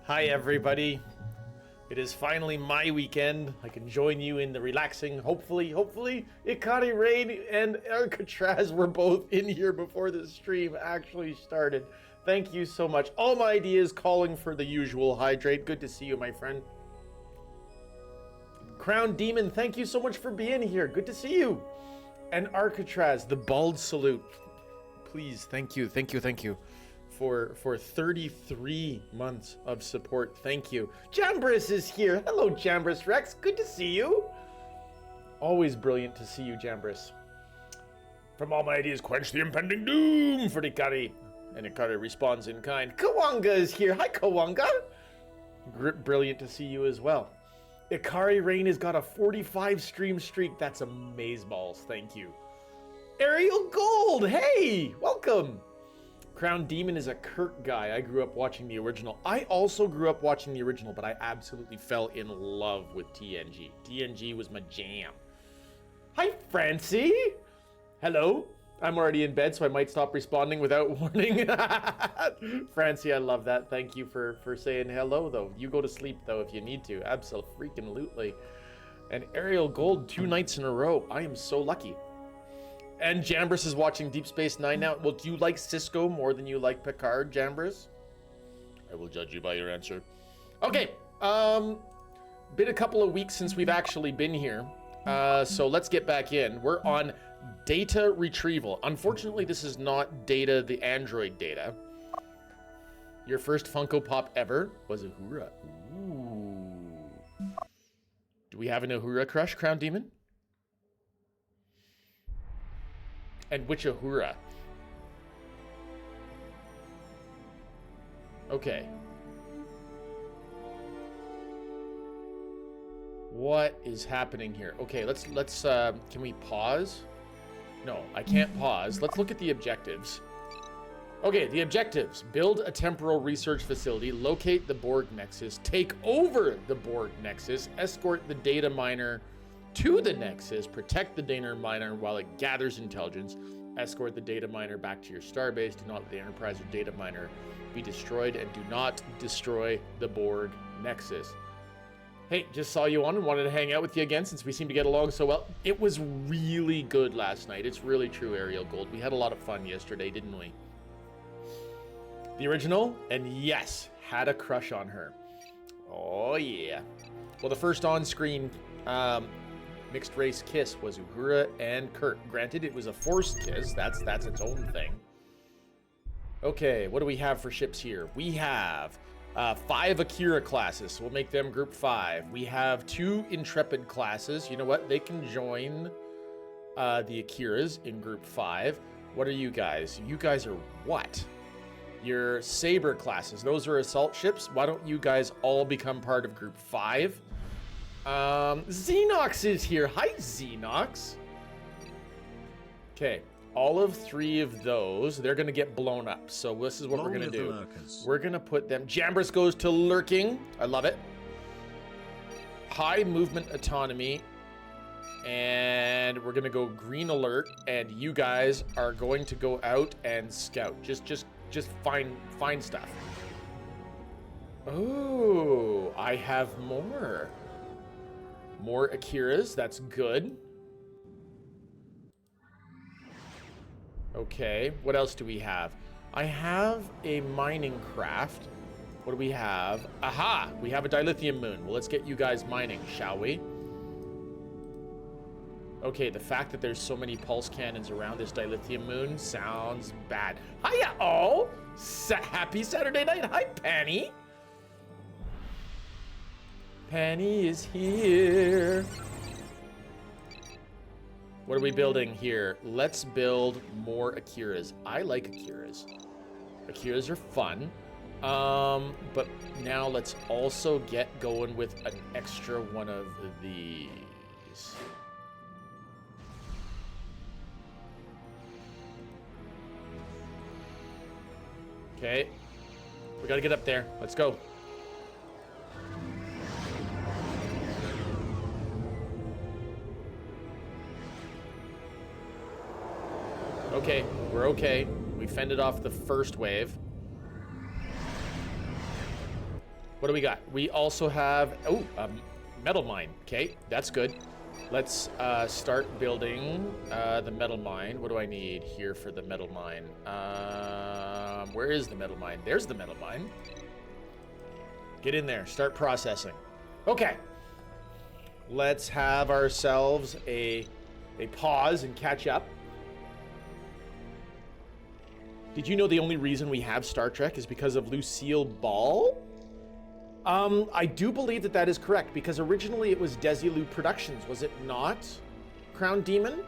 Hi everybody. It is finally my weekend. I can join you in the relaxing, hopefully, Ikari Rain and Alcatraz were both in here before the stream actually started. Thank you so much. All my ideas calling for the usual hydrate. Good to see you, my friend. Crown Demon, thank you so much for being here. Good to see you. And Alcatraz, the bald salute. Please, thank you for 33 months of support. Thank you. Jambris is here. Hello, Jambris Rex. Good to see you. Always brilliant to see you, Jambris. From all my ideas, quench the impending doom for Ikari. And Ikari responds in kind. Kawanga is here. Hi, Kawanga. Brilliant to see you as well. Ikari Rain has got a 45 stream streak. That's amazeballs. Thank you. Ariel Gold. Hey, welcome. Crown Demon is a Kirk guy. I grew up watching the original. I also grew up watching the original, but I absolutely fell in love with TNG. TNG was my jam. Hi, Francie. Hello. I'm already in bed, so I might stop responding without warning. Francie, I love that. Thank you for saying hello, though. You go to sleep, though, if you need to. Absolutely. And Ariel Gold 2 nights in a row. I am so lucky. And Jambris is watching Deep Space Nine now. Well, do you like Cisco more than you like Picard, Jambris? I will judge you by your answer. Okay, been a couple of weeks since we've actually been here. So let's get back in. We're on data retrieval. Unfortunately, this is not Data, the android Data. Your first Funko Pop ever was Uhura. Ooh. Do we have an Uhura crush, Crown Demon? And which Uhura? Okay. What is happening here? Okay, let's can we pause? No, I can't pause. Let's look at the objectives. Okay, the objectives. Build a temporal research facility, locate the Borg Nexus, take over the Borg Nexus, escort the data miner to the Nexus, protect the data miner while it gathers intelligence, escort the data miner back to your starbase, do not let the Enterprise or data miner be destroyed, and do not destroy the Borg Nexus. Hey, just saw you on and wanted to hang out with you again since we seem to get along so well. It was really good last night. It's really true, Ariel Gold. We had a lot of fun yesterday, didn't we? The original, and yes, had a crush on her. Oh yeah. Well, the first on-screen mixed race kiss was Uhura and Kirk. Granted, it was a forced kiss. That's its own thing. Okay, what do we have for ships here? We have 5 Akira classes, so we'll make them group 5. We have 2 Intrepid classes. You know what? They can join the Akiras in group 5. What are you guys? You guys are what? Your Saber classes. Those are assault ships. Why don't you guys all become part of group 5? Xenox is here. Hi, Xenox. Okay, all of 3 of those, they're going to get blown up. So this is what we're going to do. We're going to put them... Jambris goes to lurking. I love it. High movement autonomy. And we're going to go green alert. And you guys are going to go out and scout. Just find stuff. Oh, I have more. More Akiras, that's good. Okay, what else do we have? I have a mining craft. What do we have? Aha, we have a dilithium moon. Well, let's get you guys mining, shall we? Okay, the fact that there's so many pulse cannons around this dilithium moon sounds bad. Hiya all! Happy Saturday night. Hi, Penny. Penny is here. What are we building here? Let's build more Akiras. I like Akiras. Akiras are fun. But now let's also get going with an extra one of these. Okay. We gotta get up there. Let's go. Okay, we're okay. We fended off the first wave. What do we got? We also have, oh, metal mine. Okay, that's good. Let's start building the metal mine. What do I need here for the metal mine? Where is the metal mine? There's the metal mine. Get in there. Start processing. Okay. Let's have ourselves a pause and catch up. Did you know the only reason we have Star Trek is because of Lucille Ball? I do believe that is correct, because originally it was Desilu Productions, was it not? Crown Demon?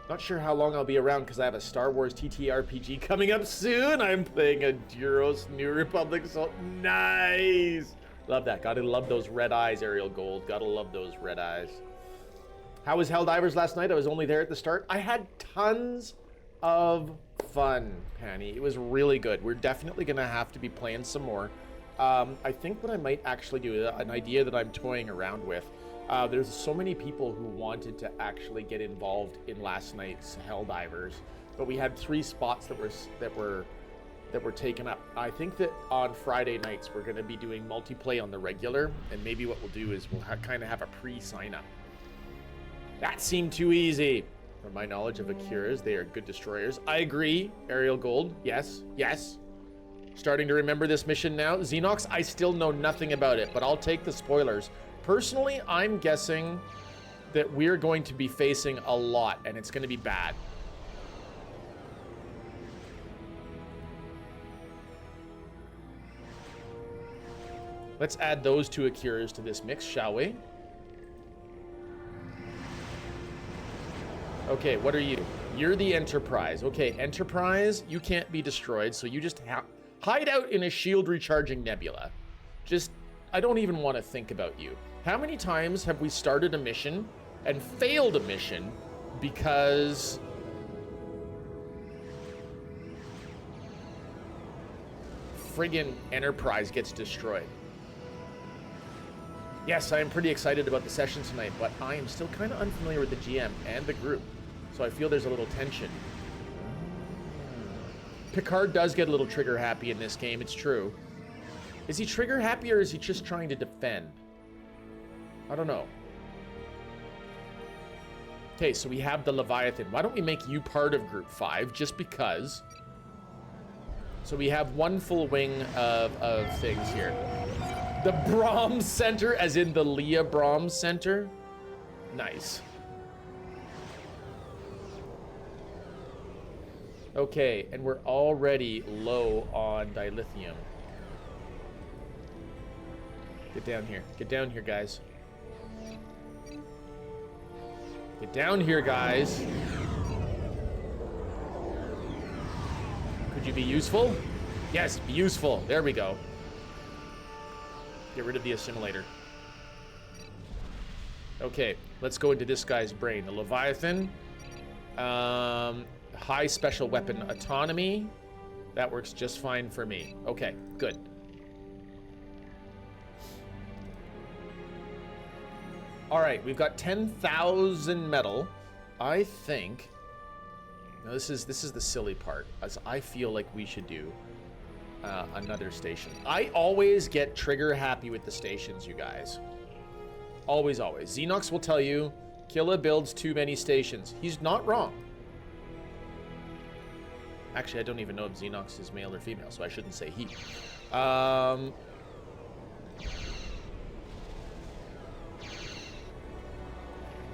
Not sure how long I'll be around, because I have a Star Wars TTRPG coming up soon. I'm playing a Duros New Republic, so nice! Love that. Gotta love those red eyes, Ariel Gold. Gotta love those red eyes. How was Helldivers last night? I was only there at the start. I had tons of fun, Panny. It was really good. We're definitely gonna have to be playing some more. I think what I might actually do, an idea that I'm toying around with, there's so many people who wanted to actually get involved in last night's Helldivers, but we had 3 spots that were taken up. I think that on Friday nights we're going to be doing multiplay on the regular, and maybe what we'll do is we'll kind of have a pre-sign up. That seemed too easy. From my knowledge of Akiras, they are good destroyers. I agree, Ariel Gold. Yes, yes. Starting to remember this mission now. Xenox, I still know nothing about it, but I'll take the spoilers. Personally, I'm guessing that we're going to be facing a lot, and it's going to be bad. Let's add those 2 Akiras to this mix, shall we? Okay, what are you? You're the Enterprise. Okay, Enterprise, you can't be destroyed, so you just hide out in a shield recharging nebula. Just, I don't even want to think about you. How many times have we started a mission and failed a mission because friggin' Enterprise gets destroyed? Yes, I am pretty excited about the session tonight, but I am still kind of unfamiliar with the GM and the group, so I feel there's a little tension. Picard does get a little trigger happy in this game, it's true. Is he trigger happy or is he just trying to defend? I don't know. Okay, so we have the Leviathan. Why don't we make you part of Group 5, just because? So we have 1 full wing of things here. The Brahms Center, as in the Leah Brahms Center. Nice. Okay, and we're already low on dilithium. Get down here. Get down here, guys. Get down here, guys. Could you be useful? Yes, be useful. There we go. Get rid of the assimilator. Okay, let's go into this guy's brain. The Leviathan. High special weapon autonomy. That works just fine for me. Okay, good. All right, we've got 10,000 metal. I think. Now this is the silly part, as I feel like we should do another station. I always get trigger happy with the stations, you guys. Always, always. Xenox will tell you, Kila builds too many stations. He's not wrong. Actually, I don't even know if Xenox is male or female, so I shouldn't say he.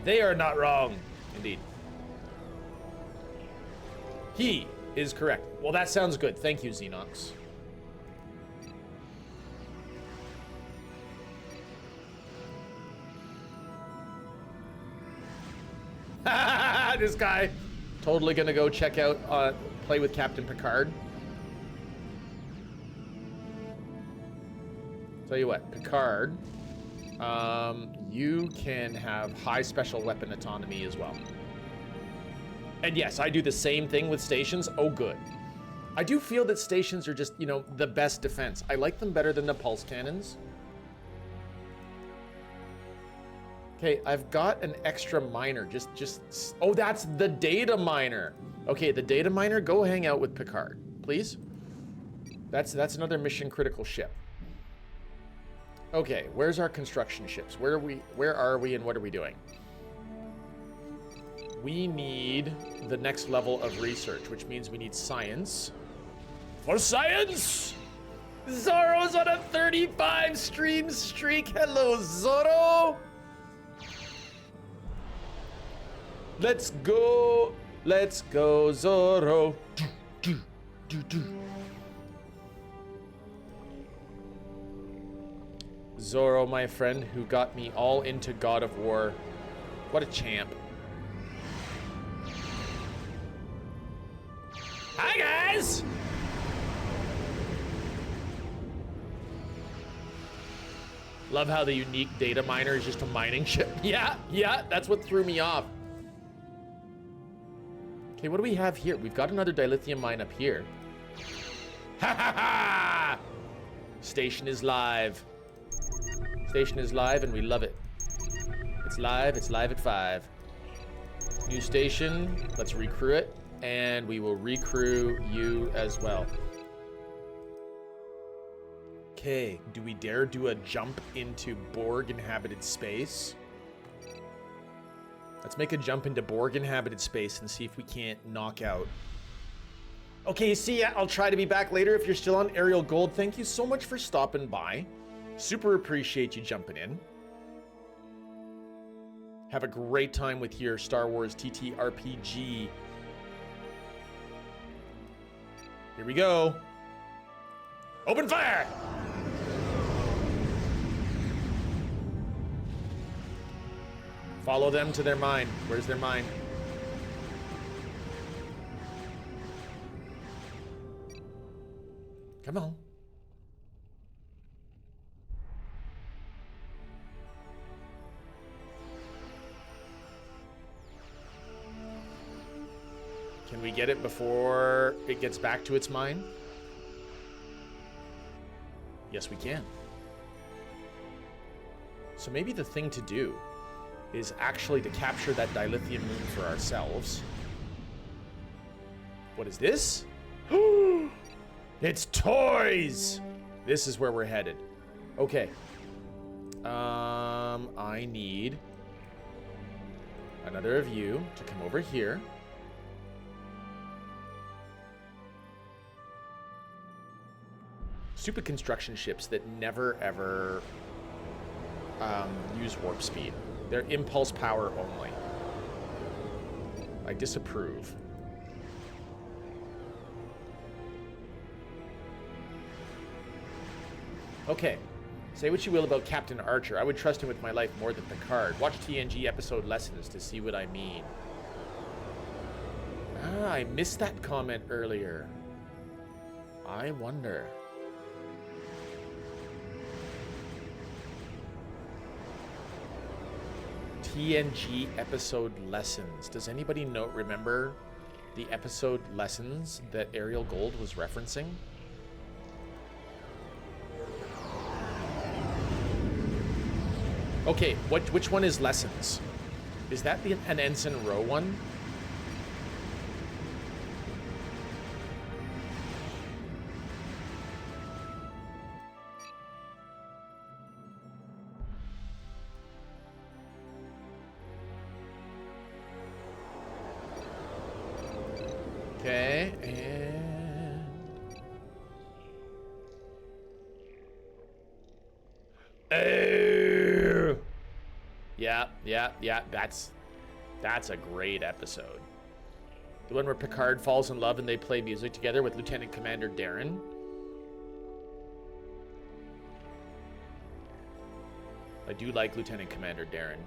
They are not wrong, indeed. He is correct. Well, that sounds good. Thank you, Xenox. This guy totally gonna go check out play with Captain Picard. Tell you what, Picard, you can have high special weapon autonomy as well. And yes, I do the same thing with stations. Oh, good. I do feel that stations are just, you know, the best defense. I like them better than the pulse cannons. Okay, I've got an extra miner. Oh, that's the data miner. Okay, the data miner, go hang out with Picard, please. That's another mission critical ship. Okay, where's our construction ships? Where are we and what are we doing? We need the next level of research, which means we need science. For science! Zoro's on a 35 stream streak. Hello, Zoro! Let's go. Let's go, Zoro. Zoro, my friend, who got me all into God of War. What a champ. Hi, guys! Love how the unique data miner is just a mining ship. Yeah, that's what threw me off. Okay, what do we have here? We've got another dilithium mine up here. Ha ha ha! Station is live. Station is live and we love it. It's live at 5. New station, let's recrew it. And we will recrew you as well. Okay, do we dare do a jump into Borg inhabited space? Let's make a jump into Borg inhabited space and see if we can't knock out. Okay, see ya. I'll try to be back later if you're still on Aerial Gold. Thank you so much for stopping by. Super appreciate you jumping in. Have a great time with your Star Wars TTRPG. Here we go. Open fire! Follow them to their mine. Where's their mine? Come on. Can we get it before it gets back to its mine? Yes, we can. So maybe the thing to do is actually to capture that dilithium moon for ourselves. What is this? It's toys! This is where we're headed. Okay. I need another of you to come over here. Stupid construction ships that never ever use warp speed. They're impulse power only. I disapprove. Okay. Say what you will about Captain Archer. I would trust him with my life more than Picard. Watch TNG episode lessons to see what I mean. Ah, I missed that comment earlier. I wonder. TNG episode lessons. Does anybody remember the episode lessons that Ariel Gold was referencing? Okay, which one is lessons? Is that an Ensign Row one? Okay, and... Oh! Yeah, that's a great episode. The one where Picard falls in love and they play music together with Lieutenant Commander Darren. I do like Lieutenant Commander Darren.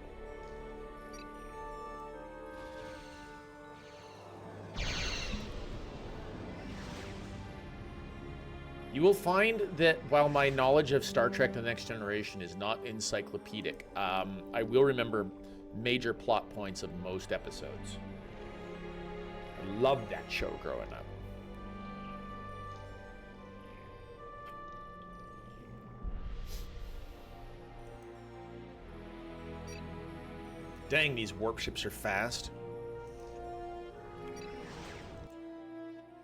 You will find that while my knowledge of Star Trek The Next Generation is not encyclopedic, I will remember major plot points of most episodes. I loved that show growing up. Dang, these warp ships are fast.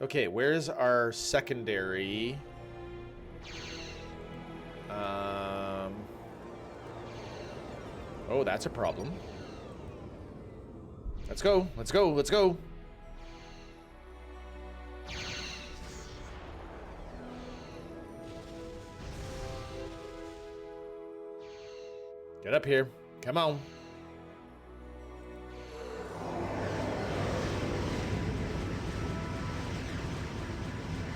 Okay, where's our secondary? Oh, that's a problem. Let's go. Let's go. Let's go. Get up here. Come on.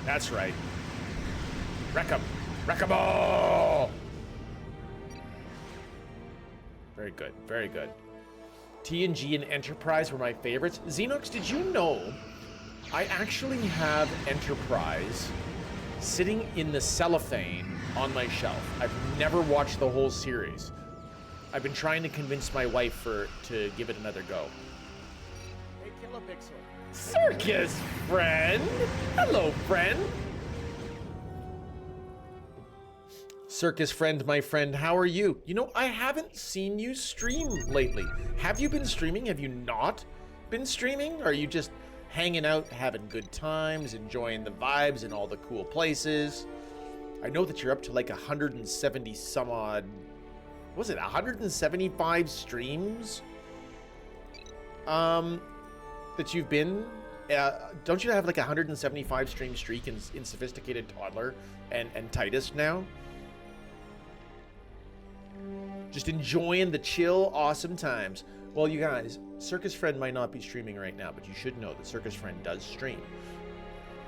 That's right. Wreck 'em. Wreck 'em all! Very good. Very good. TNG and Enterprise were my favorites. Xenox, did you know I actually have Enterprise sitting in the cellophane on my shelf? I've never watched the whole series. I've been trying to convince my wife to give it another go. Hey, Kila Pixel. Circus friend! Hello, friend! Circus friend, my friend, how are you? You know, I haven't seen you stream lately. Have you been streaming? Have you not been streaming? Are you just hanging out, having good times, enjoying the vibes and all the cool places? I know that you're up to like 170 some odd... Was it 175 streams? That you've been... don't you have like a 175 stream streak in Sophisticated Toddler and Titus now? Just enjoying the chill, awesome times. Well, you guys, Circus Friend might not be streaming right now, but you should know that Circus Friend does stream.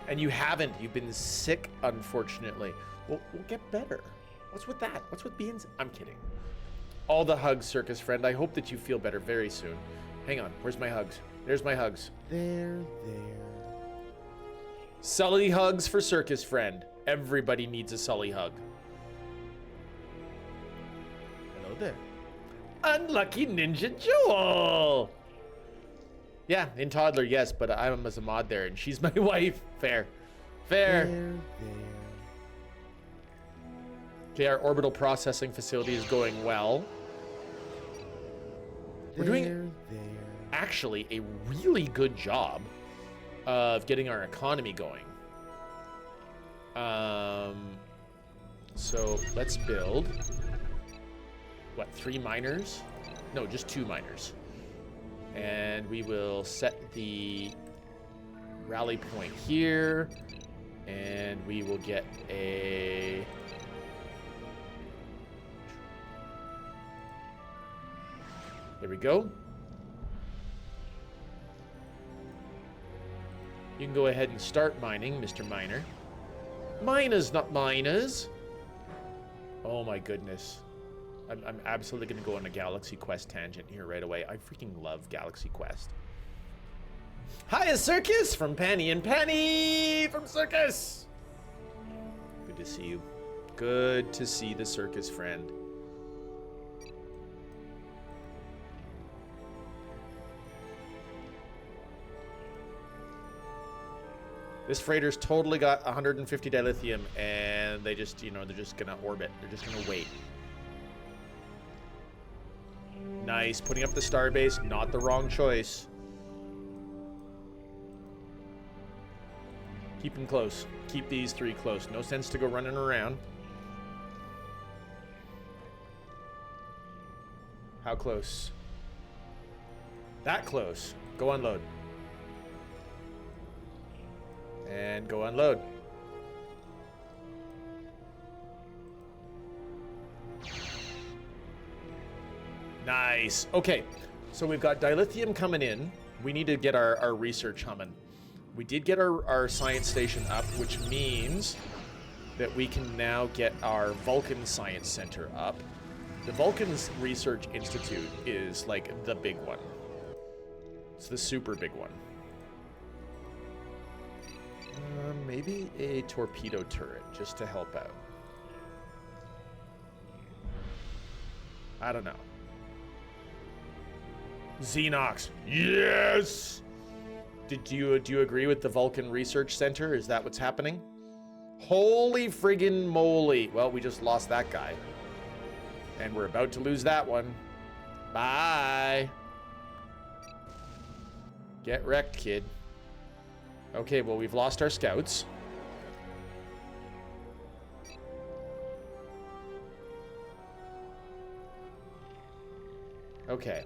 And you haven't. You've been sick, unfortunately. Well, we'll get better. What's with that? What's with being... I'm kidding. All the hugs, Circus Friend. I hope that you feel better very soon. Hang on. Where's my hugs? There's my hugs. There. Sully hugs for Circus Friend. Everybody needs a Sully hug. Hello there. Unlucky Ninja Jewel! Yeah, in Toddler, yes, but I'm as a mod there, and she's my wife. Fair. There. Okay, our orbital processing facility is going well. We're doing actually a really good job of getting our economy going. So let's build, what, 3 miners? No, just 2 miners. And we will set the rally point here, and we will get a... There we go. You can go ahead and start mining, Mr. Miner. Miners, not miners. Oh my goodness. I'm absolutely going to go on a Galaxy Quest tangent here right away. I freaking love Galaxy Quest. Hiya, Circus! From Panny and Panny! From Circus! Good to see you. Good to see the Circus friend. This freighter's totally got 150 dilithium, and they just, you know, they're just gonna orbit. They're just gonna wait. Nice, putting up the starbase, not the wrong choice. Keep them close. Keep these 3 close. No sense to go running around. How close? That close. Go unload. And go unload. Nice. Okay, so we've got dilithium coming in. We need to get our research humming. We did get our science station up, which means that we can now get our Vulcan Science Center up. The Vulcan's Research Institute is like the big one. It's the super big one. Maybe a torpedo turret, just to help out. I don't know. Xenox, yes! Do you agree with the Vulcan Research Center? Is that what's happening? Holy friggin' moly. Well, we just lost that guy. And we're about to lose that one. Bye. Get wrecked, kid. Okay, well, we've lost our scouts. Okay.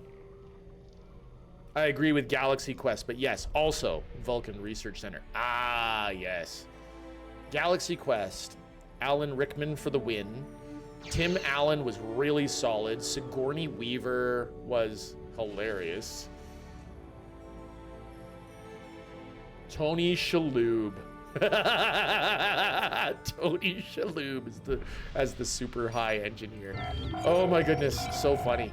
I agree with Galaxy Quest, but yes, also Vulcan Research Center. Ah, yes. Galaxy Quest. Alan Rickman for the win. Tim Allen was really solid. Sigourney Weaver was hilarious. Tony Shalhoub. Tony Shalhoub as the super high engineer. Oh my goodness, so funny.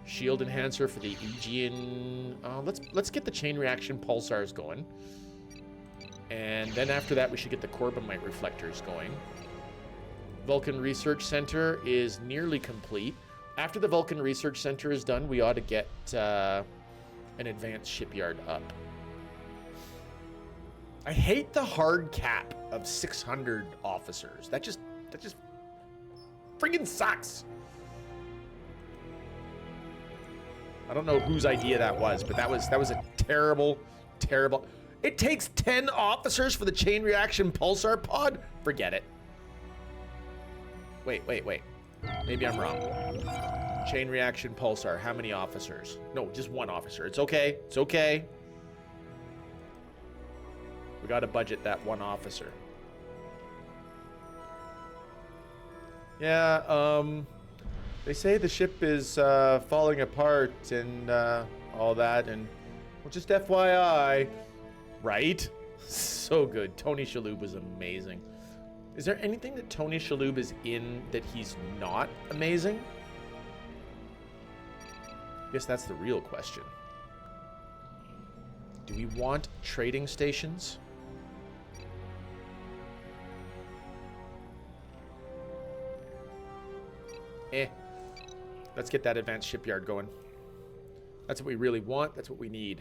Shield enhancer for the Aegean. Let's get the chain reaction pulsars going. And then after that, we should get the Corbomite reflectors going. Vulcan Research Center is nearly complete. After the Vulcan Research Center is done, we ought to get an advanced shipyard up. I hate the hard cap of 600 officers. That just friggin' sucks. I don't know whose idea that was, but that was a terrible. It takes 10 officers for the chain reaction pulsar pod? Forget it. Wait. Maybe I'm wrong. Chain reaction pulsar, how many officers? No, just one officer. It's okay. It's okay. We gotta budget that one officer. Yeah, they say the ship is falling apart and all that, and well, just FYI, right? So good. Tony Shalhoub was amazing. Is there anything that Tony Shalhoub is in that he's not amazing? I guess that's the real question. Do we want trading stations? Let's get that advanced shipyard going. That's what we really want. That's what we need.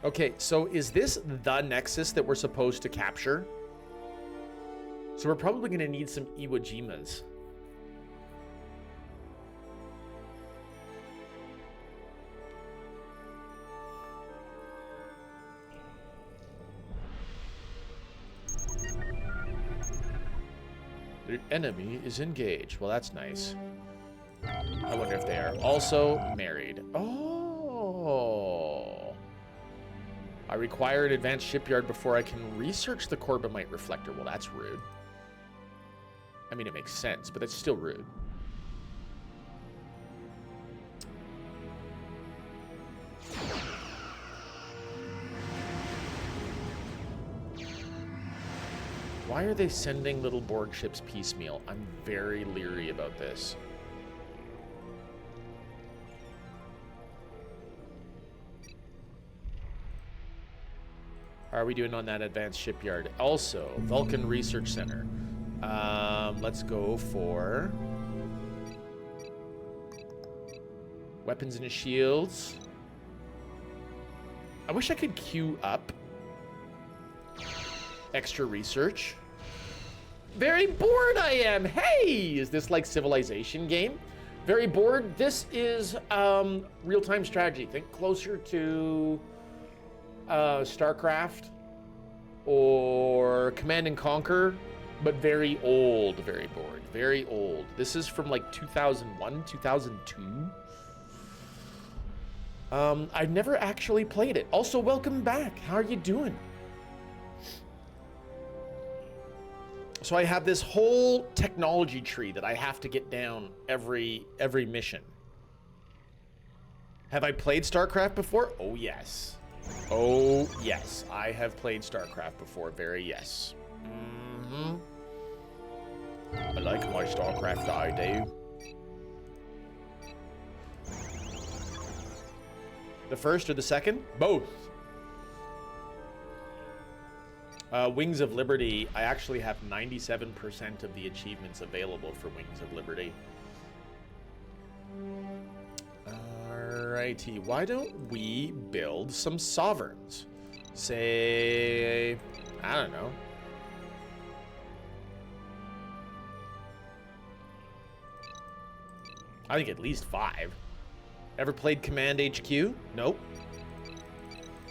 Okay, so is this the Nexus that we're supposed to capture? So we're probably going to need some Iwo Jimas. The enemy is engaged. Well, that's nice. I wonder if they are also married. Oh. I require an advanced shipyard before I can research the Corbomite reflector. Well, that's rude. I mean, it makes sense, but that's still rude. Why are they sending little Borg ships piecemeal? I'm very leery about this. How are we doing on that advanced shipyard? Also, Vulcan Research Center. Let's go for weapons and shields. I wish I could queue up extra research. Very bored I am. Hey, is this like Civilization game? Very bored. This is real-time strategy. Think closer to StarCraft or Command and Conquer, but very old, very bored, very old. This is from like 2001, 2002. I've never actually played it. Also, welcome back. How are you doing? So I have this whole technology tree that I have to get down every mission. Have I played StarCraft before? Oh, yes. Oh, yes. I have played StarCraft before. Very yes. Mm-hmm. I like my StarCraft, I do. The first or the second? Both. Wings of Liberty, I actually have 97% of the achievements available for Wings of Liberty. Alrighty, why don't we build some sovereigns? Say, I don't know. I think at least 5. Ever played Command HQ? Nope.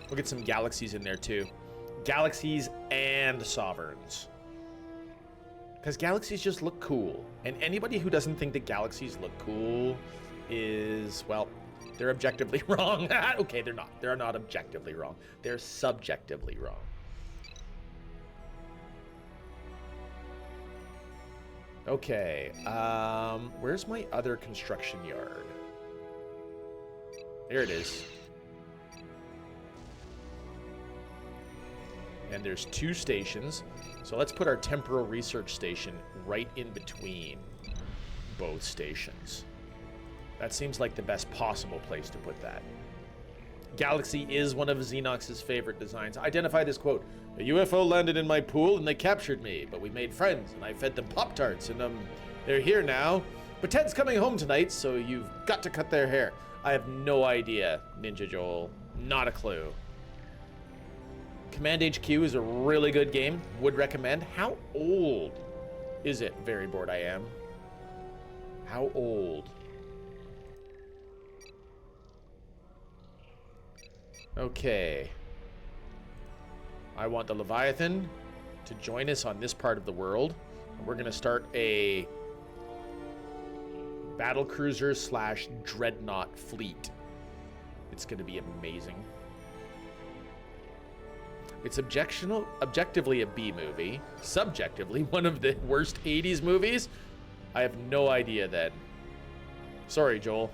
We'll get some galaxies in there too. Galaxies and sovereigns. Because galaxies just look cool. And anybody who doesn't think that galaxies look cool is, well, they're objectively wrong. Okay, they're not. They're not objectively wrong. They're subjectively wrong. Okay, where's my other construction yard? There it is. And there's 2 stations. So let's put our temporal research station right in between both stations. That seems like the best possible place to put that. Galaxy is one of Xenox's favorite designs. Identify this quote. A UFO landed in my pool and they captured me, but we made friends and I fed them Pop-Tarts and they're here now. But Ted's coming home tonight, so you've got to cut their hair. I have no idea, Ninja Joel. Not a clue. Command HQ is a really good game. Would recommend. How old is it? Very bored I am. How old? Okay. I want the Leviathan to join us on this part of the world. We're going to start a battlecruiser / dreadnought fleet. It's going to be amazing. It's objectively a B movie. Subjectively, one of the worst 80s movies. I have no idea then. Sorry, Joel.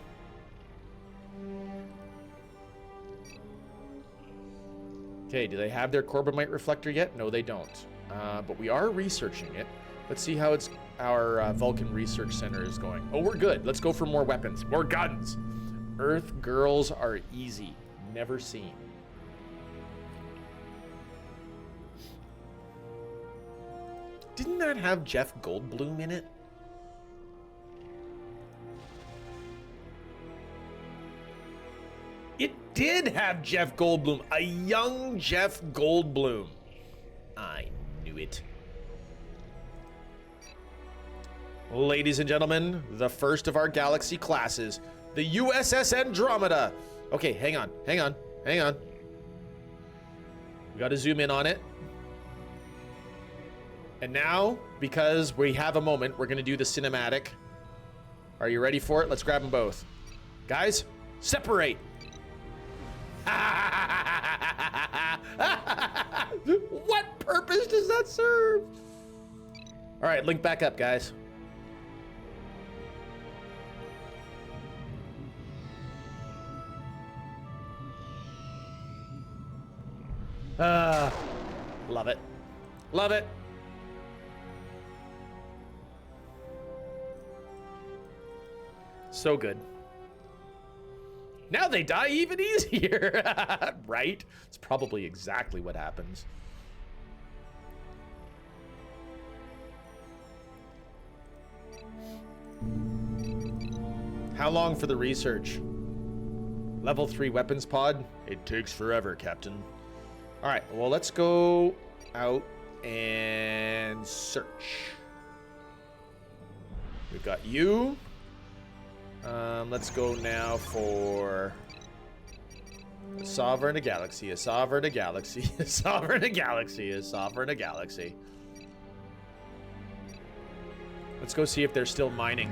Okay, do they have their Corbomite reflector yet? No, they don't. But we are researching it. Let's see how our Vulcan Research Center is going. Oh, we're good. Let's go for more weapons. More guns. Earth girls are easy. Never seen. Didn't that have Jeff Goldblum in it? It did have Jeff Goldblum. A young Jeff Goldblum. I knew it. Ladies and gentlemen, the first of our Galaxy classes, the USS Andromeda. Okay, hang on. We gotta zoom in on it. And now, because we have a moment, we're gonna do the cinematic. Are you ready for it? Let's grab them both. Guys, separate. What purpose does that serve? All right, link back up, guys. Love it. Love it. So good. Now they die even easier, right? It's probably exactly what happens. How long for the research? Level 3 weapons pod? It takes forever, Captain. All right, well, let's go out and search. We've got you. Let's go now for a sovereign, a galaxy, a sovereign, a galaxy, a sovereign, a galaxy, a sovereign, a galaxy. Let's go see if they're still mining.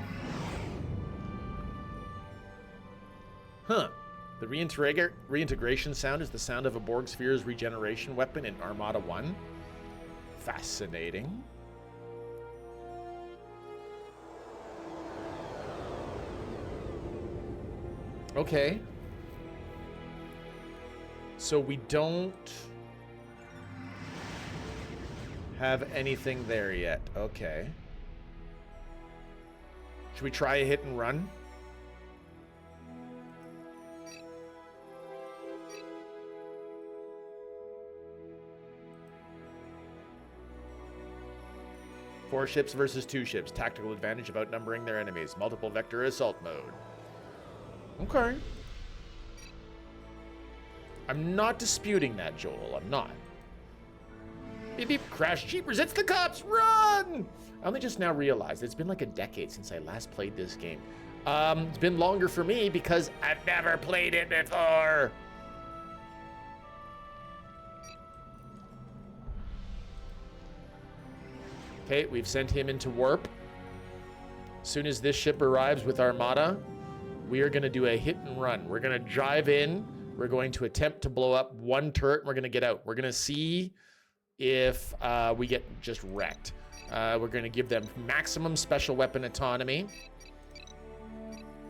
Huh. The reintegration sound is the sound of a Borg sphere's regeneration weapon in Armada 1. Fascinating. Okay. So we don't have anything there yet. Okay. Should we try a hit and run? Four ships versus 2 ships. Tactical advantage of outnumbering their enemies. Multiple vector assault mode. Okay. I'm not disputing that, Joel. I'm not. Beep beep. Crash jeepers. It's the cops. Run! I only just now realized it's been like a decade since I last played this game. It's been longer for me because I've never played it before. Okay, we've sent him into warp. As soon as this ship arrives with Armada, we are going to do a hit and run. We're going to drive in. We're going to attempt to blow up one turret. And we're going to get out. We're going to see if we get just wrecked. We're going to give them maximum special weapon autonomy.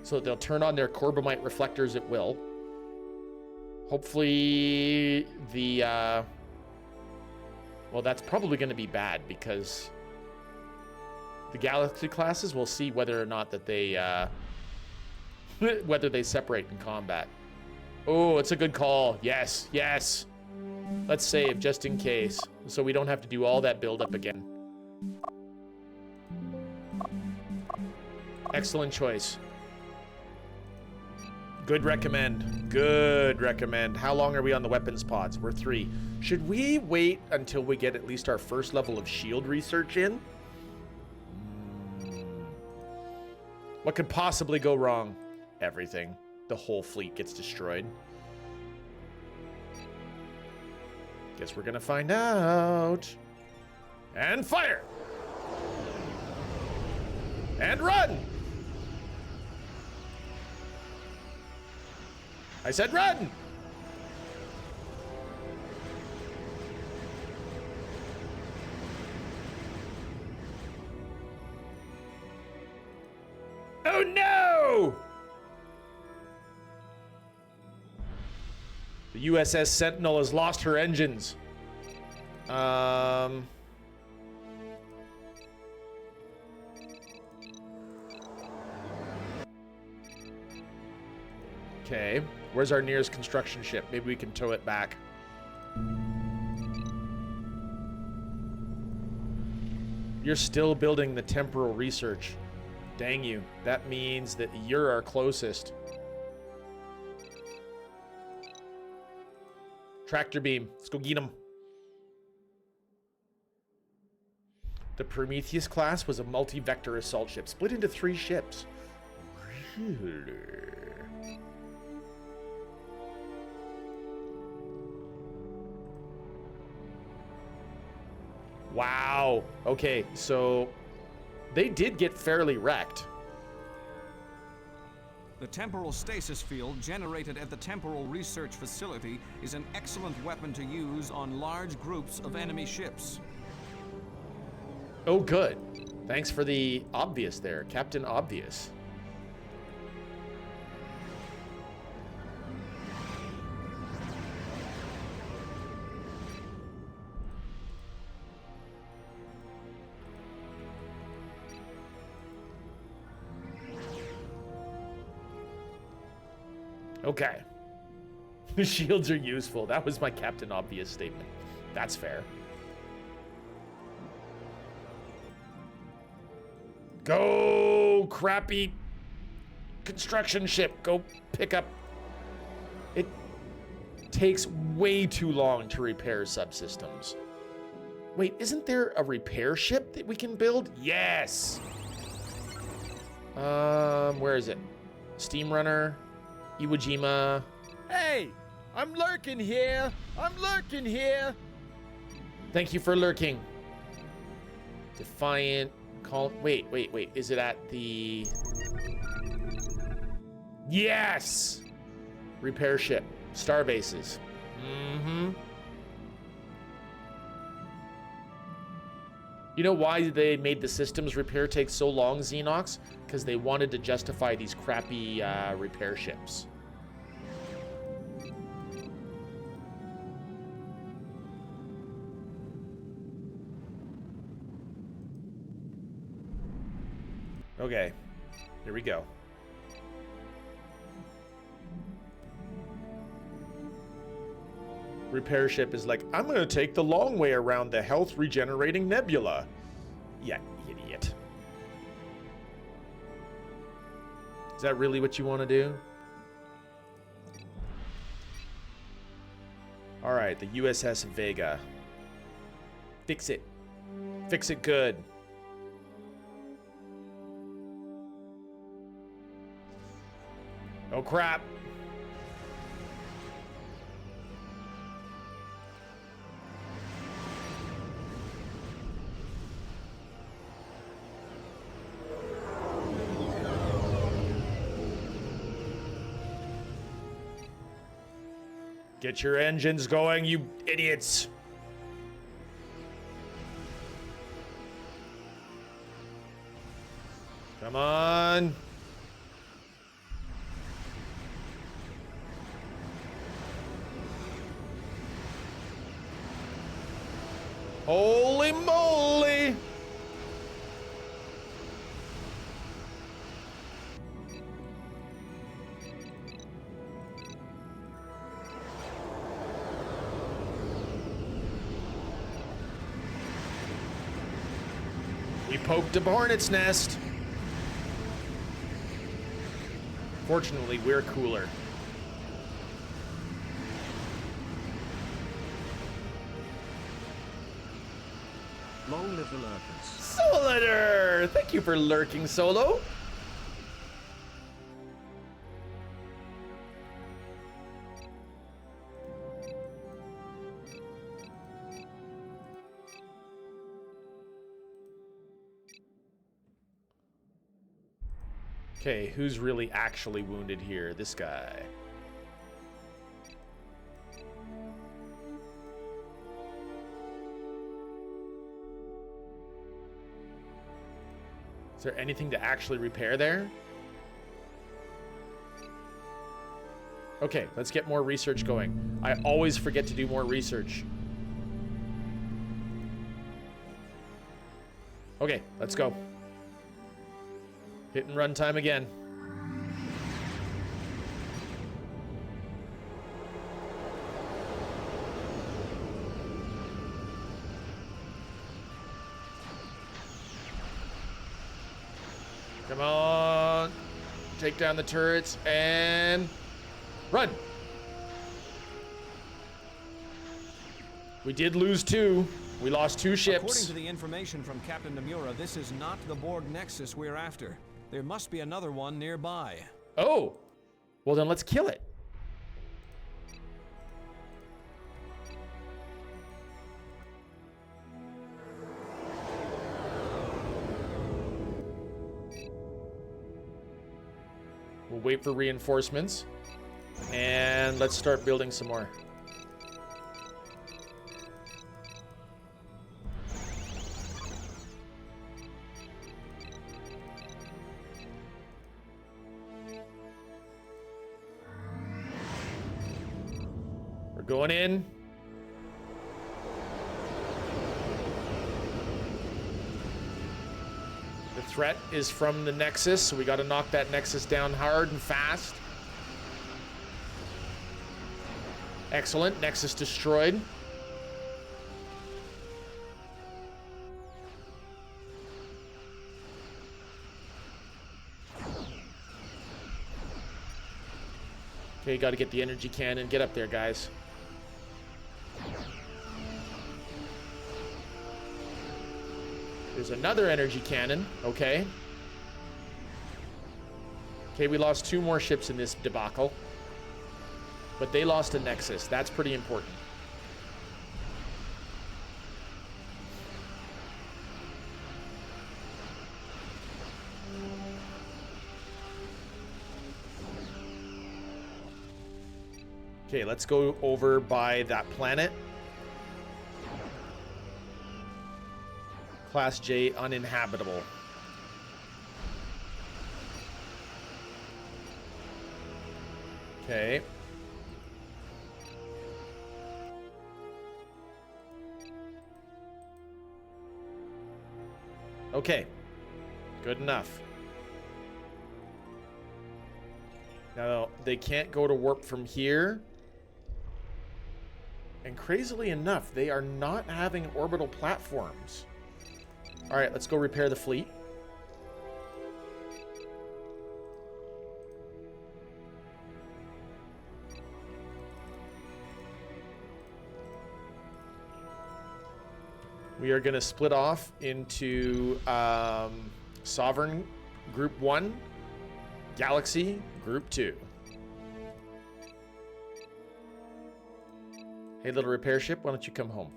So that they'll turn on their Corbomite reflectors at will. Hopefully the... well, that's probably going to be bad because the Galaxy classes, we'll see whether or not that they... whether they separate in combat. Oh, it's a good call. Yes, yes. Let's save just in case, so we don't have to do all that build-up again. Excellent choice. Good recommend. Good recommend. How long are we on the weapons pods? We're 3. Should we wait until we get at least our first level of shield research in? What could possibly go wrong? Everything. The whole fleet gets destroyed. Guess we're gonna find out. And fire! And run! I said run! Oh no! The USS Sentinel has lost her engines. Okay, where's our nearest construction ship? Maybe we can tow it back. You're still building the temporal research. Dang you. That means that you're our closest. Tractor beam. Let's go get him. The Prometheus class was a multi-vector assault ship, split into 3 ships. Really? Wow. Okay, so they did get fairly wrecked. The temporal stasis field generated at the temporal research facility is an excellent weapon to use on large groups of enemy ships. Oh, good. Thanks for the obvious there, Captain Obvious. Okay. The shields are useful. That was my Captain Obvious statement. That's fair. Go, crappy construction ship. Go pick up. It takes way too long to repair subsystems. Wait, isn't there a repair ship that we can build? Yes. Where is it? Steam Runner. Iwo Jima. Hey, I'm lurking here. I'm lurking here. Thank you for lurking. Defiant. Call. Wait. Is it at the... Yes! Repair ship. Star bases. Mm-hmm. You know why they made the systems repair take so long, Xenox? Because they wanted to justify these crappy repair ships. Okay, here we go. Repair ship is like, I'm gonna take the long way around the health regenerating nebula. Yeah, idiot. Is that really what you want to do? All right, the USS Vega. Fix it. Fix it good. Oh, crap. Get your engines going, you idiots. Come on. Holy moly! We poked a hornet's nest. Fortunately, we're cooler. Long live the lurkers. Solitaire! Thank you for lurking, Solo. Okay, who's really actually wounded here? This guy. Is there anything to actually repair there? Okay, let's get more research going. I always forget to do more research. Okay, let's go. Hit and run time again. Come on. Take down the turrets and run. We did lose 2. We lost 2 ships. According to the information from Captain Nomura, this is not the Borg Nexus we're after. There must be another one nearby. Oh. Well, then let's kill it. We'll wait for reinforcements. And let's start building some more. We're going in. The threat is from the Nexus, so we got to knock that Nexus down hard and fast. Excellent. Nexus destroyed. Okay, got to get the energy cannon. Get up there, guys. There's another energy cannon. Okay. Okay, we lost 2 more ships in this debacle. But they lost a Nexus. That's pretty important. Okay, let's go over by that planet. Class J uninhabitable. Okay. Okay. Good enough. Now, they can't go to warp from here. And crazily enough, they are not having orbital platforms. All right, let's go repair the fleet. We are going to split off into Sovereign Group 1, Galaxy Group 2. Hey, little repair ship, why don't you come home?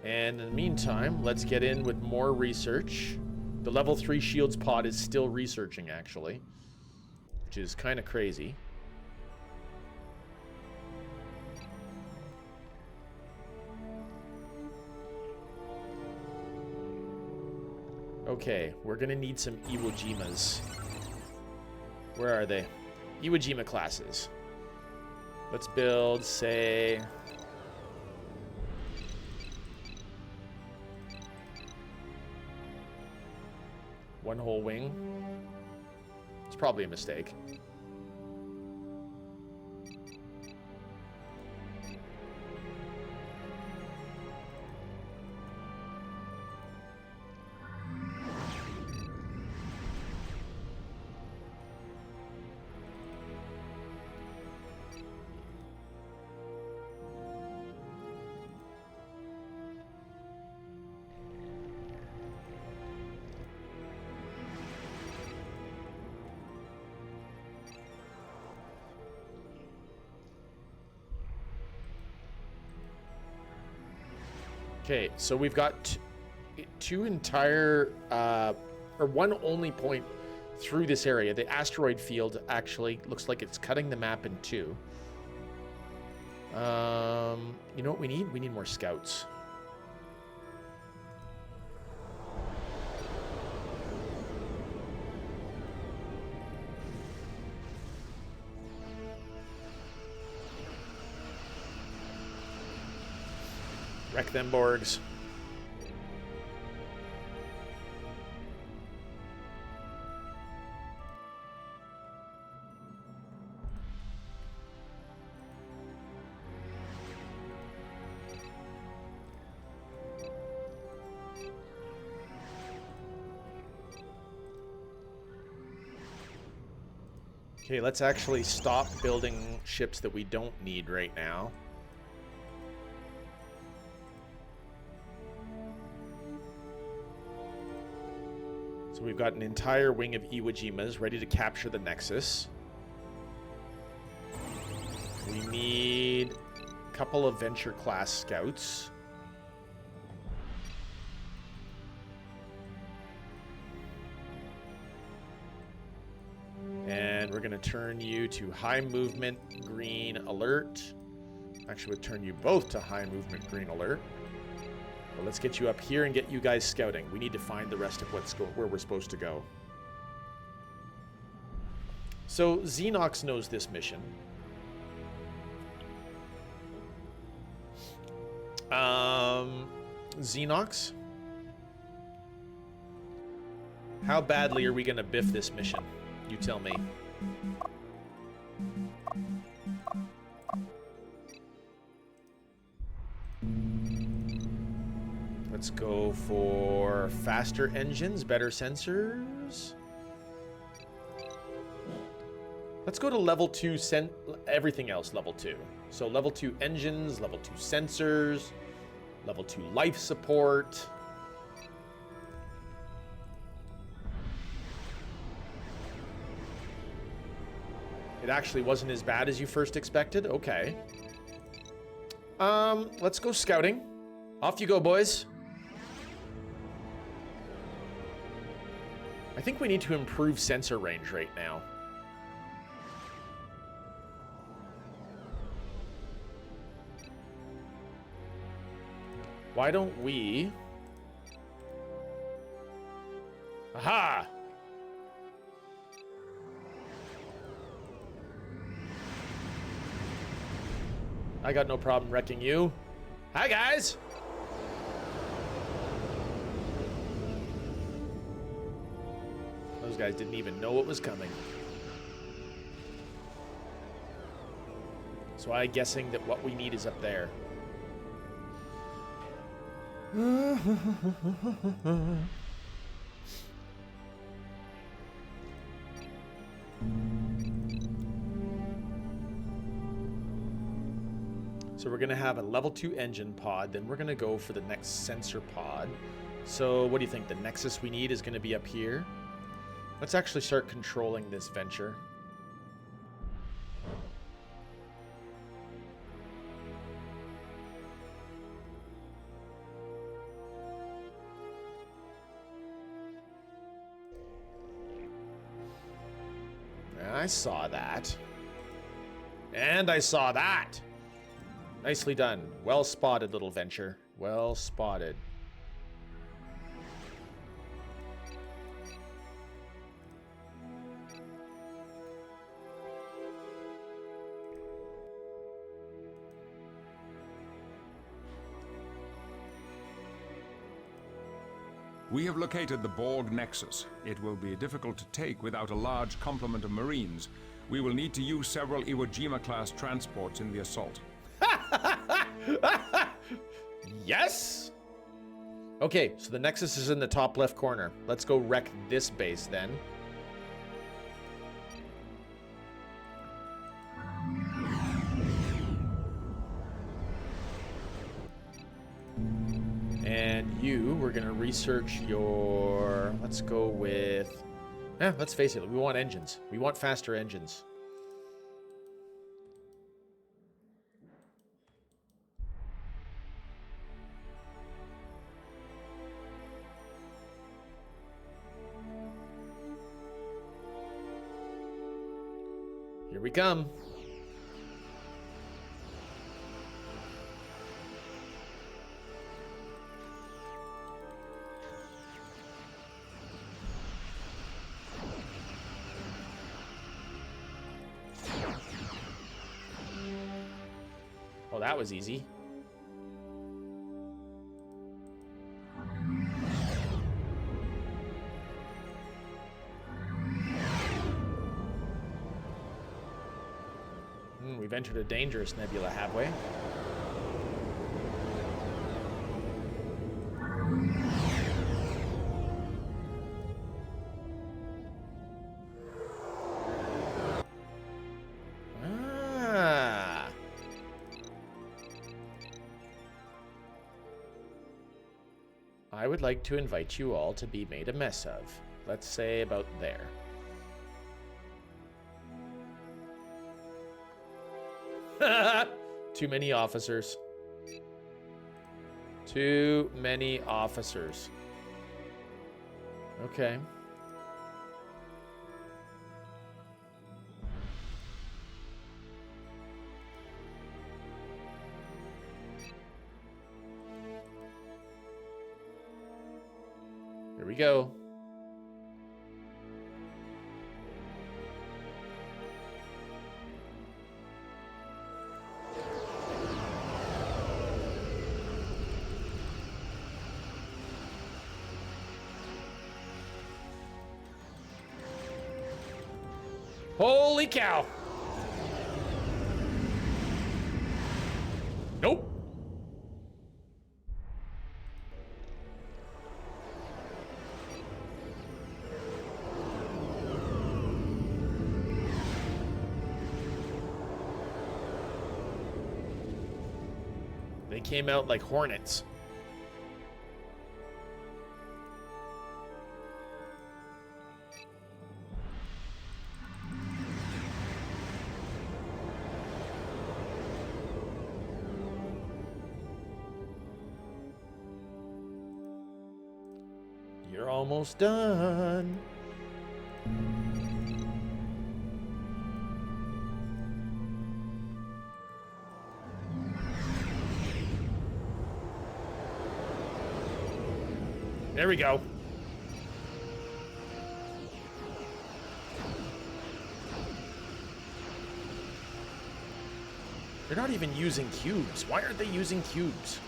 And in the meantime, let's get in with more research. The level 3 shields pod is still researching, actually, which is kind of crazy. Okay, we're gonna need some Iwo Jimas. Where are they? Iwo Jima classes. Let's build, say... one whole wing. It's probably a mistake. Okay, so we've got two entire, or one only point through this area. The asteroid field actually looks like it's cutting the map in two. You know what we need? We need more scouts. Wreck them Borgs. Okay, let's actually stop building ships that we don't need right now. So we've got an entire wing of Iwo Jimas ready to capture the Nexus. We need a couple of Venture-class scouts. And we're going to turn you to high movement green alert. Actually, we'll turn you both to high movement green alert. But let's get you up here and get you guys scouting. We need to find the rest of where we're supposed to go. So Xenox knows this mission. Xenox? How badly are we going to biff this mission? You tell me. Let's go for faster engines, better sensors. Let's go to level 2, everything else level 2. So level 2 engines, level 2 sensors, level 2 life support. It actually wasn't as bad as you first expected? Okay. Let's go scouting. Off you go, boys. I think we need to improve sensor range right now. Why don't we... Aha! I got no problem wrecking you. Hi, guys! Those guys didn't even know what was coming. So I'm guessing that what we need is up there. So we're going to have a level 2 engine pod, then we're going to go for the next sensor pod. So what do you think? The Nexus we need is going to be up here. Let's actually start controlling this venture. I saw that. And I saw that. Nicely done. Well spotted, little venture. Well spotted. We have located the Borg Nexus. It will be difficult to take without a large complement of Marines. We will need to use several Iwo Jima-class transports in the assault. Yes? Okay, so the Nexus is in the top left corner. Let's go wreck this base then. And you, we're gonna research your... Let's go with... let's face it, we want engines. We want faster engines. Here we come. Oh, that was easy. We've entered a dangerous nebula, have we? Ah. I would like to invite you all to be made a mess of. Let's say about there. Too many officers. Too many officers. Okay. Here we go. Holy cow! Nope. They came out like hornets. You're almost done. There we go. They're not even using cubes. Why aren't they using cubes?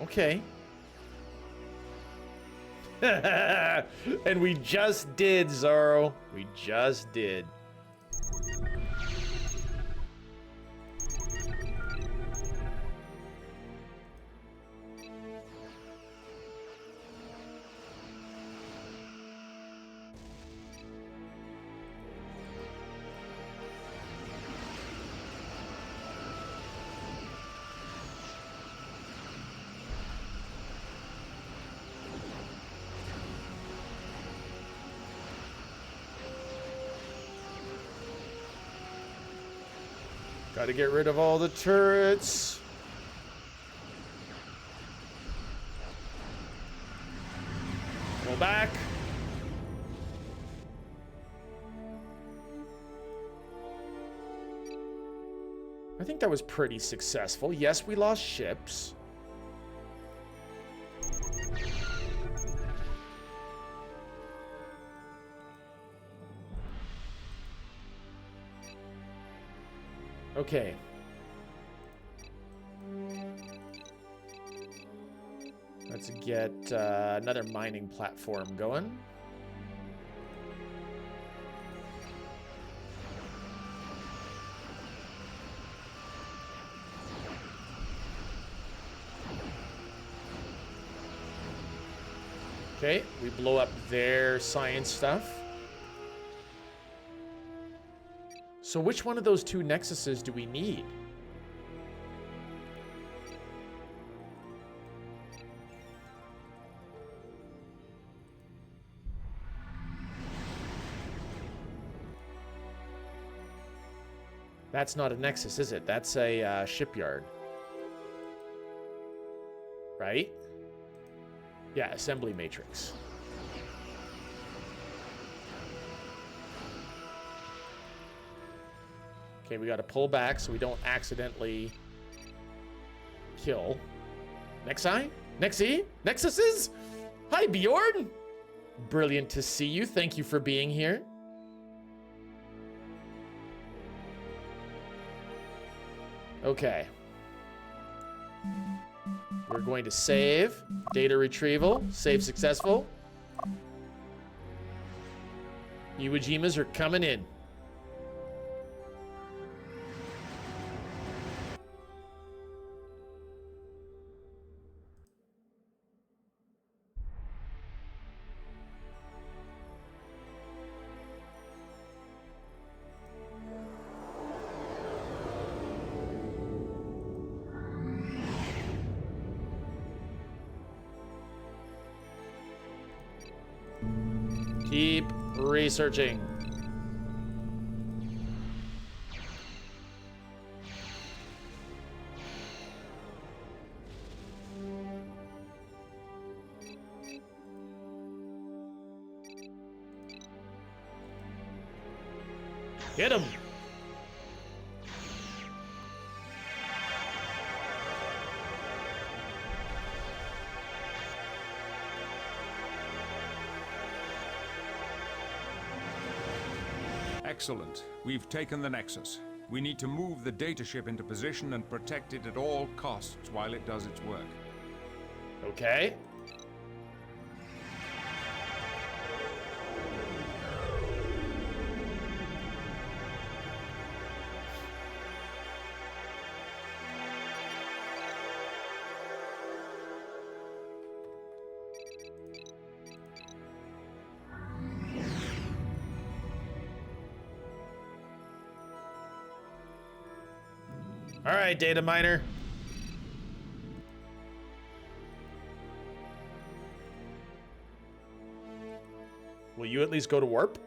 Okay. And we just did, Zorro. We just did. Gotta get rid of all the turrets. Go back. I think that was pretty successful. Yes, we lost ships. Okay. Let's get another mining platform going. Okay, we blow up their science stuff. So which one of those two nexuses do we need? That's not a nexus, is it? That's a shipyard. Right? Yeah, assembly matrix. Okay, we got to pull back so we don't accidentally kill. Nexi? Nexi? Nexuses? Hi, Bjorn! Brilliant to see you. Thank you for being here. Okay. We're going to save. Data retrieval. Save successful. Iwo Jimas are coming in. Keep researching. Get him. Excellent. We've taken the Nexus. We need to move the data ship into position and protect it at all costs while it does its work. Okay. All right, data miner. Will you at least go to warp?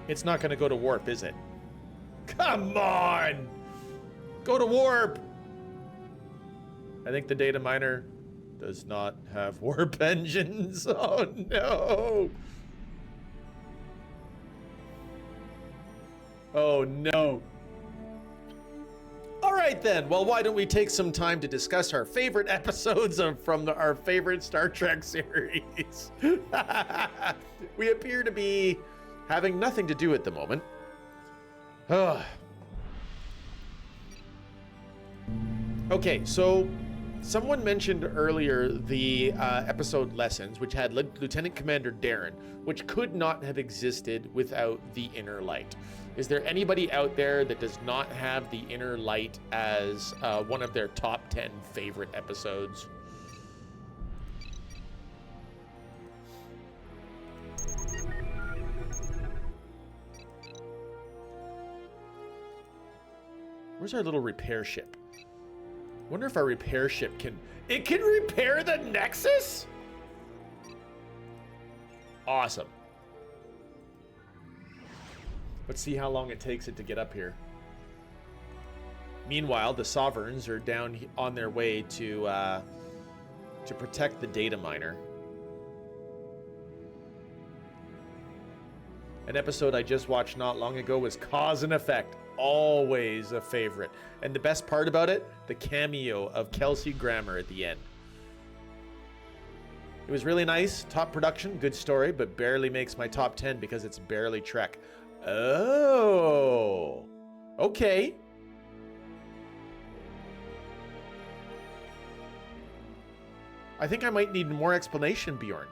It's not going to go to warp, is it? Come on! Go to warp! I think the data miner does not have warp engines. Oh no! Oh no. Alright then, well why don't we take some time to discuss our favorite episodes from our favorite Star Trek series. We appear to be having nothing to do at the moment. Ugh. Okay, so someone mentioned earlier the episode Lessons, which had Lieutenant Commander Darren, which could not have existed without the Inner Light. Is there anybody out there that does not have the Inner Light as one of their top 10 favorite episodes? Where's our little repair ship? Wonder if our repair ship can... It can repair the Nexus? Awesome. Let's see how long it takes it to get up here. Meanwhile, the Sovereigns are down on their way to protect the data miner. An episode I just watched not long ago was Cause and Effect. Always a favorite. And the best part about it, the cameo of Kelsey Grammer at the end. It was really nice. Top production, good story, but barely makes my top 10 because it's barely Trek. Oh. Okay. I think I might need more explanation, Bjorn.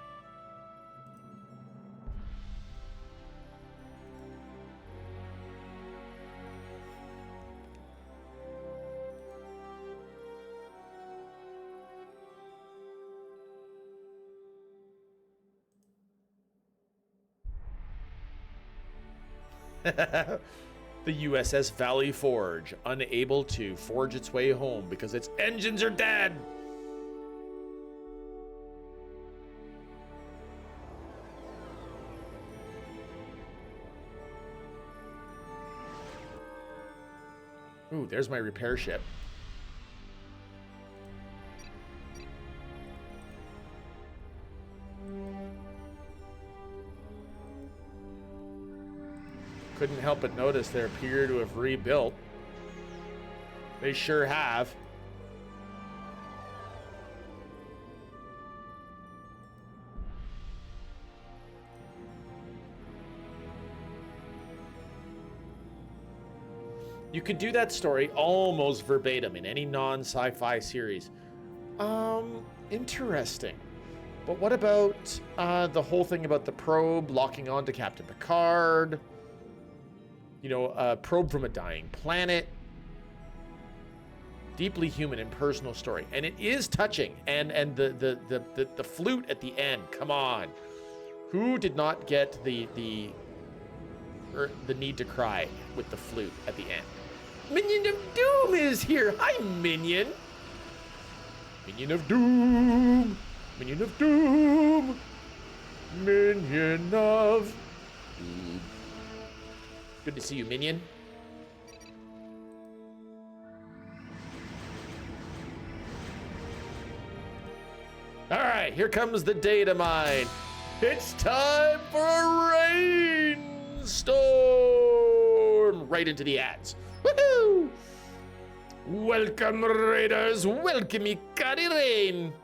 The USS Valley Forge, unable to forge its way home because its engines are dead. Ooh, there's my repair ship. Couldn't help but notice they appear to have rebuilt. They sure have. You could do that story almost verbatim in any non-sci-fi series. Interesting. But what about the whole thing about the probe locking onto Captain Picard? You know, a probe from a dying planet. Deeply human and personal story. And it is touching. And the flute at the end, come on. Who did not get the need to cry with the flute at the end? Minion of Doom is here. Hi, Minion. Minion of Doom. Minion of Doom. Minion of Doom. Good to see you, Minion. All right, here comes the data mine. It's time for a rainstorm. Right into the ads. Woohoo! Welcome, Raiders. Welcome, Ikari Rain.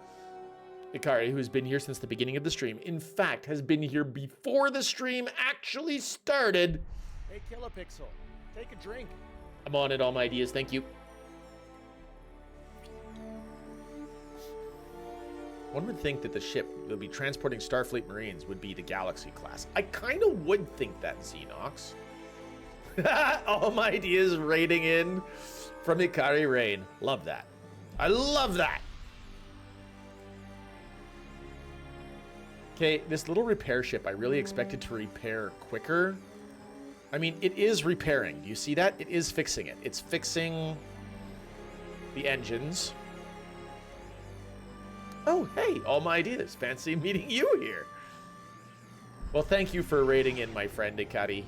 Ikari, who's been here since the beginning of the stream, in fact, has been here before the stream actually started. Hey, Kilopixel, take a drink. I'm on it, all my ideas. Thank you. One would think that the ship that would be transporting Starfleet Marines would be the Galaxy class. I kind of would think that, Xenox. All my ideas raiding in from Ikari Rain. Love that. I love that. Okay, this little repair ship, I really expected to repair quicker. I mean, it is repairing. Do you see that? It is fixing it. It's fixing the engines. Oh, hey, all my ideas. Fancy meeting you here. Well, thank you for raiding in, my friend Ikari.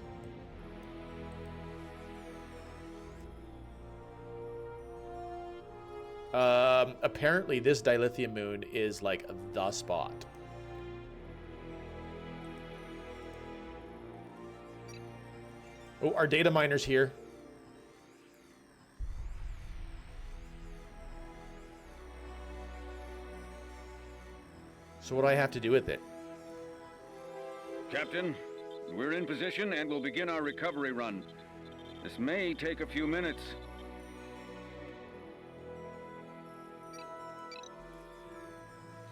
Apparently this dilithium moon is like the spot. Oh, our data miner's here. So what do I have to do with it? Captain, we're in position and we'll begin our recovery run. This may take a few minutes.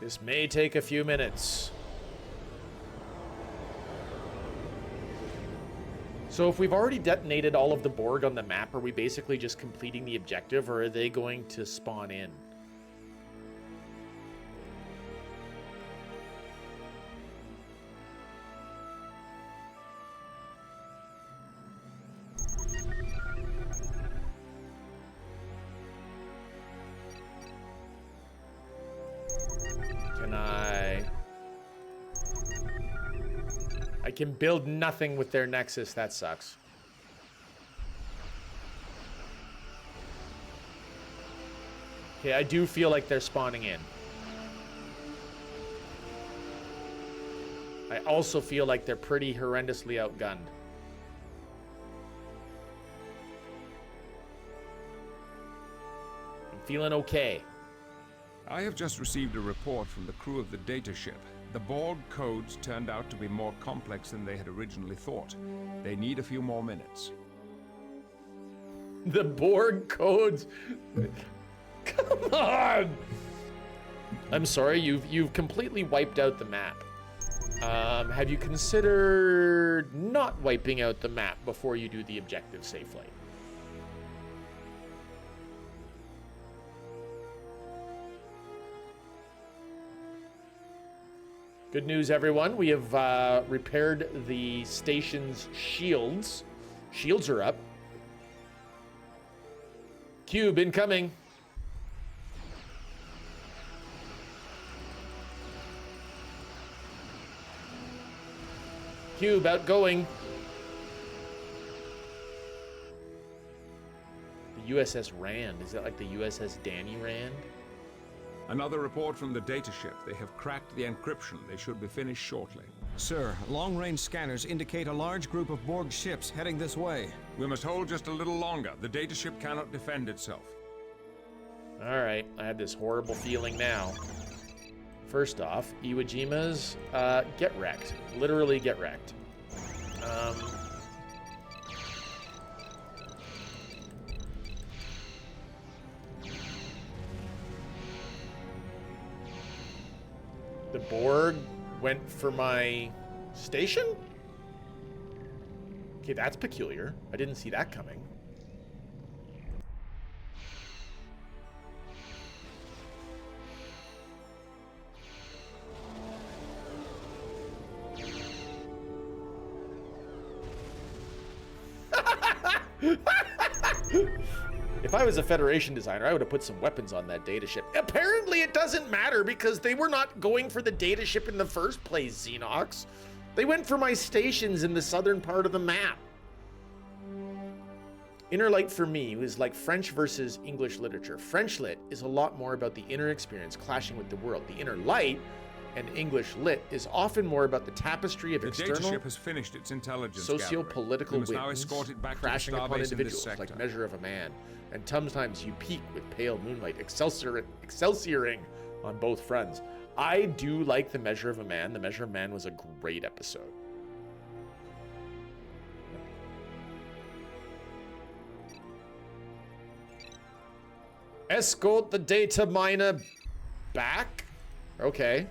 This may take a few minutes. So if we've already detonated all of the Borg on the map, are we basically just completing the objective, or are they going to spawn in? Can I can build nothing with their Nexus. That sucks. Okay, I do feel like they're spawning in. I also feel like they're pretty horrendously outgunned. I'm feeling okay. I have just received a report from the crew of the data ship. The Borg codes turned out to be more complex than they had originally thought. They need a few more minutes. The Borg codes. Come on! I'm sorry, you've completely wiped out the map. Have you considered not wiping out the map before you do the objective safely? Good news, everyone. We have repaired the station's shields. Shields are up. Cube incoming. Cube outgoing. The USS Rand. Is that like the USS Danny Rand? Another report from the data ship. They have cracked the encryption. They should be finished shortly. Sir, long-range scanners indicate a large group of Borg ships heading this way. We must hold just a little longer. The data ship cannot defend itself. All right, I have this horrible feeling now. First off, Iwo Jima's get wrecked. Literally get wrecked. The Borg went for my station? Okay, that's peculiar. I didn't see that coming. If I was a Federation designer, I would have put some weapons on that data ship. Apparently it doesn't matter because they were not going for the data ship in the first place, Xenox. They went for my stations in the southern part of the map. Inner Light for me was like French versus English literature. French lit is a lot more about the inner experience clashing with the world. The Inner Light and English lit is often more about the tapestry of The external data ship has finished its intelligence socio-political gathering. We must now winds escort it back crashing to the upon starbase in this individuals sector. like Measure of a Man. And sometimes you peak with pale moonlight excelsioring on both fronts. I do like the Measure of a Man. The Measure of a Man was a great episode. Escort the data miner back? Okay.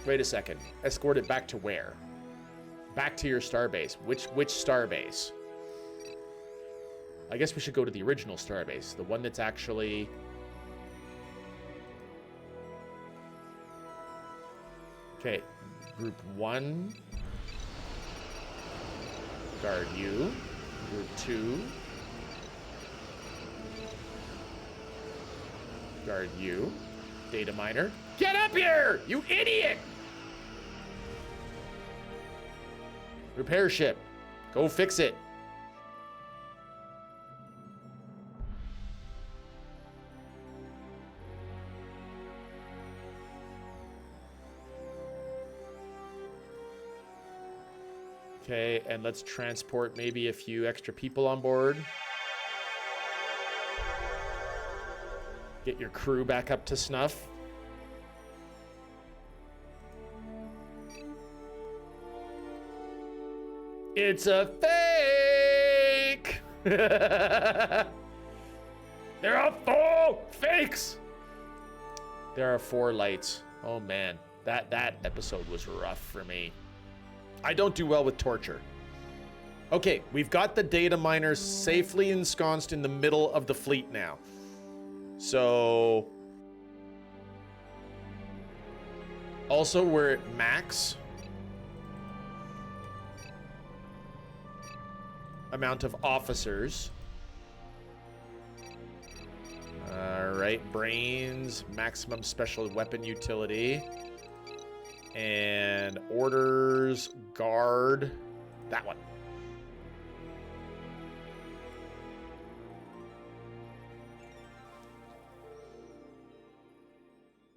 Wait a second. Escort it back to where? Back to your starbase. Which starbase? I guess we should go to the original starbase. The one that's actually... Okay. Group 1. Guard you. Group 2. Guard you. Data miner. Get up here, you idiot! Repair ship. Go fix it. Okay, and let's transport maybe a few extra people on board. Get your crew back up to snuff. It's a fake! There are 4 fakes! There are 4 lights. Oh man, that episode was rough for me. I don't do well with torture. Okay, we've got the data miners safely ensconced in the middle of the fleet now. So... Also, we're at max amount of officers. Alright, brains, maximum special weapon utility. And orders, guard, that one.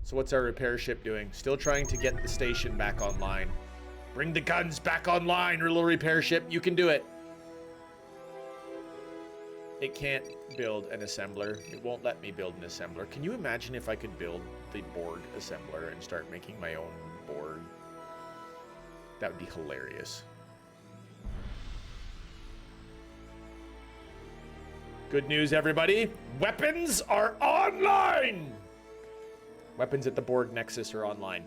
So what's our repair ship doing? Still trying to get the station back online. Bring the guns back online, little repair ship. You can do it. It can't build an assembler. It won't let me build an assembler. Can you imagine if I could build the Borg assembler and start making my own Borg? That would be hilarious. Good news, everybody. Weapons are online! Weapons at the Borg Nexus are online.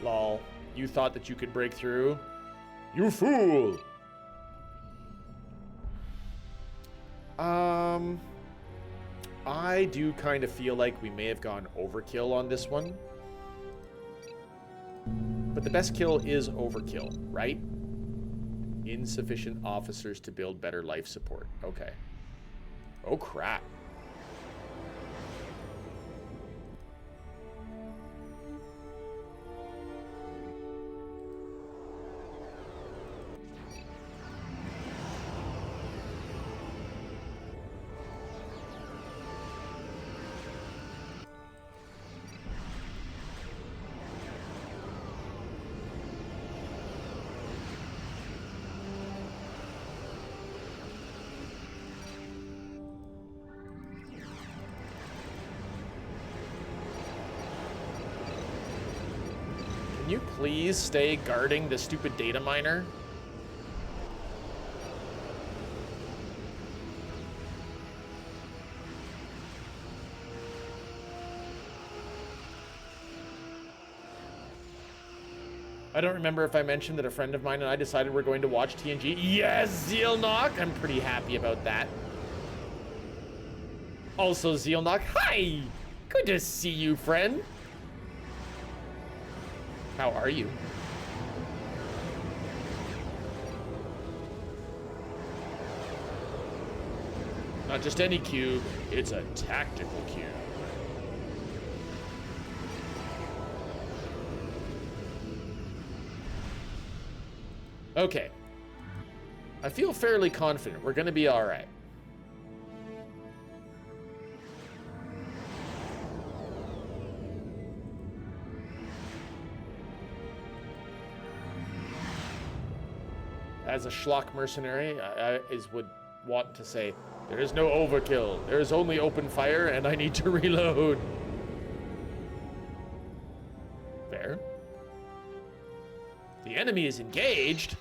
Lol. You thought that you could break through? You fool! I do kind of feel like we may have gone overkill on this one. But the best kill is overkill, right? Insufficient officers to build better life support. Okay. Oh, crap. Can you please stay guarding the stupid data miner? I don't remember if I mentioned that a friend of mine and I decided we're going to watch TNG. Yes, Zealnock! I'm pretty happy about that. Also, Zealnock, hi! Good to see you, friend. How are you? Not just any cube, it's a tactical cube. Okay. I feel fairly confident we're gonna be alright. As a schlock mercenary, I would want to say, there is no overkill. There is only open fire, and I need to reload. Fair. The enemy is engaged.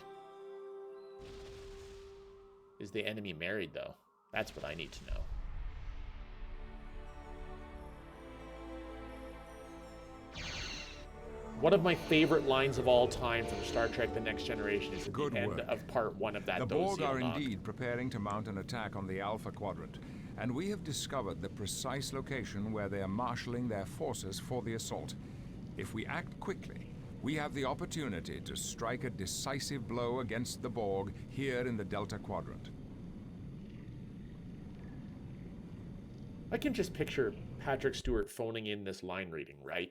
Is the enemy married, though? That's what I need to know. One of my favorite lines of all time from Star Trek The Next Generation is at the end of part 1 of that. The Borg are indeed preparing to mount an attack on the Alpha Quadrant, and we have discovered the precise location where they are marshalling their forces for the assault. If we act quickly, we have the opportunity to strike a decisive blow against the Borg here in the Delta Quadrant. I can just picture Patrick Stewart phoning in this line reading, right?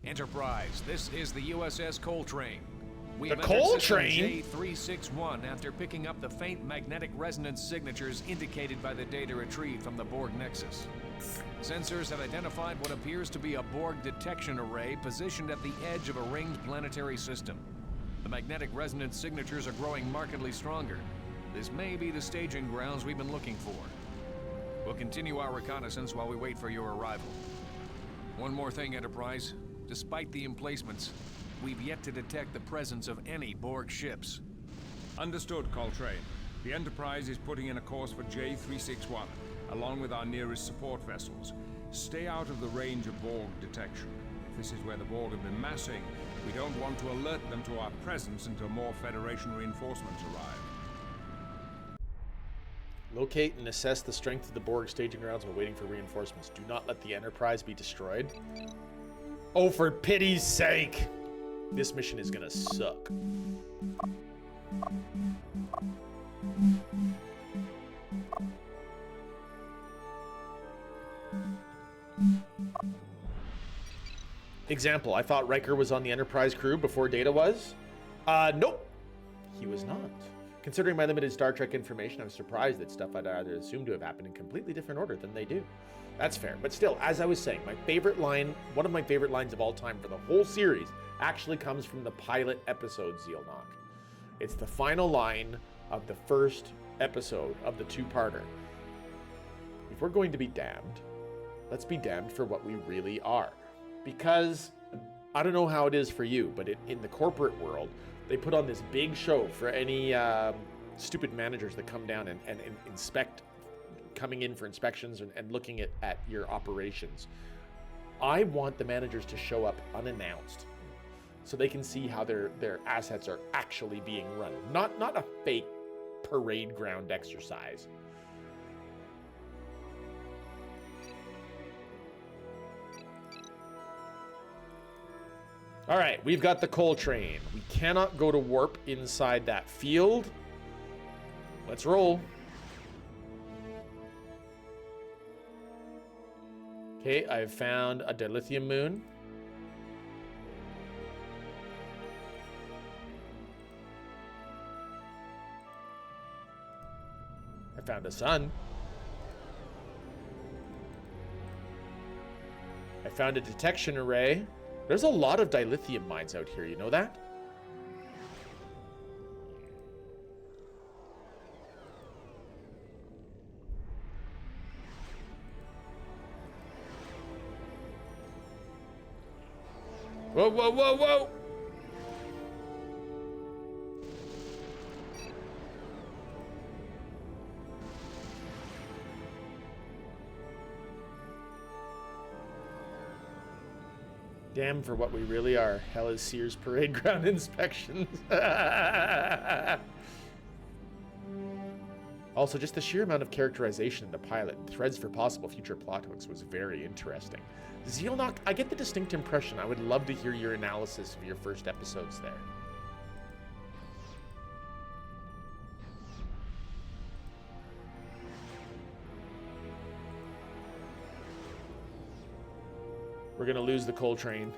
Enterprise, this is the USS Coltrane. We The have entered system Coltrane? J361 after picking up the faint magnetic resonance signatures indicated by the data retrieved from the Borg Nexus. Sensors have identified what appears to be a Borg detection array positioned at the edge of a ringed planetary system. The magnetic resonance signatures are growing markedly stronger. This may be the staging grounds we've been looking for. We'll continue our reconnaissance while we wait for your arrival. One more thing, Enterprise. Despite the emplacements, we've yet to detect the presence of any Borg ships. Understood, Coltrane. The Enterprise is putting in a course for J361, along with our nearest support vessels. Stay out of the range of Borg detection. If this is where the Borg have been massing, we don't want to alert them to our presence until more Federation reinforcements arrive. Locate and assess the strength of the Borg staging grounds while waiting for reinforcements. Do not let the Enterprise be destroyed. Oh, for pity's sake! This mission is gonna suck. Example, I thought Riker was on the Enterprise crew before Data was. Nope. He was not. Considering my limited Star Trek information, I'm surprised that stuff I'd either assumed to have happened in completely different order than they do. That's fair. But still, as I was saying, my favorite line, one of my favorite lines of all time for the whole series, actually comes from the pilot episode, Zealnock. It's the final line of the first episode of the two-parter. If we're going to be damned, let's be damned for what we really are. Because, I don't know how it is for you, but in the corporate world, they put on this big show for any stupid managers that come down and inspect, coming in for inspections and looking at your operations. I want the managers to show up unannounced so they can see how their assets are actually being run. Not a fake parade ground exercise. All right, we've got the coal train. We cannot go to warp inside that field. Let's roll. Okay, I've found a dilithium moon. I found a sun. I found a detection array. There's a lot of dilithium mines out here, you know that? Whoa, whoa, whoa, whoa! Damn for what we really are. Hell is Sears parade ground inspections. Also, just the sheer amount of characterization in the pilot and threads for possible future plot hooks was very interesting. Zealnock, I get the distinct impression. I would love to hear your analysis of your first episodes there. We're gonna lose the coal train.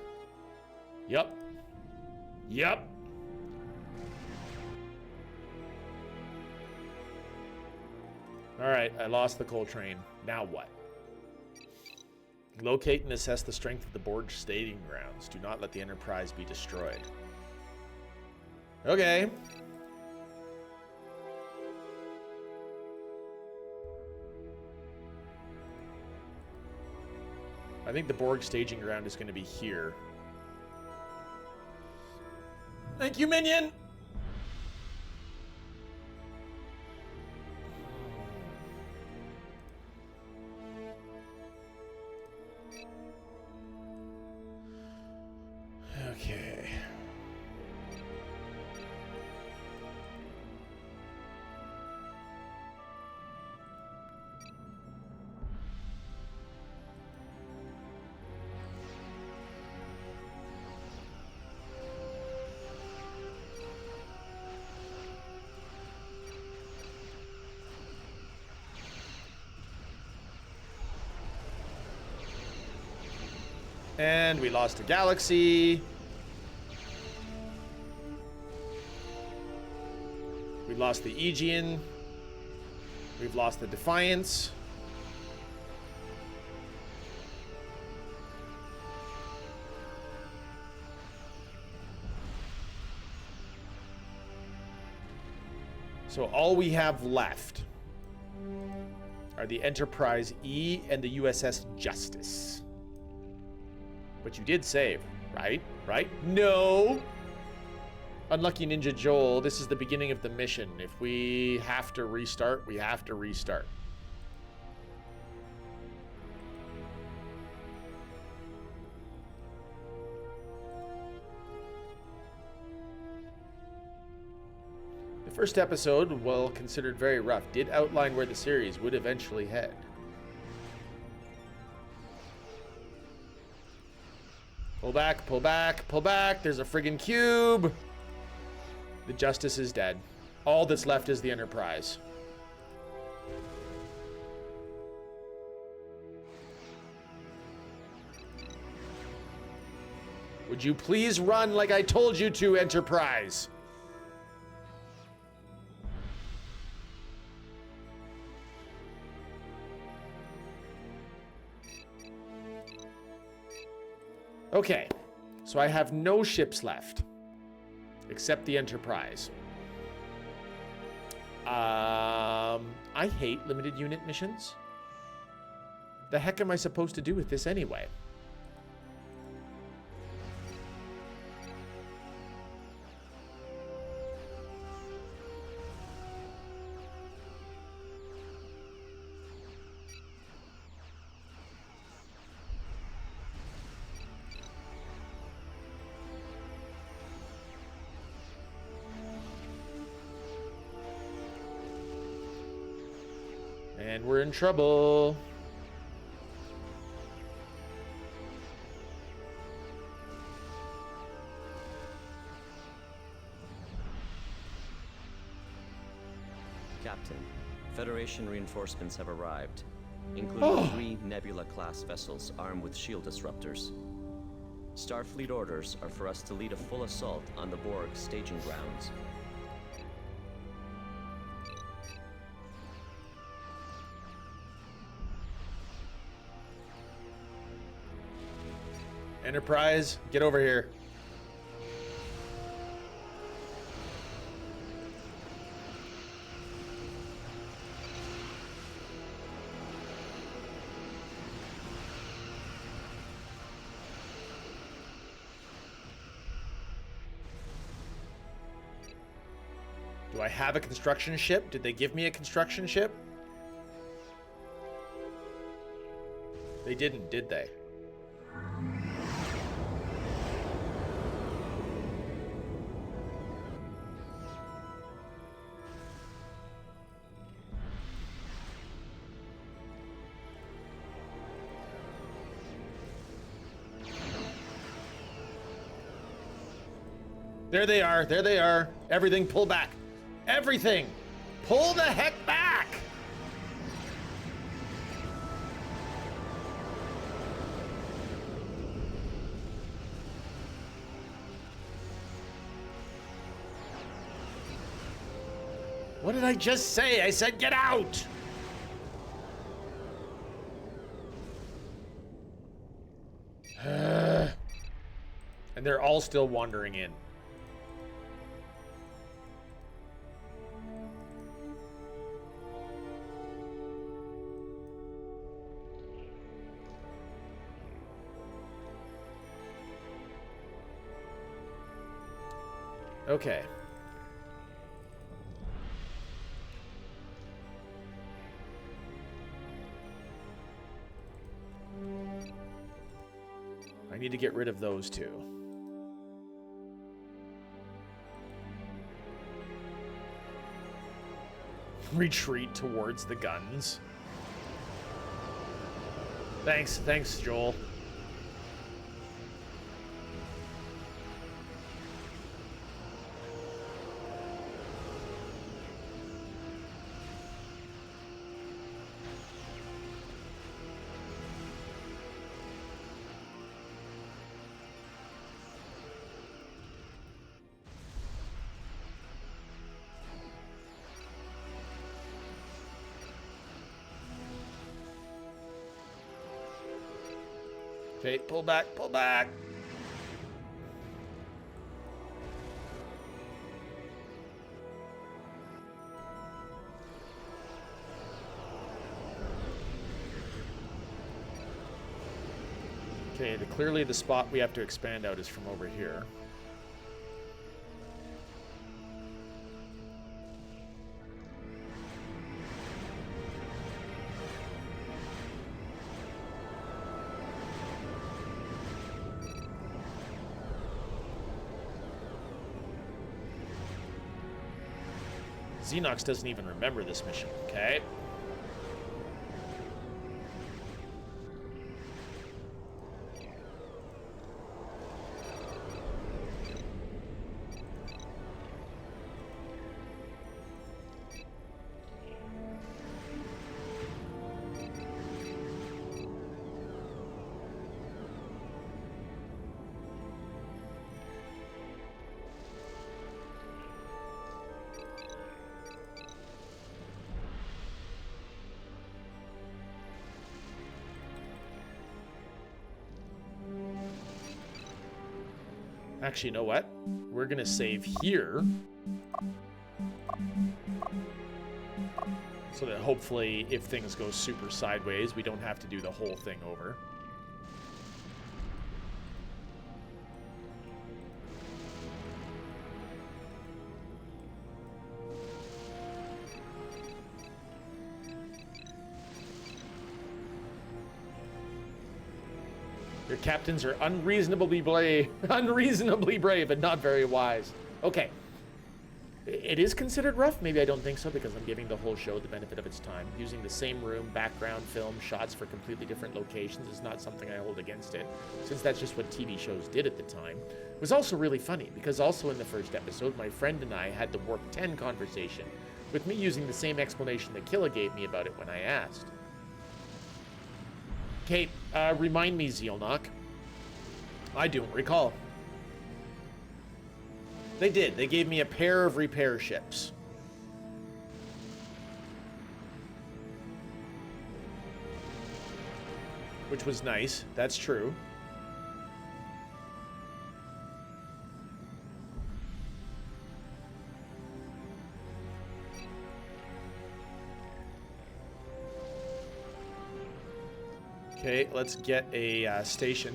Yup. Yup. All right, I lost the coal train. Now what? Locate and assess the strength of the Borg staging grounds. Do not let the Enterprise be destroyed. Okay. I think the Borg staging ground is going to be here. Thank you, minion! Okay. And we lost a galaxy. We lost the Aegean. We've lost the Defiance. So all we have left are the Enterprise E and the USS Justice. But you did save, right? Right? No! Unlucky Ninja Joel, this is the beginning of the mission. If we have to restart, we have to restart. The first episode, while considered very rough, did outline where the series would eventually head. Pull back, pull back, pull back. There's a friggin' cube. The Justice is dead. All that's left is the Enterprise. Would you please run like I told you to, Enterprise? Okay, so I have no ships left, except the Enterprise. I hate limited unit missions. The heck am I supposed to do with this anyway? And we're in trouble. Captain, Federation reinforcements have arrived, including 3 Nebula-class vessels armed with shield disruptors. Starfleet orders are for us to lead a full assault on the Borg staging grounds. Enterprise, get over here. Do I have a construction ship? Did they give me a construction ship? They didn't, did they? There they are. There they are. Everything pull back. Everything. Pull the heck back. What did I just say? I said get out. And they're all still wandering in. Okay. I need to get rid of those two. Retreat towards the guns. Thanks, Joel. Okay, pull back, pull back. Okay, clearly the spot we have to expand out is from over here. Xenox doesn't even remember this mission, okay? Actually, you know what? We're gonna save here. So that hopefully, if things go super sideways, we don't have to do the whole thing over. Your captains are unreasonably brave, and not very wise. Okay. It is considered rough? Maybe I don't think so, because I'm giving the whole show the benefit of its time. Using the same room, background, film, shots for completely different locations is not something I hold against it, since that's just what TV shows did at the time. It was also really funny, because also in the first episode, my friend and I had the Warp 10 conversation, with me using the same explanation that Kila gave me about it when I asked. Kate, remind me, Zealnock. I don't recall. They did. They gave me a pair of repair ships. Which was nice. That's true. Okay, let's get a station.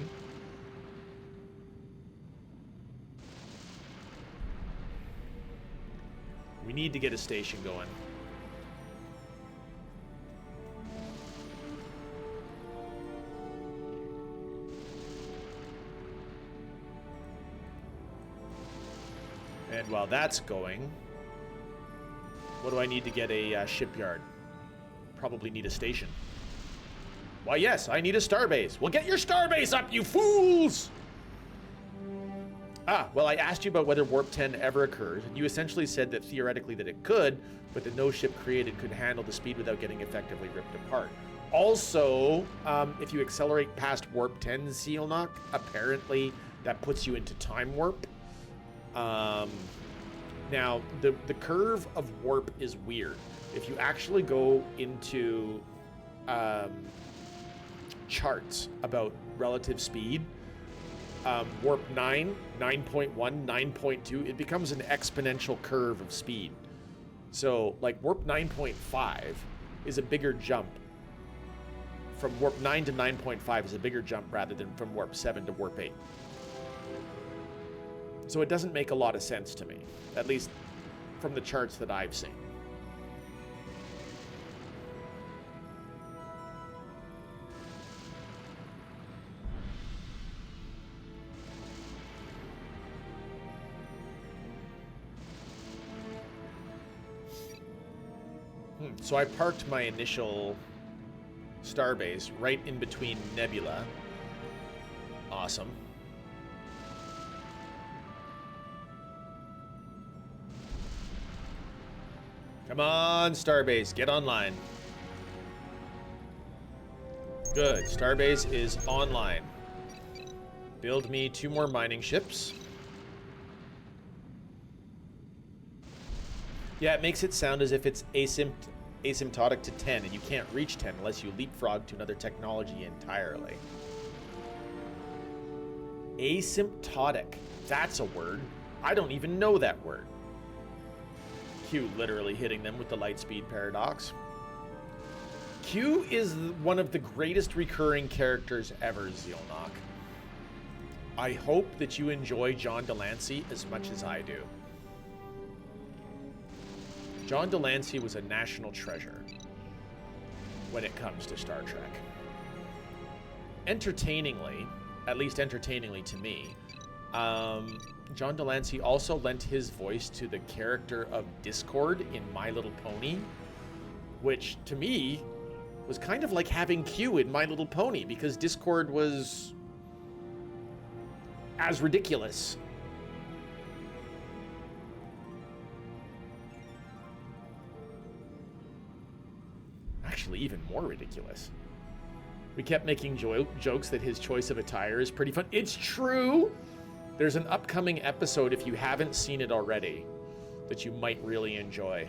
We need to get a station going. And while that's going, what do I need to get a shipyard? Probably need a station. Why, yes, I need a starbase. Well, get your starbase up, you fools! Ah, well, I asked you about whether Warp 10 ever occurs, and you essentially said that theoretically that it could, but that no ship created could handle the speed without getting effectively ripped apart. Also, if you accelerate past Warp 10, Zealnock, apparently that puts you into time warp. Now, the curve of warp is weird. If you actually go into charts about relative speed, warp 9, 9.1, 9.2, it becomes an exponential curve of speed. So, like, warp 9.5 is a bigger jump. From warp 9 to 9.5 is a bigger jump rather than from warp 7 to warp 8. So it doesn't make a lot of sense to me, at least from the charts that I've seen. So I parked my initial starbase right in between nebula. Awesome. Come on, starbase, get online. Good, starbase is online. Build me 2 more mining ships. Yeah, it makes it sound as if it's asymptotic to 10, and you can't reach 10 unless you leapfrog to another technology entirely. Asymptotic. That's a word. I don't even know that word. Q literally hitting them with the light speed paradox. Q is one of the greatest recurring characters ever, Zealnock. I hope that you enjoy John Delancey as much as I do. John Delancey was a national treasure when it comes to Star Trek. Entertainingly, at least entertainingly to me, John Delancey also lent his voice to the character of Discord in My Little Pony, which to me was kind of like having Q in My Little Pony, because Discord was as ridiculous. Actually, even more ridiculous. We kept making jokes that his choice of attire is pretty fun. It's true! There's an upcoming episode, if you haven't seen it already, that you might really enjoy.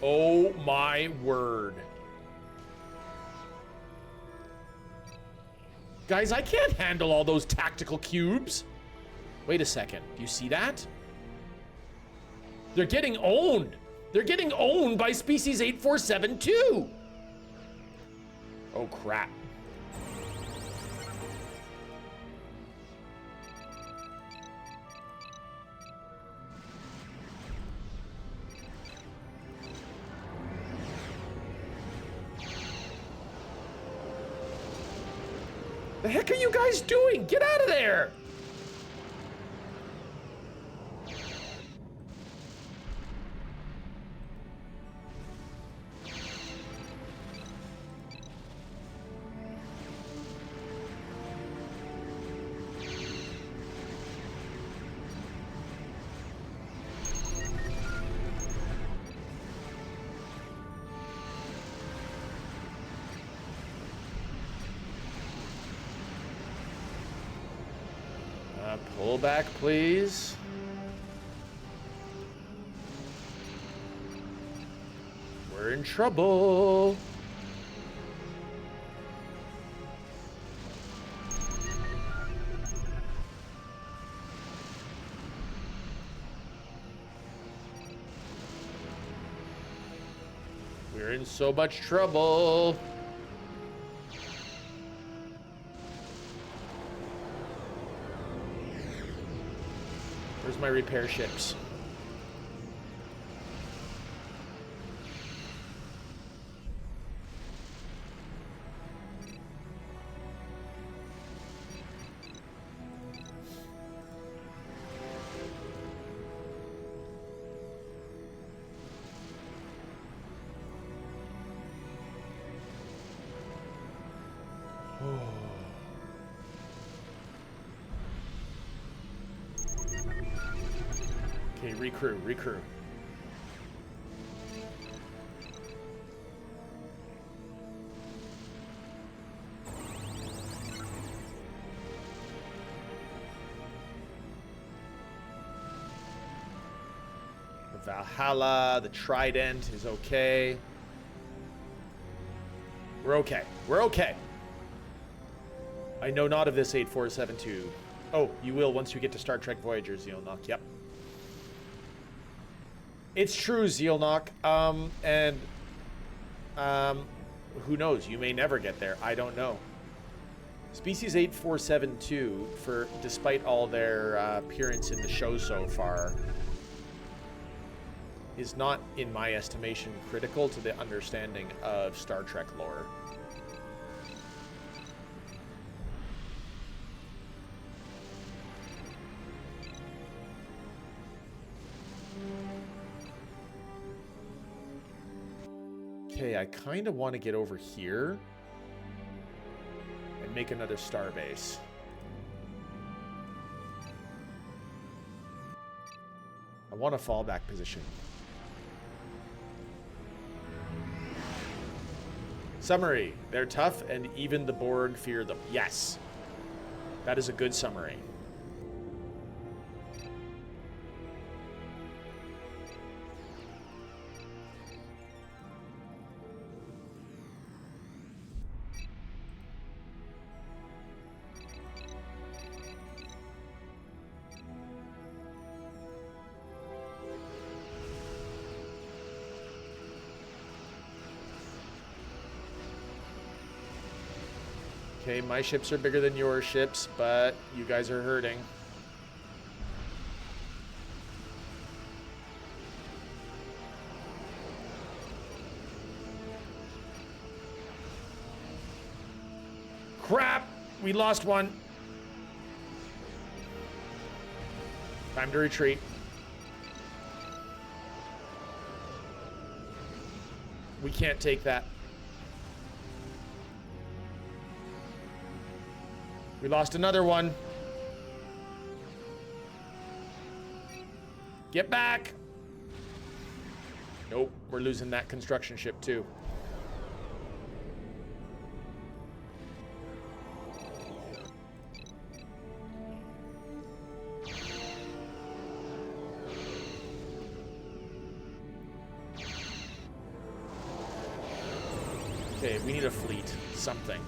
Oh my word. Guys, I can't handle all those tactical cubes. Wait a second. Do you see that? They're getting owned. They're getting owned by species 8472. Oh, crap. The heck are you guys doing? Get out of there! Pull back, please. We're in trouble. We're in so much trouble. Where's my repair ships? Okay, recrew. The Valhalla, the Trident is okay. We're okay. We're okay. I know not of this 8472. Oh, you will once you get to Star Trek Voyager, Zealnock. Yep. It's true, Zealnock. Who knows? You may never get there. I don't know. Species 8472, despite all their appearance in the show so far, is not, in my estimation, critical to the understanding of Star Trek lore. Okay, I kind of want to get over here and make another starbase. I want a fallback position. Summary. They're tough and even the Borg fear them. Yes. That is a good summary. Okay, my ships are bigger than your ships, but you guys are hurting. Crap! We lost one. Time to retreat. We can't take that. We lost another one. Get back! Nope, we're losing that construction ship too. Okay, we need a fleet. Something.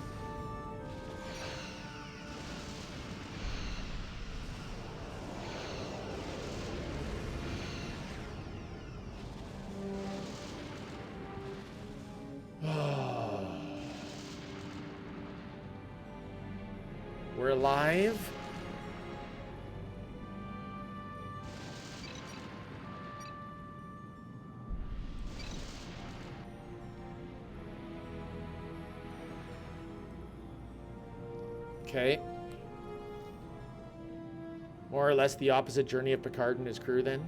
We're alive. Okay. More or less the opposite journey of Picard and his crew then.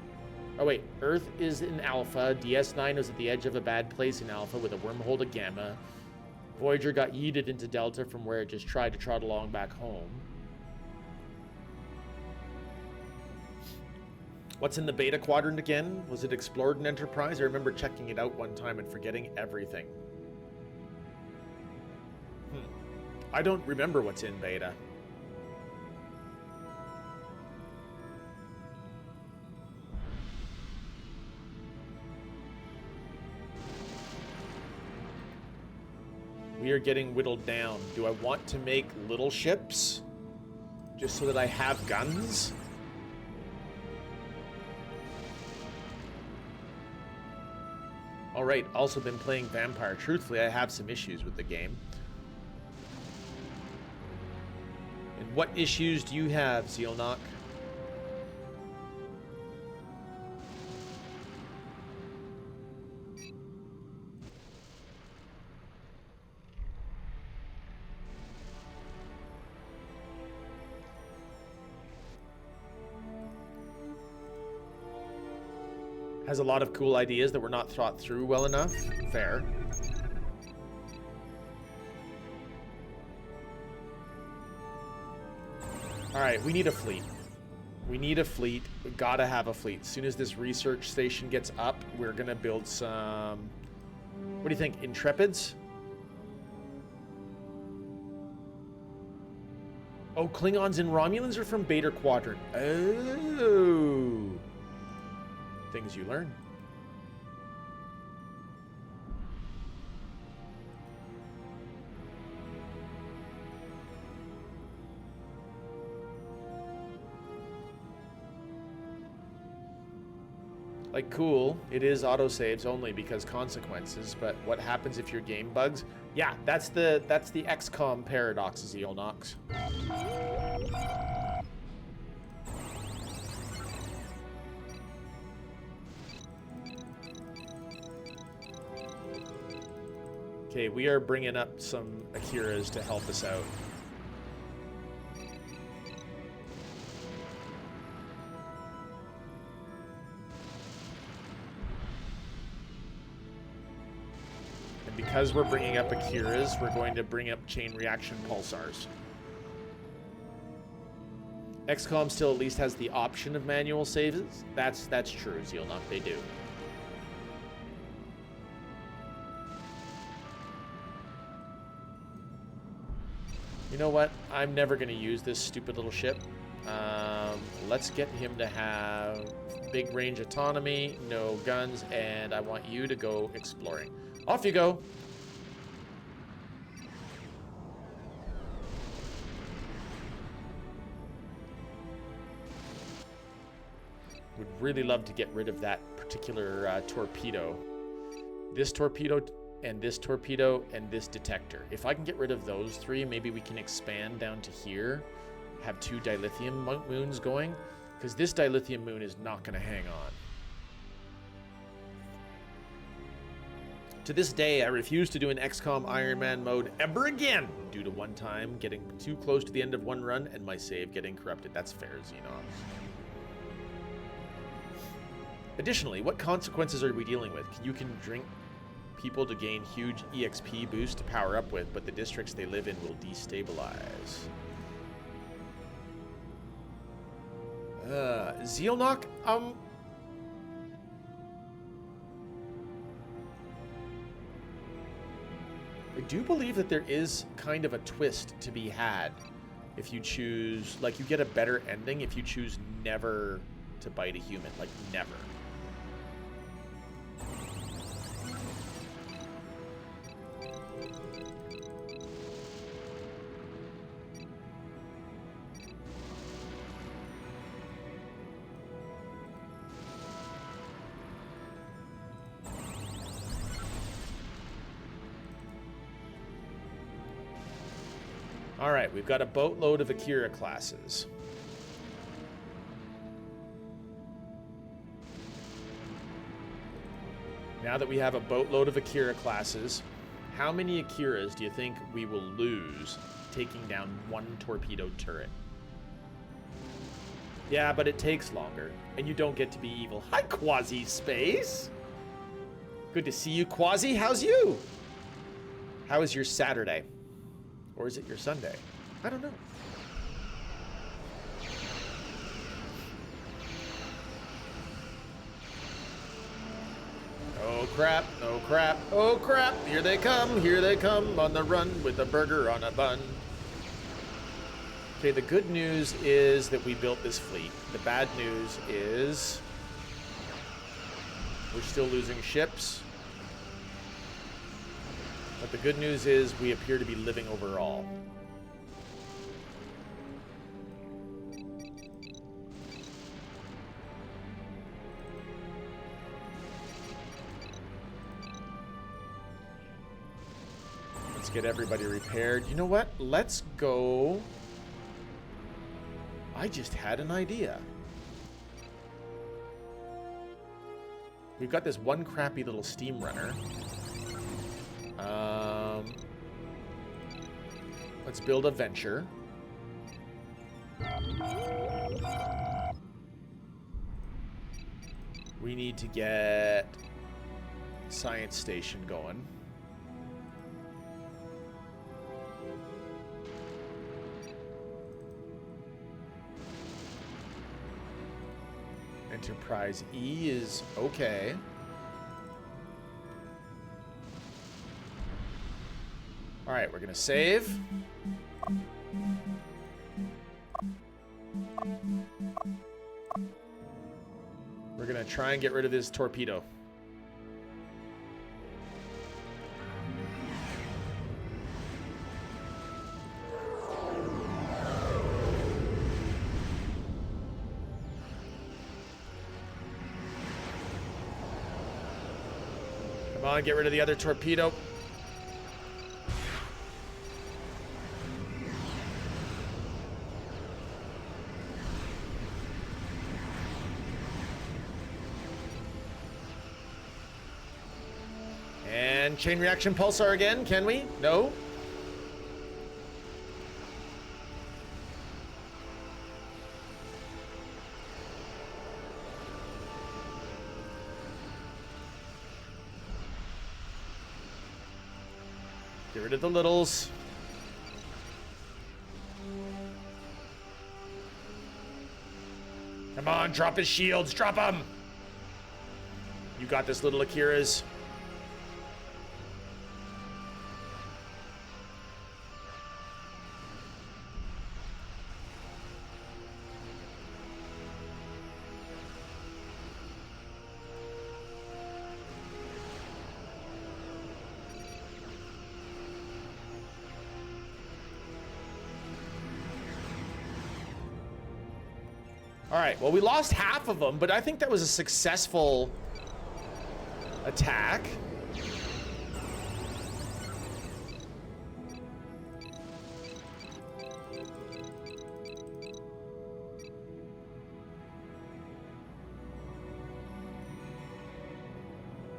Oh wait, Earth is in Alpha. DS9 was at the edge of a bad place in Alpha with a wormhole to Gamma. Voyager got yeeted into Delta from where it just tried to trot along back home. What's in the Beta Quadrant again? Was it explored in Enterprise? I remember checking it out one time and forgetting everything. I don't remember what's in Beta. We are getting whittled down. Do I want to make little ships? Just so that I have guns? Alright, also been playing Vampire. Truthfully, I have some issues with the game. And what issues do you have, Zealnock? Has a lot of cool ideas that were not thought through well enough. Fair. Alright, we need a fleet. We need a fleet. We gotta have a fleet. As soon as this research station gets up, we're gonna build some... What do you think? Intrepids? Oh, Klingons and Romulans are from Beta Quadrant. Oh. Things you learn. Like, cool, it is autosaves only because consequences, but what happens if your game bugs? Yeah, that's the XCOM paradox, Zealnox. Okay, we are bringing up some Akiras to help us out. And because we're bringing up Akiras, we're going to bring up chain reaction pulsars. XCOM still at least has the option of manual saves. That's true, Zealnock, they do. You know what? I'm never going to use this stupid little ship. Let's get him to have big range autonomy, no guns, and I want you to go exploring. Off you go. Would really love to get rid of that particular torpedo. This torpedo and this torpedo and this detector. If I can get rid of those three, maybe we can expand down to here, have 2 dilithium moons going, because this dilithium moon is not going to hang on. To this day, I refuse to do an XCOM Iron Man mode ever again, due to one time getting too close to the end of one run and my save getting corrupted. That's fair, Xenon. Additionally, what consequences are we dealing with? You can drink people to gain huge EXP boost to power up with, but the districts they live in will destabilize. Zealnock, I do believe that there is kind of a twist to be had if you choose, like, you get a better ending if you choose never to bite a human, like never. All right, we've got a boatload of Akira classes. Now that we have a boatload of Akira classes, how many Akiras do you think we will lose taking down one torpedo turret? Yeah, but it takes longer, and you don't get to be evil. Hi, Quasi Space! Good to see you, Quasi. How's you? How is your Saturday? Or is it your Sunday? I don't know. Oh crap, oh crap, oh crap. Here they come on the run with a burger on a bun. Okay, the good news is that we built this fleet. The bad news is we're still losing ships. But the good news is we appear to be living overall. Let's get everybody repaired. You know what? Let's go. I just had an idea. We've got this one crappy little steam runner. Let's build a venture. We need to get science station going. Enterprise E is okay. All right, we're gonna save. We're gonna try and get rid of this torpedo. Come on, get rid of the other torpedo. And chain reaction pulsar again, can we? No? Get rid of the littles. Come on, drop his shields, drop them! You got this, little Akiras. All right, well, we lost half of them, but I think that was a successful attack.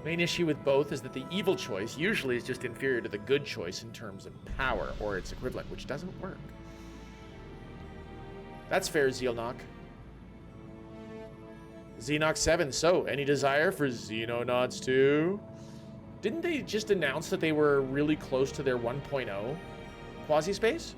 Main issue with both is that the evil choice usually is just inferior to the good choice in terms of power, or its equivalent, which doesn't work. That's fair, Zealnock. Xenox 7, so any desire for Xenonauts 2? Didn't they just announce that they were really close to their 1.0 quasi-space?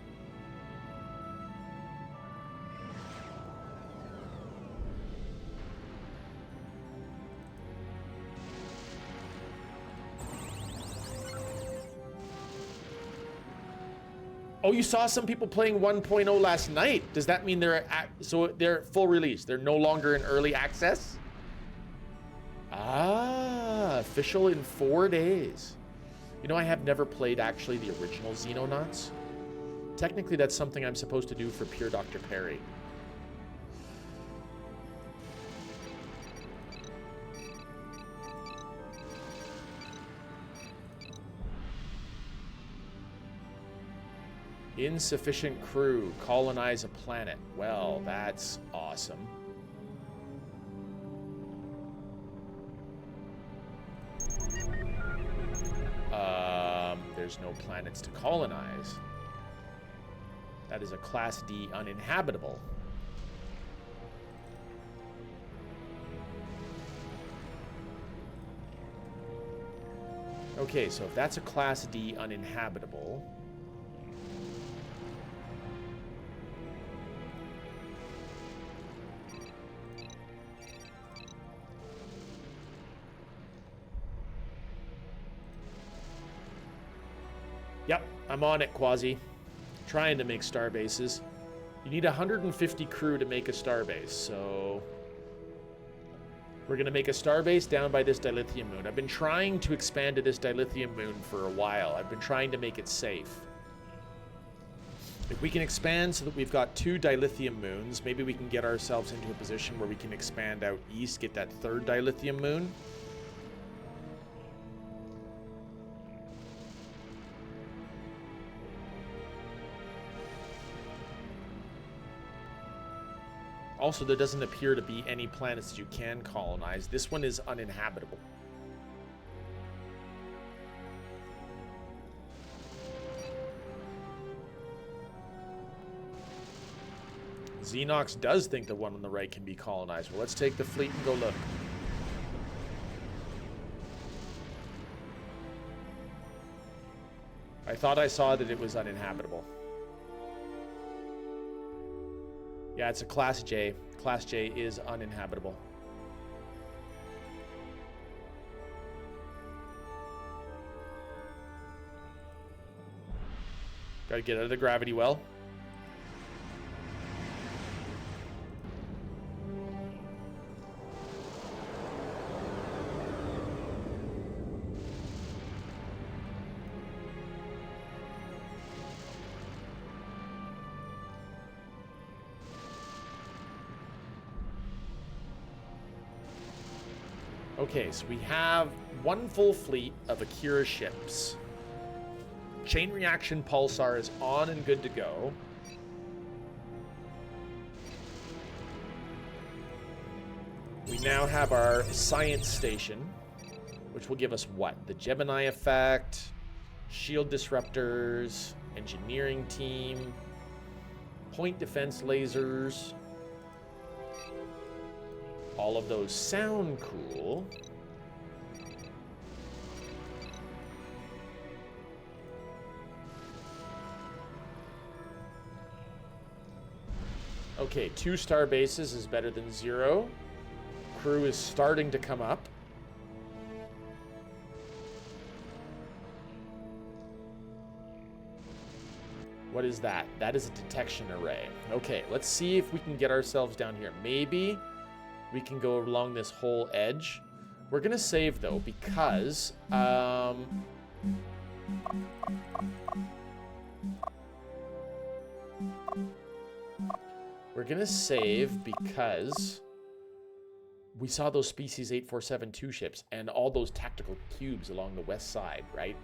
Oh, you saw some people playing 1.0 last night. Does that mean they're so they're full release? They're no longer in early access? Ah, official in 4 days. You know, I have never played actually the original Xenonauts. Technically, that's something I'm supposed to do for Pure Dr. Perry. Insufficient crew. Colonize a planet. Well, that's awesome. There's no planets to colonize. That is a Class D uninhabitable. Okay, so if that's a Class D uninhabitable... Yep, I'm on it, Quasi. Trying to make star bases. You need 150 crew to make a starbase, so... We're going to make a starbase down by this dilithium moon. I've been trying to expand to this dilithium moon for a while. I've been trying to make it safe. If we can expand so that we've got 2 dilithium moons, maybe we can get ourselves into a position where we can expand out east, get that 3rd dilithium moon. Also, there doesn't appear to be any planets that you can colonize. This one is uninhabitable. Xenox does think the one on the right can be colonized. Well, let's take the fleet and go look. I thought I saw that it was uninhabitable. Yeah, it's a Class J. Class J is uninhabitable. Gotta get out of the gravity well. Okay, so we have 1 full fleet of Akira ships. Chain reaction pulsar is on and good to go. We now have our science station, which will give us what? The Gemini effect, shield disruptors, engineering team, point defense lasers. All of those sound cool. Okay, 2 star bases is better than 0. Crew is starting to come up. What is that? That is a detection array. Okay, let's see if we can get ourselves down here. Maybe we can go along this whole edge. We're gonna save though, because we're gonna save because we saw those Species 8472 ships and all those tactical cubes along the west side, right?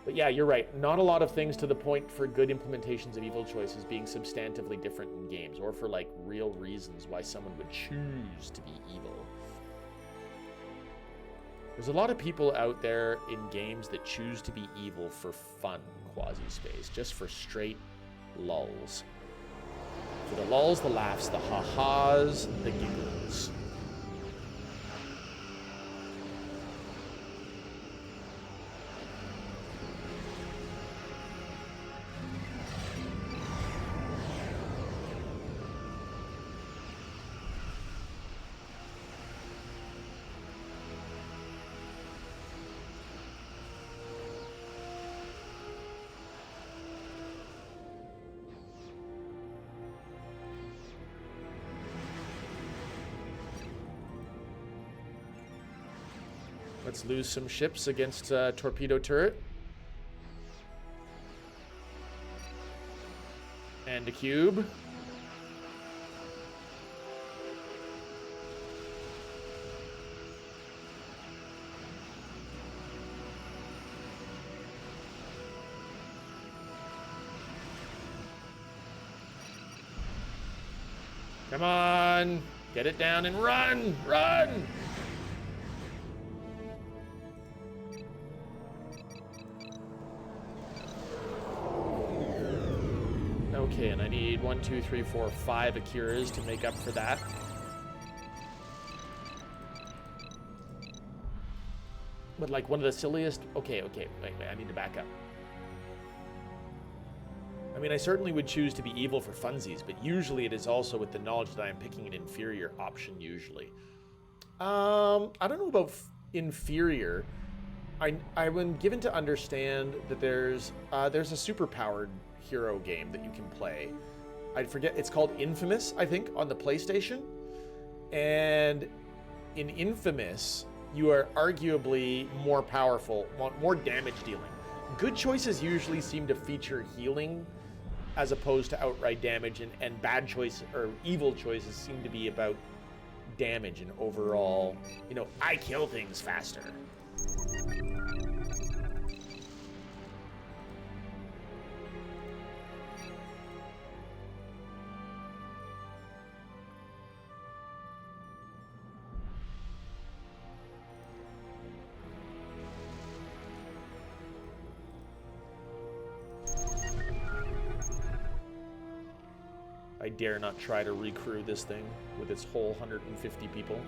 But yeah, you're right. Not a lot of things to the point for good implementations of evil choices being substantively different in games, or for like real reasons why someone would choose to be evil. There's a lot of people out there in games that choose to be evil for fun, Quasi-Space, just for straight lulls. For the lulls, the laughs, the ha-has, the giggles. Let's lose some ships against torpedo turret. And a cube. Come on. Get it down and run. Run. Okay, and I need 1, 2, 3, 4, 5 Akiras to make up for that. But like one of the silliest... Okay, wait, I need to back up. I mean, I certainly would choose to be evil for funsies, but usually it is also with the knowledge that I am picking an inferior option, usually. I don't know about inferior. I've been given to understand that there's a superpowered hero game that you can play. I forget, it's called Infamous, I think, on the PlayStation. And in Infamous, you are arguably more powerful, more damage dealing. Good choices usually seem to feature healing as opposed to outright damage, and bad choices or evil choices seem to be about damage and overall, you know, I kill things faster. I dare not try to recrew this thing with its whole 150 people.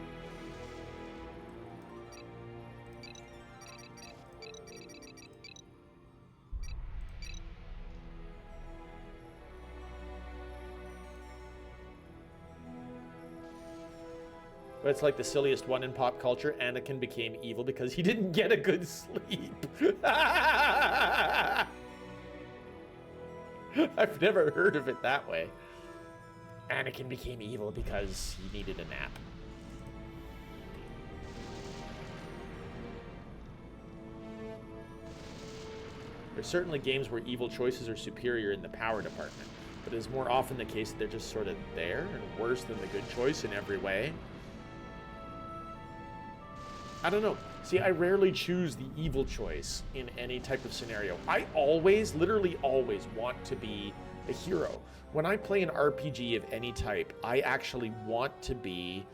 But it's like the silliest one in pop culture. Anakin became evil because he didn't get a good sleep. I've never heard of it that way. Anakin became evil because he needed a nap. There's certainly games where evil choices are superior in the power department, but it is more often the case that they're just sort of there and worse than the good choice in every way. I don't know. See, I rarely choose the evil choice in any type of scenario. I always, literally always, want to be a hero. When I play an RPG of any type, I actually want to be...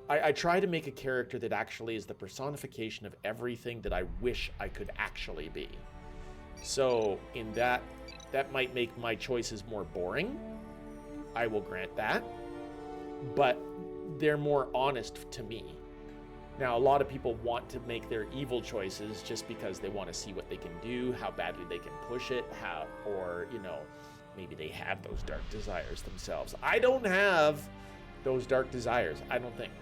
I try to make a character that actually is the personification of everything that I wish I could actually be. So, in that might make my choices more boring. I will grant that. But they're more honest to me. Now, a lot of people want to make their evil choices just because they want to see what they can do, how badly they can push it, or, you know, maybe they have those dark desires themselves. I don't have those dark desires, I don't think.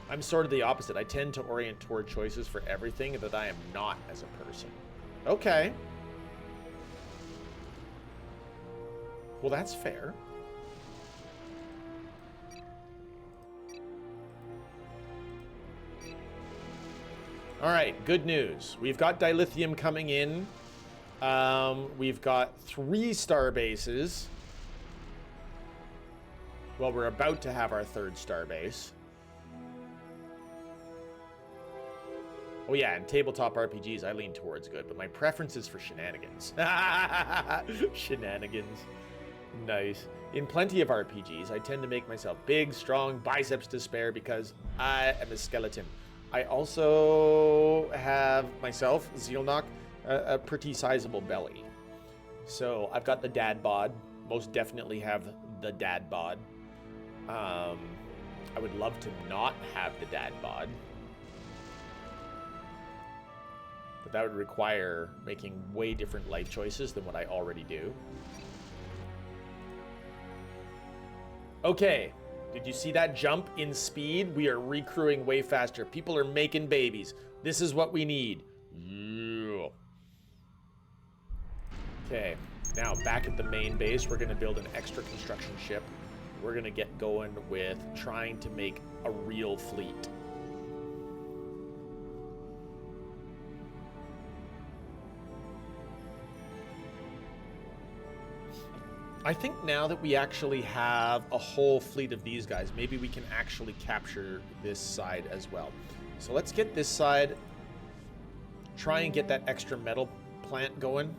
I'm sort of the opposite. I tend to orient toward choices for everything that I am not as a person. Okay. Well, that's fair. All right, good news. We've got dilithium coming in. We've got 3 star bases. Well, we're about to have our 3rd star base. Oh yeah, and tabletop RPGs I lean towards good, but my preference is for shenanigans. Shenanigans. Nice. In plenty of RPGs, I tend to make myself big, strong, biceps to spare because I am a skeleton. I also have myself, Zealnock, a pretty sizable belly. So I've got the dad bod. Most definitely have the dad bod. I would love to not have the dad bod. But that would require making way different life choices than what I already do. Okay, did you see that jump in speed? We are recrewing way faster. People are making babies. This is what we need. Yeah. Okay, now back at the main base, we're gonna build an extra construction ship. We're gonna get going with trying to make a real fleet. I think now that we actually have a whole fleet of these guys, maybe we can actually capture this side as well. So let's get this side. Try and get that extra metal plant going.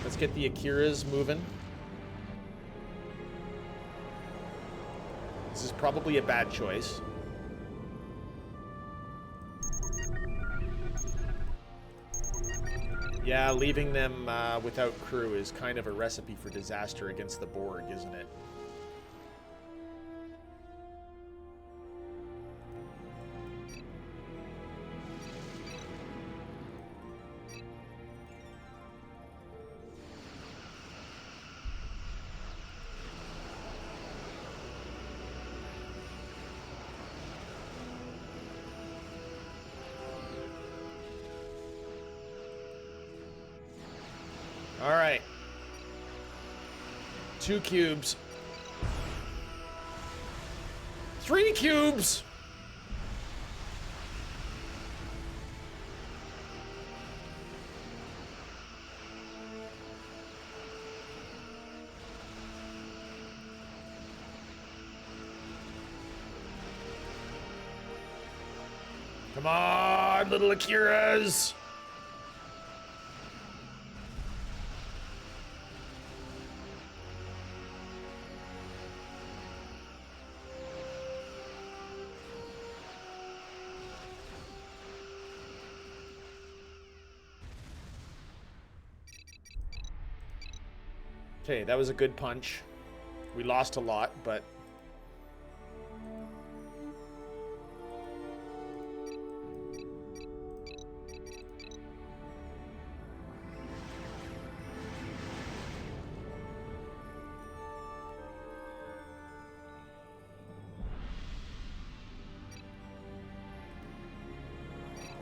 Let's get the Akiras moving. This is probably a bad choice. Yeah, leaving them without crew is kind of a recipe for disaster against the Borg, isn't it? All right. 2 cubes. 3 cubes. Come on, little Akiras. Okay, that was a good punch. We lost a lot, but...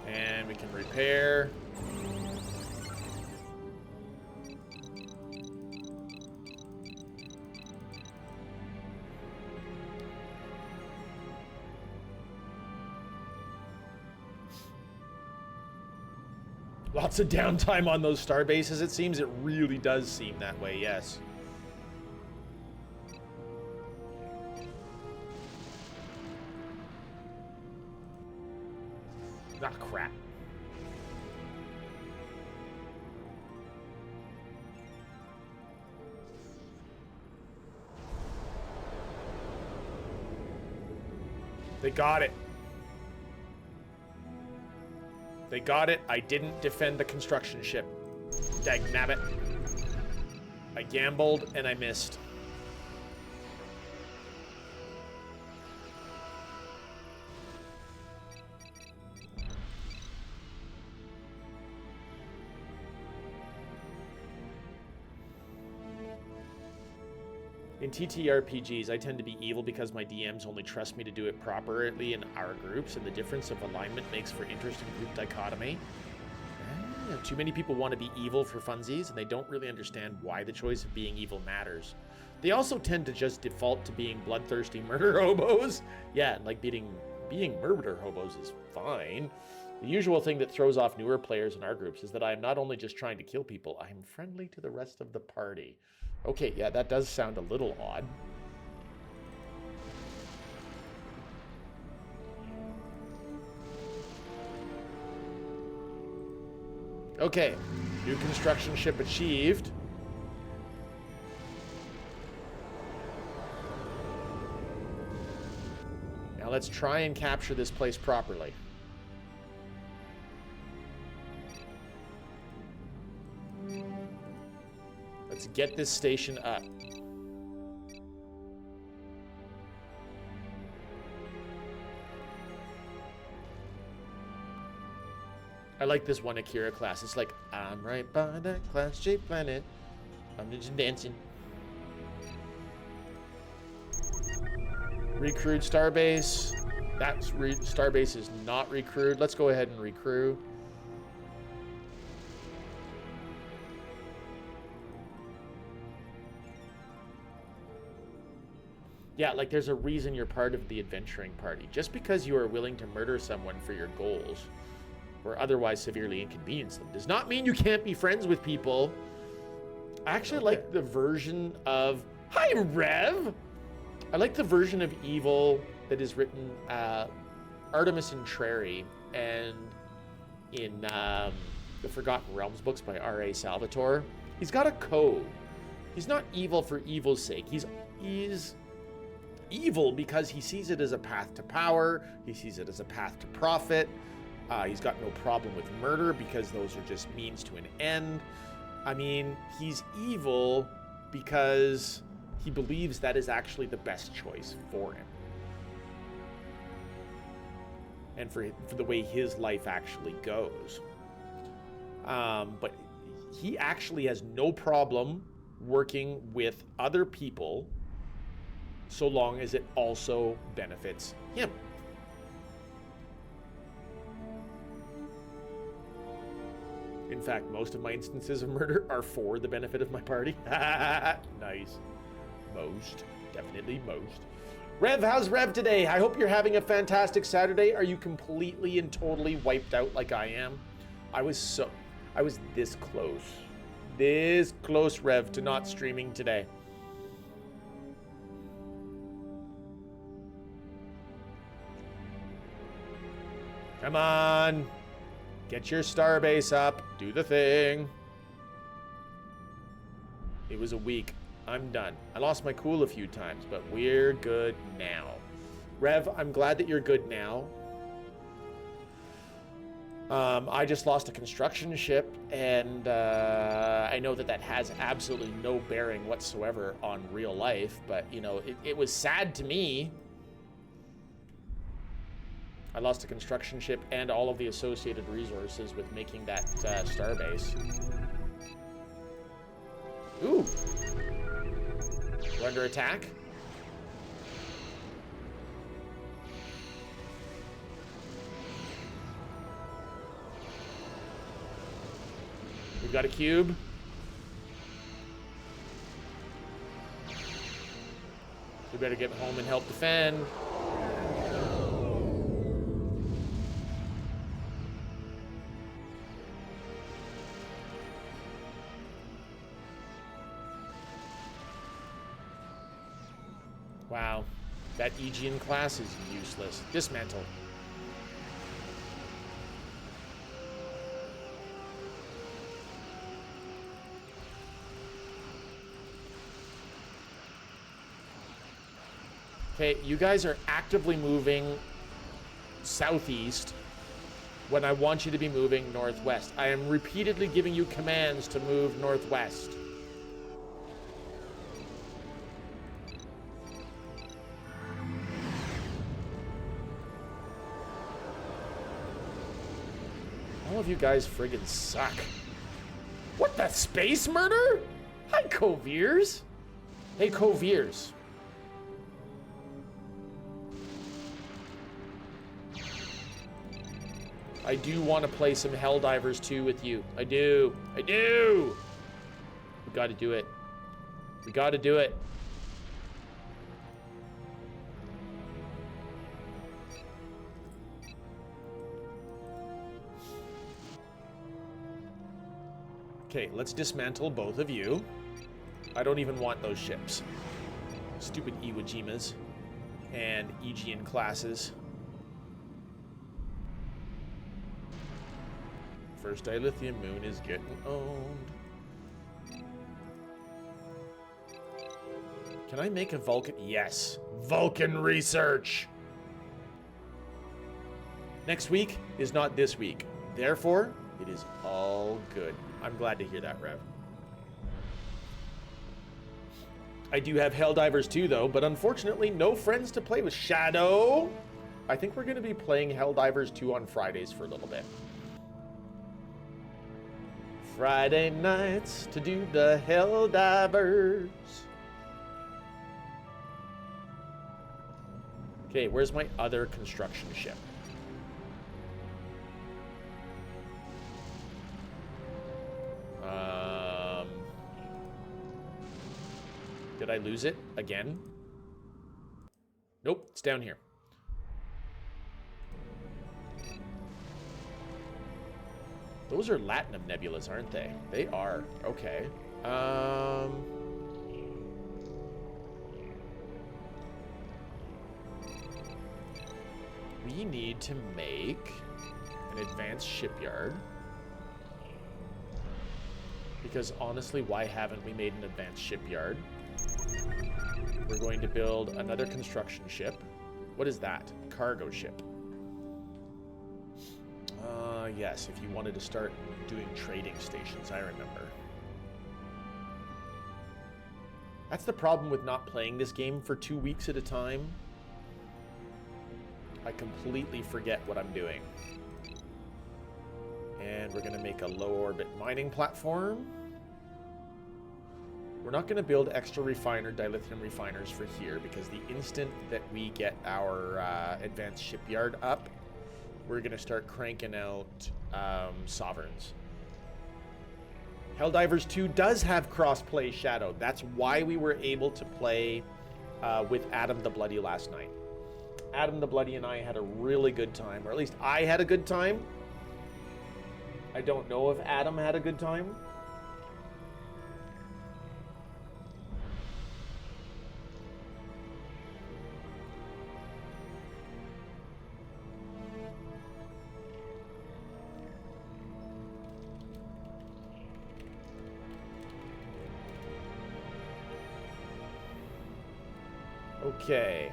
And we can repair. Lots of downtime on those star bases, it seems. It really does seem that way, yes. Ah, crap. They got it. They got it. I didn't defend the construction ship. Dagnabbit. I gambled and I missed. In TTRPGs, I tend to be evil because my DMs only trust me to do it properly in our groups, and the difference of alignment makes for interesting group dichotomy. Too many people want to be evil for funsies, and they don't really understand why the choice of being evil matters. They also tend to just default to being bloodthirsty murder hobos. Yeah, like being murder hobos is fine. The usual thing that throws off newer players in our groups is that I am not only just trying to kill people, I am friendly to the rest of the party. Okay, yeah, that does sound a little odd. Okay, new construction ship achieved. Now let's try and capture this place properly. Let's get this station up. I like this one Akira class. It's like, I'm right by that class-shaped planet. I'm just dancing. Recruit starbase. That starbase is not recruited. Let's go ahead and recruit. Yeah, like there's a reason you're part of the adventuring party. Just because you are willing to murder someone for your goals or otherwise severely inconvenience them does not mean you can't be friends with people. I actually like the version of... Hi, Rev! I like the version of evil that is written Artemis Entreri and in the Forgotten Realms books by R.A. Salvatore. He's got a code. He's not evil for evil's sake. He's evil because he sees it as a path to power. He sees it as a path to profit. He's got no problem with murder because those are just means to an end. I mean, he's evil because he believes that is actually the best choice for him. And for the way his life actually goes. But he actually has no problem working with other people so long as it also benefits him. In fact, most of my instances of murder are for the benefit of my party. Nice. Most. Definitely most. Rev, how's Rev today? I hope you're having a fantastic Saturday. Are you completely and totally wiped out like I am? I was this close. This close, Rev, to not streaming today. Come on. Get your starbase up. Do the thing. It was a week. I'm done. I lost my cool a few times, but we're good now. Rev, I'm glad that you're good now. I just lost a construction ship, and I know that has absolutely no bearing whatsoever on real life, but, you know, it was sad to me. I lost a construction ship and all of the associated resources with making that starbase. Ooh. We're under attack. We've got a cube. We better get home and help defend. Wow, that Aegean class is useless. Dismantle. Okay, you guys are actively moving southeast when I want you to be moving northwest. I am repeatedly giving you commands to move northwest. All of you guys friggin' suck. What the space murder? Hi, Coviers. Hey, Coviers. I do want to play some Helldivers 2 with you. I do. I do. We got to do it. We got to do it. Okay, let's dismantle both of you. I don't even want those ships. Stupid Iwo Jimas and Aegean classes. First dilithium moon is getting owned. Can I make a Vulcan? Yes. Vulcan research! Next week is not this week. Therefore, it is all good. I'm glad to hear that, Rev. I do have Helldivers 2, though, but unfortunately, no friends to play with. Shadow! I think we're going to be playing Helldivers 2 on Fridays for a little bit. Friday nights to do the Helldivers. Okay, where's my other construction ship? Did I lose it again? Nope, it's down here. Those are Latinum nebulas, aren't they? They are. Okay. We need to make an advanced shipyard. Because honestly, why haven't we made an advanced shipyard? We're going to build another construction ship. What is that? Cargo ship. Yes, if you wanted to start doing trading stations, I remember. That's the problem with not playing this game for 2 weeks at a time. I completely forget what I'm doing. And we're going to make a low-orbit mining platform. We're not going to build extra dilithium refiners for here, because the instant that we get our advanced shipyard up, we're going to start cranking out sovereigns. Helldivers 2 does have cross-play Shadow. That's why we were able to play with Adam the Bloody last night. Adam the Bloody and I had a really good time, or at least I had a good time. I don't know if Adam had a good time. Okay.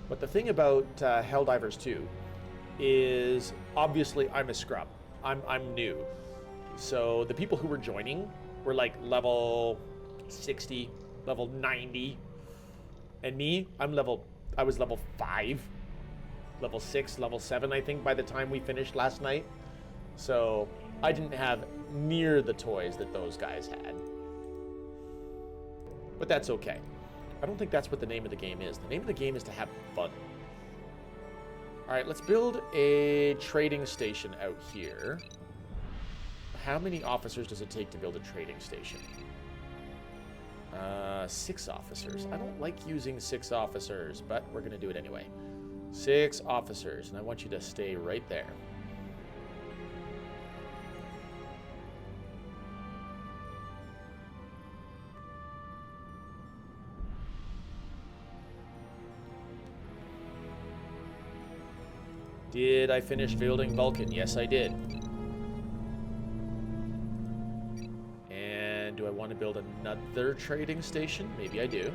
But the thing about Helldivers 2 is, obviously, I'm a scrub. I'm new. So the people who were joining were like level 60, level 90. And me, I was level 5, level 6, level 7, I think, by the time we finished last night. So I didn't have near the toys that those guys had. But that's okay. I don't think that's what the name of the game is. The name of the game is to have fun. All right, let's build a trading station out here. How many officers does it take to build a trading station? 6 officers. I don't like using 6 officers, but we're going to do it anyway. 6 officers, and I want you to stay right there. Did I finish building Vulcan? Yes, I did. And do I want to build another trading station? Maybe I do.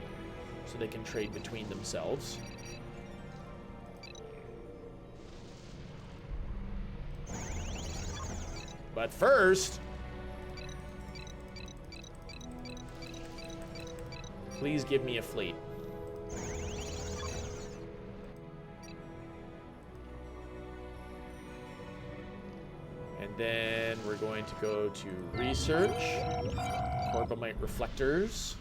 So they can trade between themselves. But first, please give me a fleet. Then we're going to go to research, Corbomite reflectors.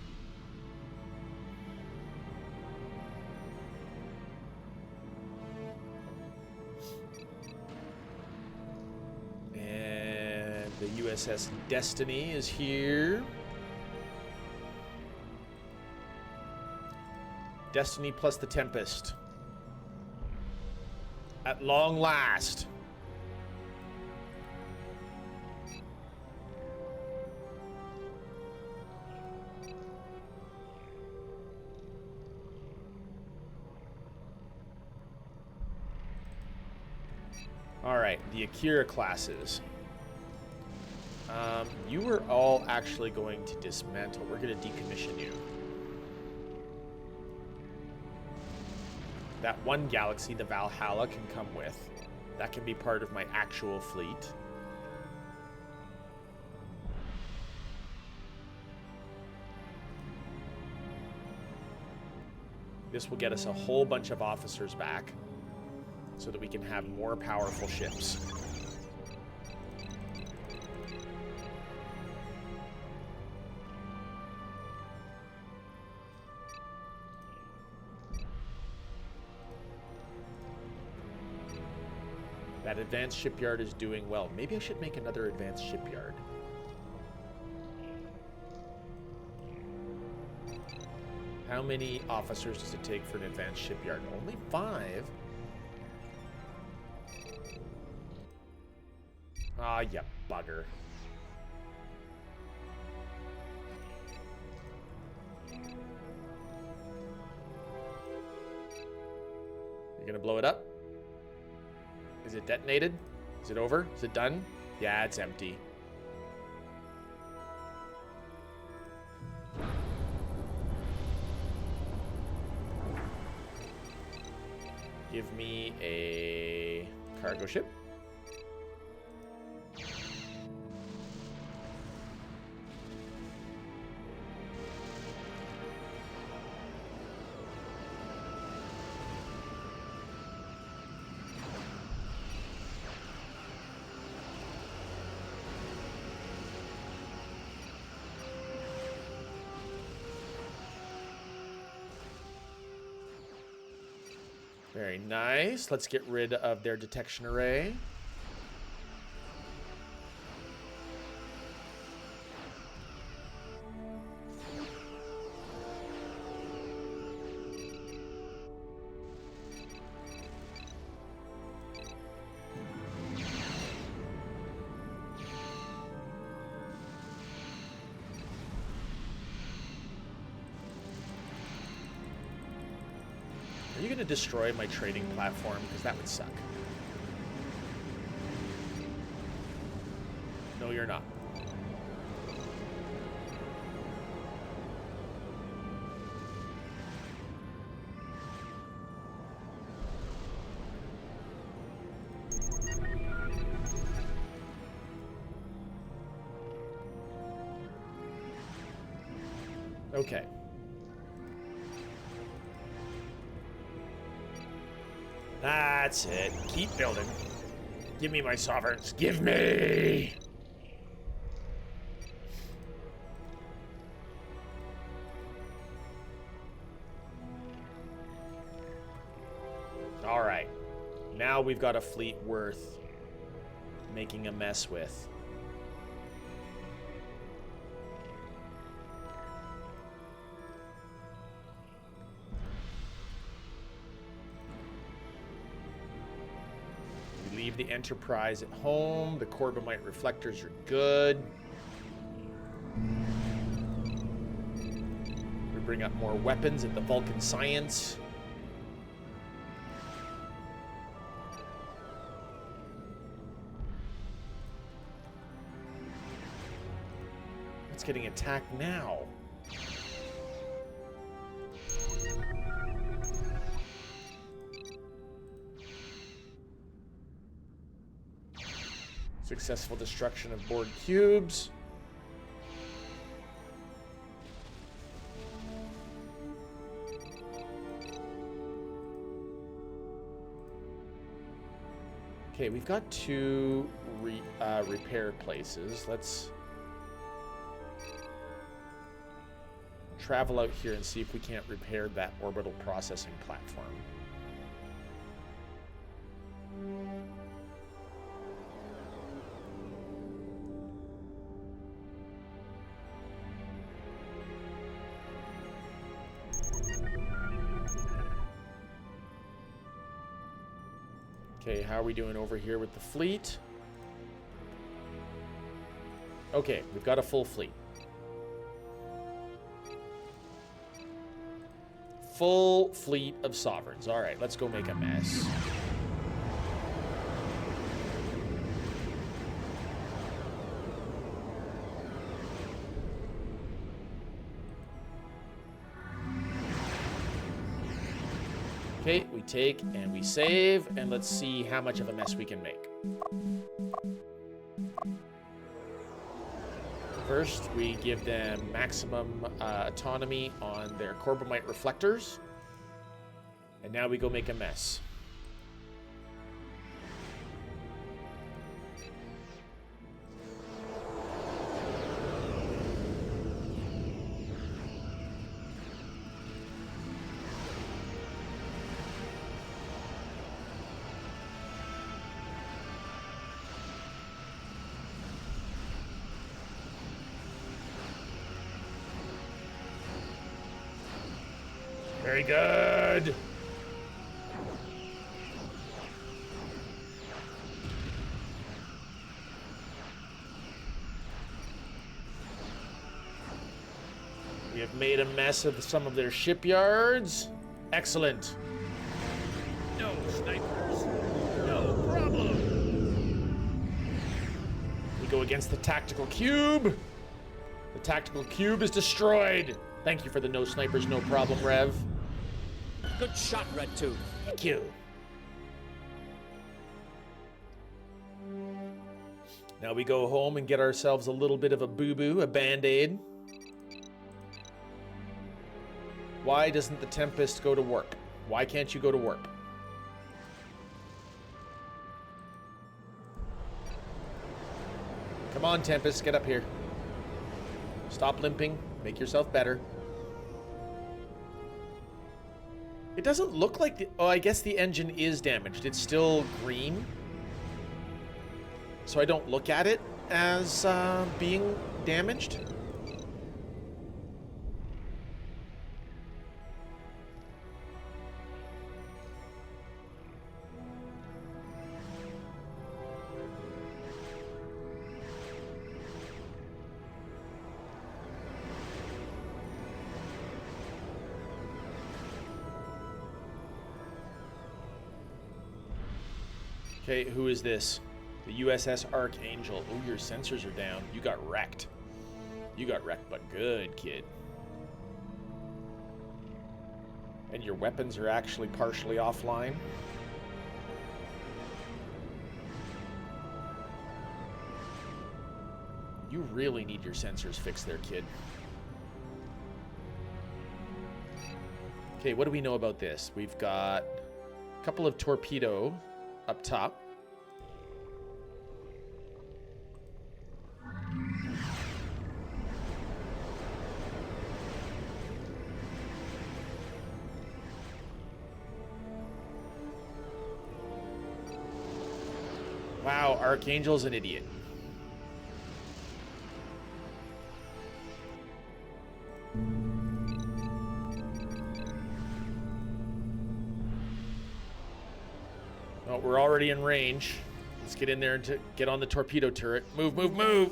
And the USS Destiny is here. Destiny plus the Tempest. At long last. Alright, the Akira classes. You are all actually going to dismantle. We're going to decommission you. That one galaxy, the Valhalla, can come with. That can be part of my actual fleet. This will get us a whole bunch of officers back, so that we can have more powerful ships. That advanced shipyard is doing well. Maybe I should make another advanced shipyard. How many officers does it take for an advanced shipyard? Only 5. Ah, you bugger. You're gonna blow it up? Is it detonated? Is it over? Is it done? Yeah, it's empty. Give me a cargo ship. Very nice. Let's get rid of their detection array. Are you going to destroy my trading platform? Because that would suck. No, you're not. Okay. That's it. Keep building. Give me my sovereigns. Give me! All right. Now we've got a fleet worth making a mess with. Leave the Enterprise at home. The Corbomite reflectors are good. We bring up more weapons at the Vulcan Science. It's getting attacked now. Successful destruction of Borg cubes. Okay, we've got two repair places. Let's travel out here and see if we can't repair that orbital processing platform. Okay, how are we doing over here with the fleet? Okay, we've got a full fleet. Full fleet of sovereigns. All right, let's go make a mess. Okay, we take and we save, and let's see how much of a mess we can make. First, we give them maximum autonomy on their Corbomite reflectors. And now we go make a mess. Very good. made a mess of some of their shipyards. Excellent. No snipers. No problem. We go against the tactical cube. The tactical cube is destroyed. Thank you for the no snipers, no problem, Rev. Good shot, Red Tooth. Thank you. Now we go home and get ourselves a little bit of a boo-boo, a band-aid. Why doesn't the Tempest go to work? Why can't you go to work? Come on, Tempest, get up here. Stop limping. Make yourself better. It doesn't look like the... Oh, I guess the engine is damaged. It's still green. So I don't look at it as being damaged. Okay, who is this? The USS Archangel. Oh, your sensors are down. You got wrecked. You got wrecked, but good, kid. And your weapons are actually partially offline. You really need your sensors fixed there, kid. Okay, what do we know about this? We've got a couple of torpedo up top. Wow, Archangel's an idiot. Oh, we're already in range. Let's get in there and get on the torpedo turret. Move, move, move!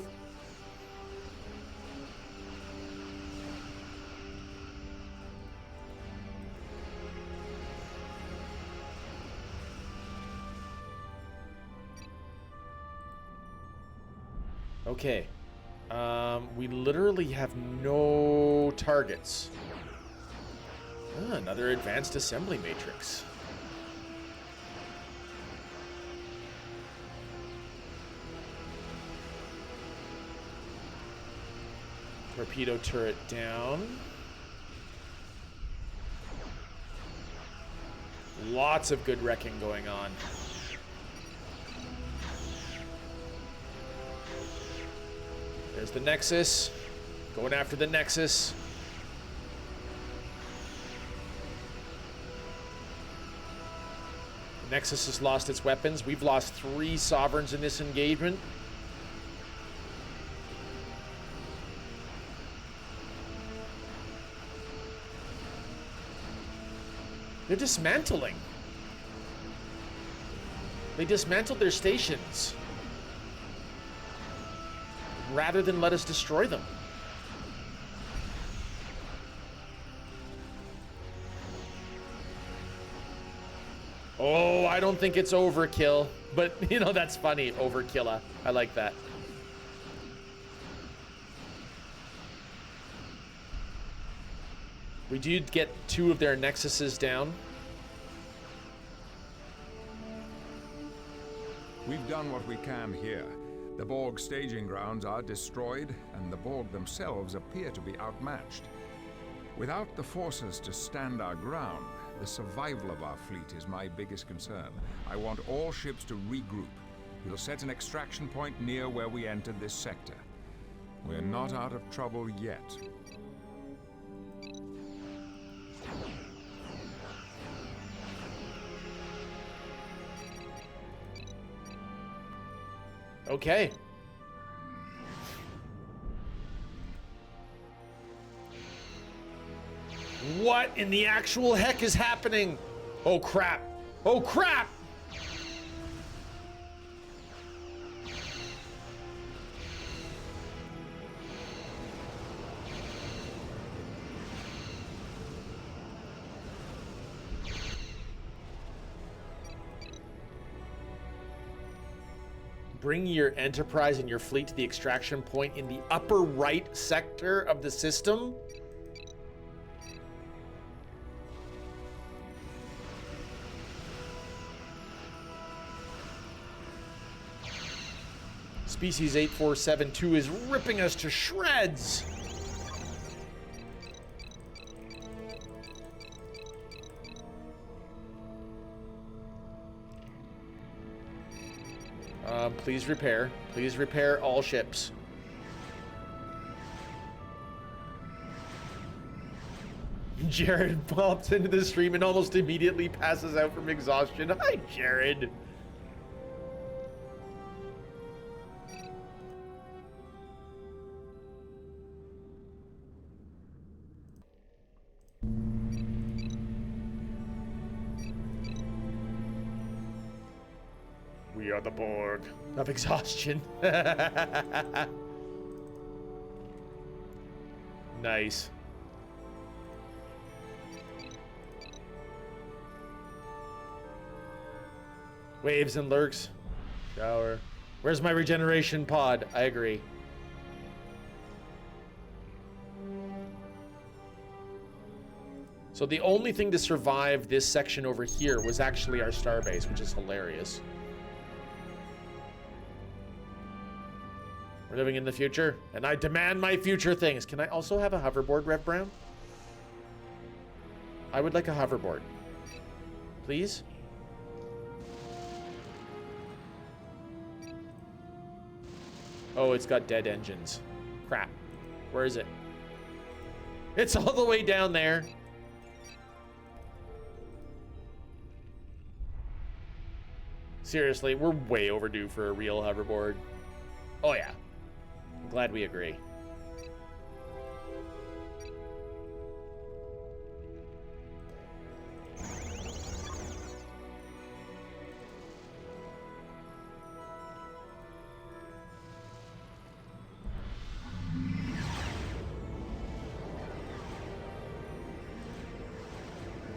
Okay. We literally have no targets. Ah, another advanced assembly matrix. Torpedo turret down. Lots of good wrecking going on. There's the Nexus. Going after the Nexus. The Nexus has lost its weapons. We've lost 3 Sovereigns in this engagement. They're dismantling. They dismantled their stations rather than let us destroy them. Oh, I don't think it's overkill, but you know, that's funny. Overkilla. I like that. We did get 2 of their Nexuses down. We've done what we can here. The Borg staging grounds are destroyed, and the Borg themselves appear to be outmatched. Without the forces to stand our ground, the survival of our fleet is my biggest concern. I want all ships to regroup. We'll set an extraction point near where we entered this sector. We're not out of trouble yet. Okay. What in the actual heck is happening? Oh crap. Oh crap! Bring your Enterprise and your fleet to the extraction point in the upper right sector of the system. Species 8472 is ripping us to shreds. Please repair. Please repair all ships. Jared pops into the stream and almost immediately passes out from exhaustion. Hi, Jared. We are the Borg of exhaustion. Nice. Waves and lurks. Shower. Where's my regeneration pod? I agree. So the only thing to survive this section over here was actually our starbase, which is hilarious. We're living in the future, and I demand my future things. Can I also have a hoverboard, Rev Brown? I would like a hoverboard. Please? Oh, it's got dead engines. Crap. Where is it? It's all the way down there. Seriously, we're way overdue for a real hoverboard. Oh yeah. I'm glad we agree.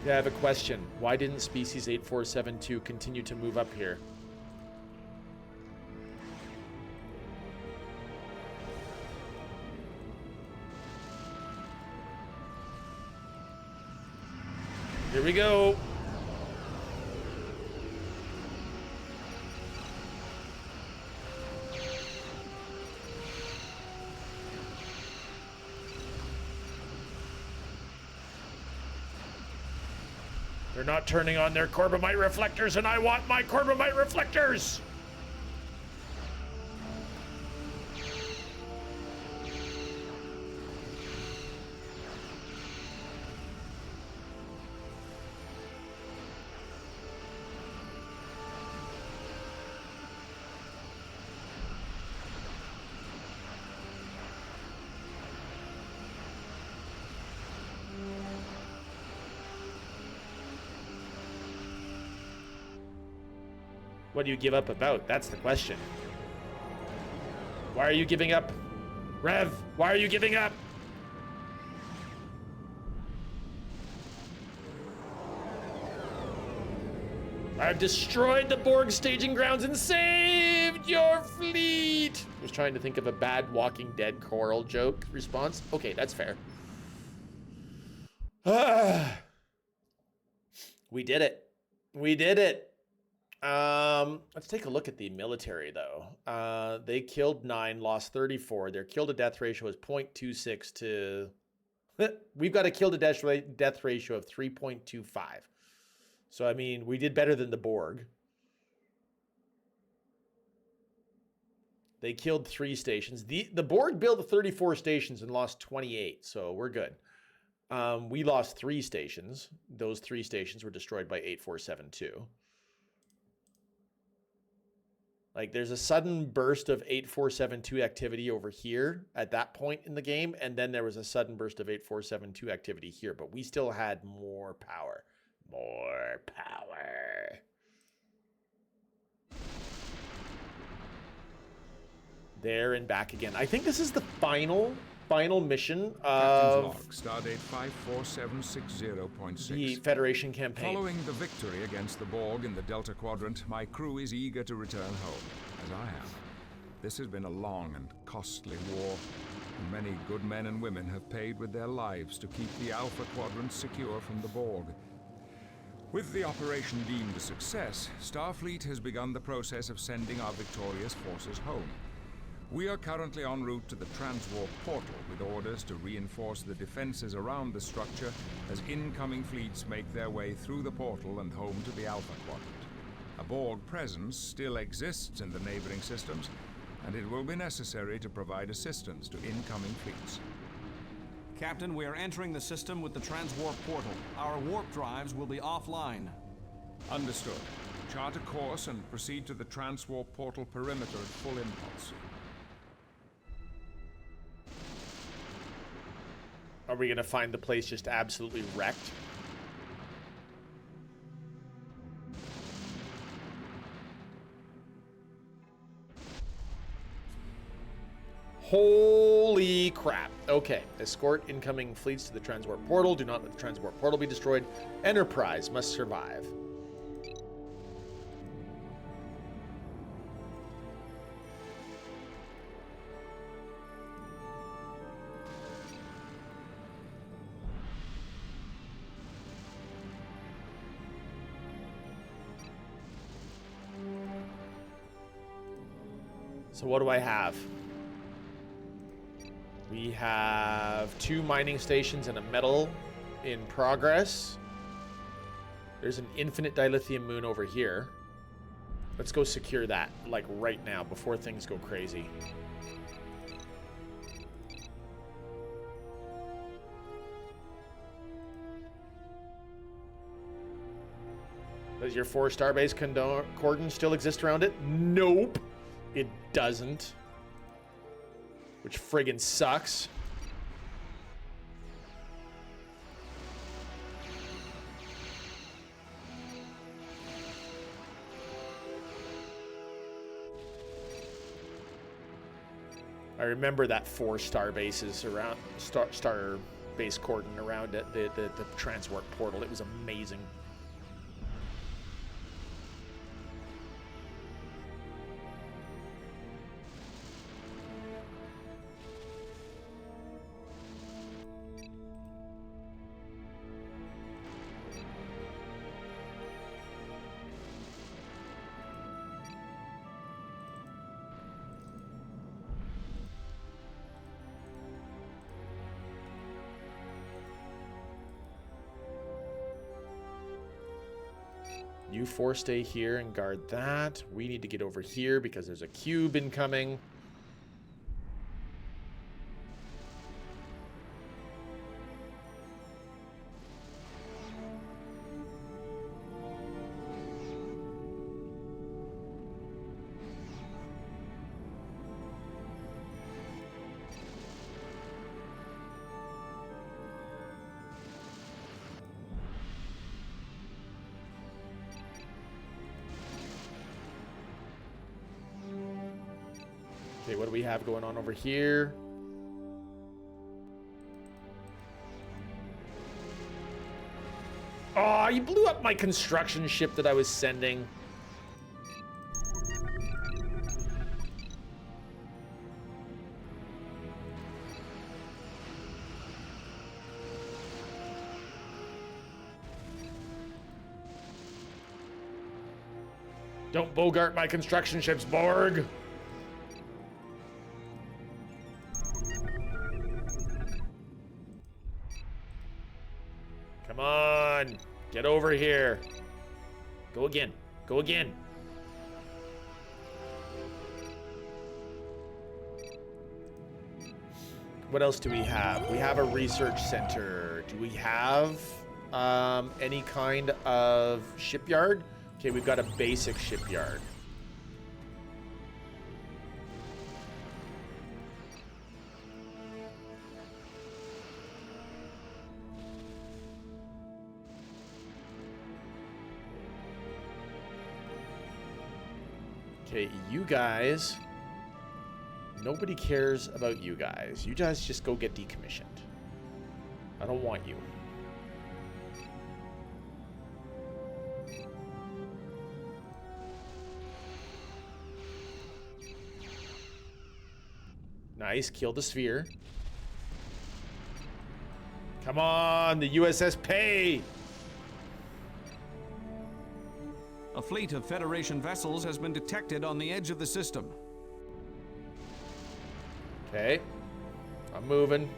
Yeah, I have a question. Why didn't Species 8472 continue to move up here? Here we go. They're not turning on their Corbomite reflectors, and I want my Corbomite reflectors! What do you give up about? That's the question. Why are you giving up? Rev, why are you giving up? I've destroyed the Borg staging grounds and saved your fleet. I was trying to think of a bad Walking Dead choral joke response. Okay, that's fair. We did it. We did it. Let's take a look at the military though. They killed 9, lost 34. Their kill to death ratio is 0.26 to... We've got a kill to death ratio of 3.25. So, I mean, we did better than the Borg. They killed 3 stations. The Borg built 34 stations and lost 28, so we're good. We lost 3 stations. Those 3 stations were destroyed by 8472. Like, there's a sudden burst of 8472 activity over here at that point in the game, and then there was a sudden burst of 8472 activity here, but we still had more power. More power. There and back again. I think this is the final mission of Log, Stardate 54760.6. the Federation campaign. Following the victory against the Borg in the Delta Quadrant, my crew is eager to return home. as I am. This has been a long and costly war, and many good men and women have paid with their lives to keep the Alpha Quadrant secure from the Borg. With the operation deemed a success, Starfleet has begun the process of sending our victorious forces home. We are currently en route to the transwarp portal with orders to reinforce the defenses around the structure as incoming fleets make their way through the portal and home to the Alpha Quadrant. A Borg presence still exists in the neighboring systems, and it will be necessary to provide assistance to incoming fleets. Captain, we are entering the system with the transwarp portal. Our warp drives will be offline. Understood. Chart a course and proceed to the transwarp portal perimeter at full impulse. Are we gonna find the place just absolutely wrecked? Holy crap. Okay. Escort incoming fleets to the transwarp portal. Do not let the transwarp portal be destroyed. Enterprise must survive. So what do I have? We have 2 mining stations and a metal in progress. There's an infinite dilithium moon over here. Let's go secure that, like right now, before things go crazy. Does your 4-star base cordon still exist around it? Nope, it doesn't. Which friggin' sucks. I remember that 4-star bases around star base cordon around it, the transwarp portal. It was amazing. You 4 stay here and guard that. We need to get over here because there's a cube incoming. Okay, what do we have going on over here? Oh, you blew up my construction ship that I was sending. Don't bogart my construction ships, Borg. Come on, get over here. Go again, go again. What else do we have? We have a research center. Do we have any kind of shipyard? Okay, we've got a basic shipyard. Okay, you guys, nobody cares about you guys. You guys just go get decommissioned. I don't want you. Nice, kill the sphere. Come on, the USS Pay! A fleet of Federation vessels has been detected on the edge of the system. Okay. I'm moving.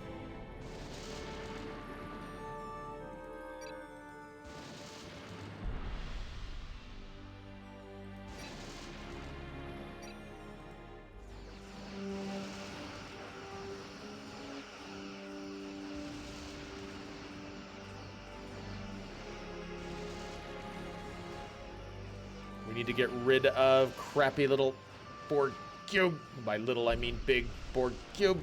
We need to get rid of crappy little Borg cube. By little, I mean big Borg cube.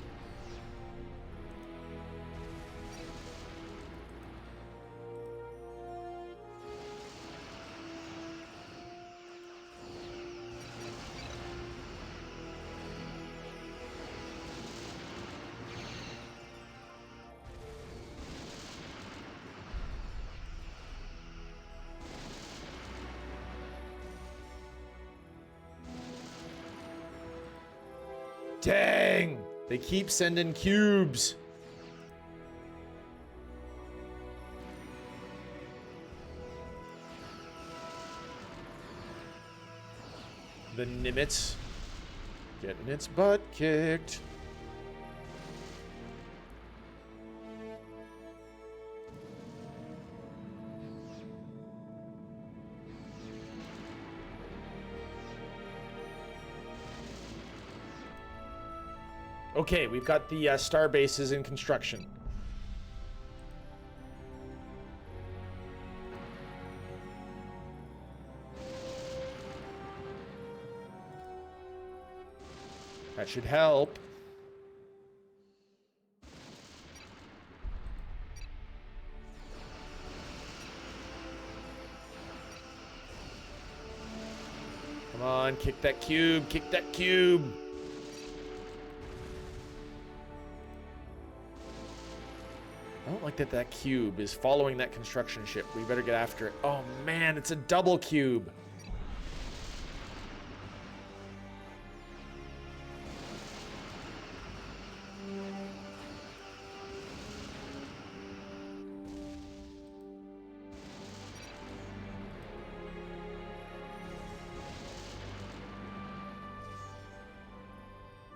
Dang! They keep sending cubes. The Nimitz getting its butt kicked. Okay, we've got the star bases in construction. That should help. Come on, kick that cube, kick that cube. I don't like that that cube is following that construction ship. We better get after it. Oh man, it's a double cube.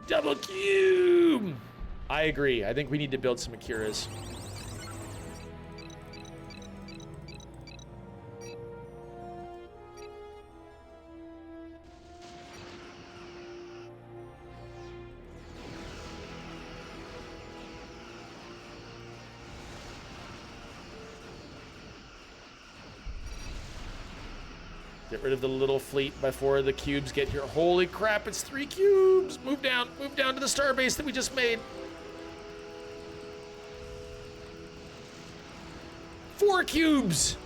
Double cube! I agree. I think we need to build some Akiras. Get rid of the little fleet before the cubes get here. Holy crap, it's 3 cubes! Move down to the starbase that we just made. 4 cubes!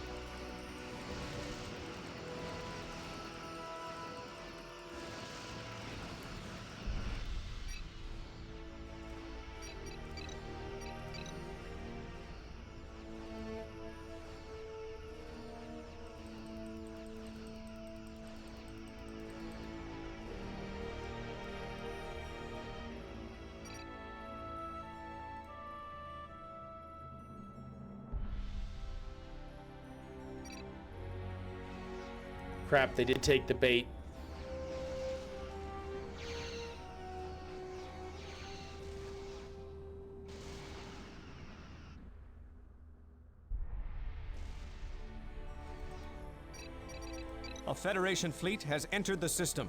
Crap, they did take the bait. A Federation fleet has entered the system.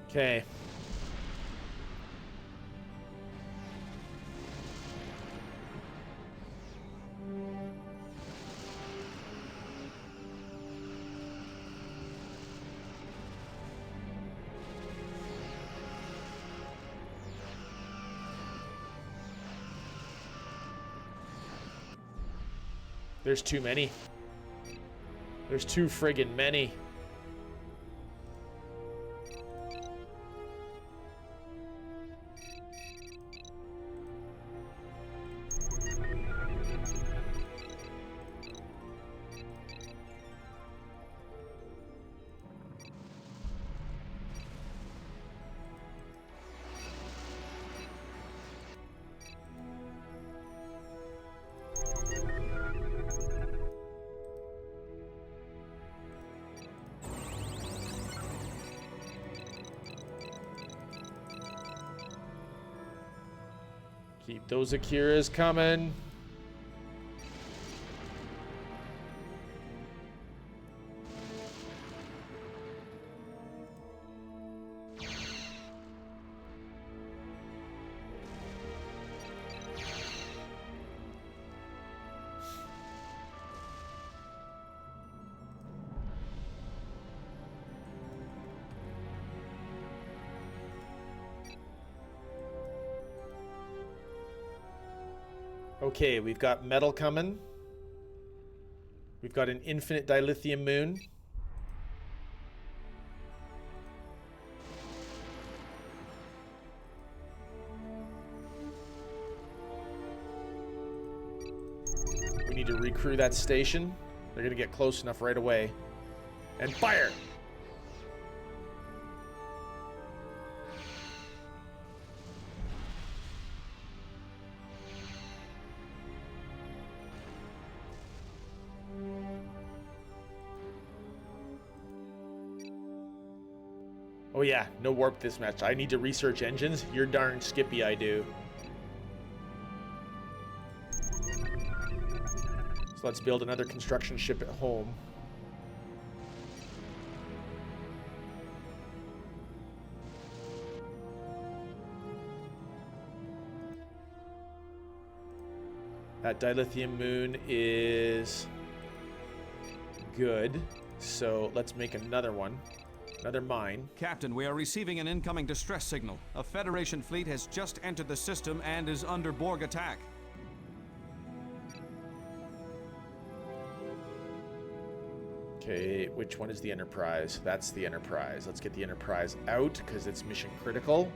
Okay. There's too many. There's too friggin' many. Keep those Akiras coming. Okay, we've got metal coming. We've got an infinite dilithium moon. We need to recrew that station. They're gonna get close enough right away. And fire! Oh yeah, no warp this match. I need to research engines. You're darn skippy, I do. So let's build another construction ship at home. That dilithium moon is good. So let's make another one. Another mine. Captain, we are receiving an incoming distress signal. A Federation fleet has just entered the system and is under Borg attack. Okay, which one is the Enterprise? That's the Enterprise. Let's get the Enterprise out because it's mission critical.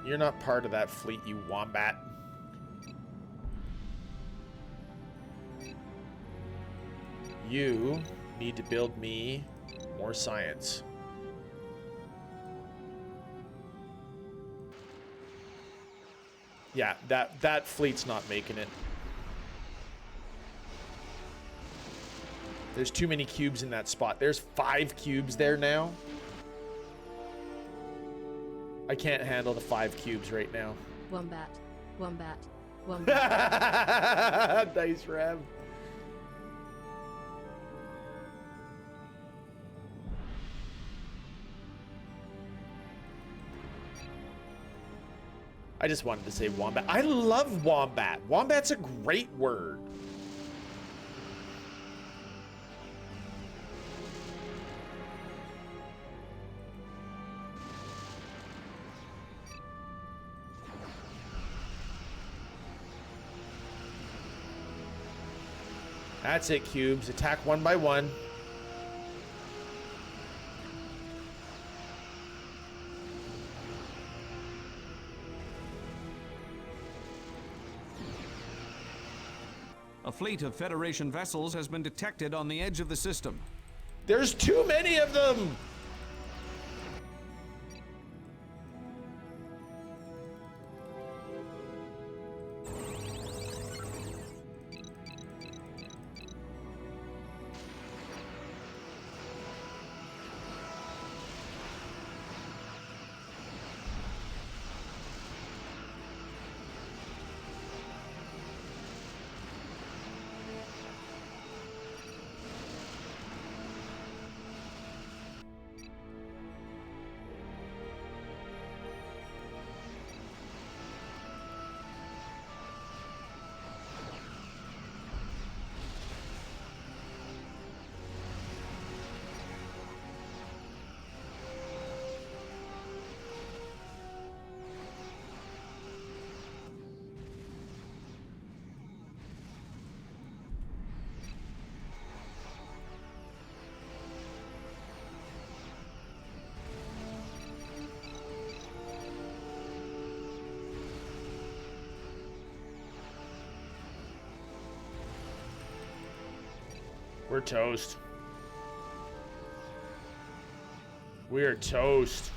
You're not part of that fleet, you wombat. You need to build me more science. Yeah, that fleet's not making it. There's too many cubes in that spot. There's 5 cubes there now. I can't handle the 5 cubes right now. Wombat, wombat, wombat. Nice, Rev. I just wanted to say wombat. I love wombat. Wombat's a great word. That's it, cubes. Attack one by one. A fleet of Federation vessels has been detected on the edge of the system. There's too many of them! We're toast. We are toast.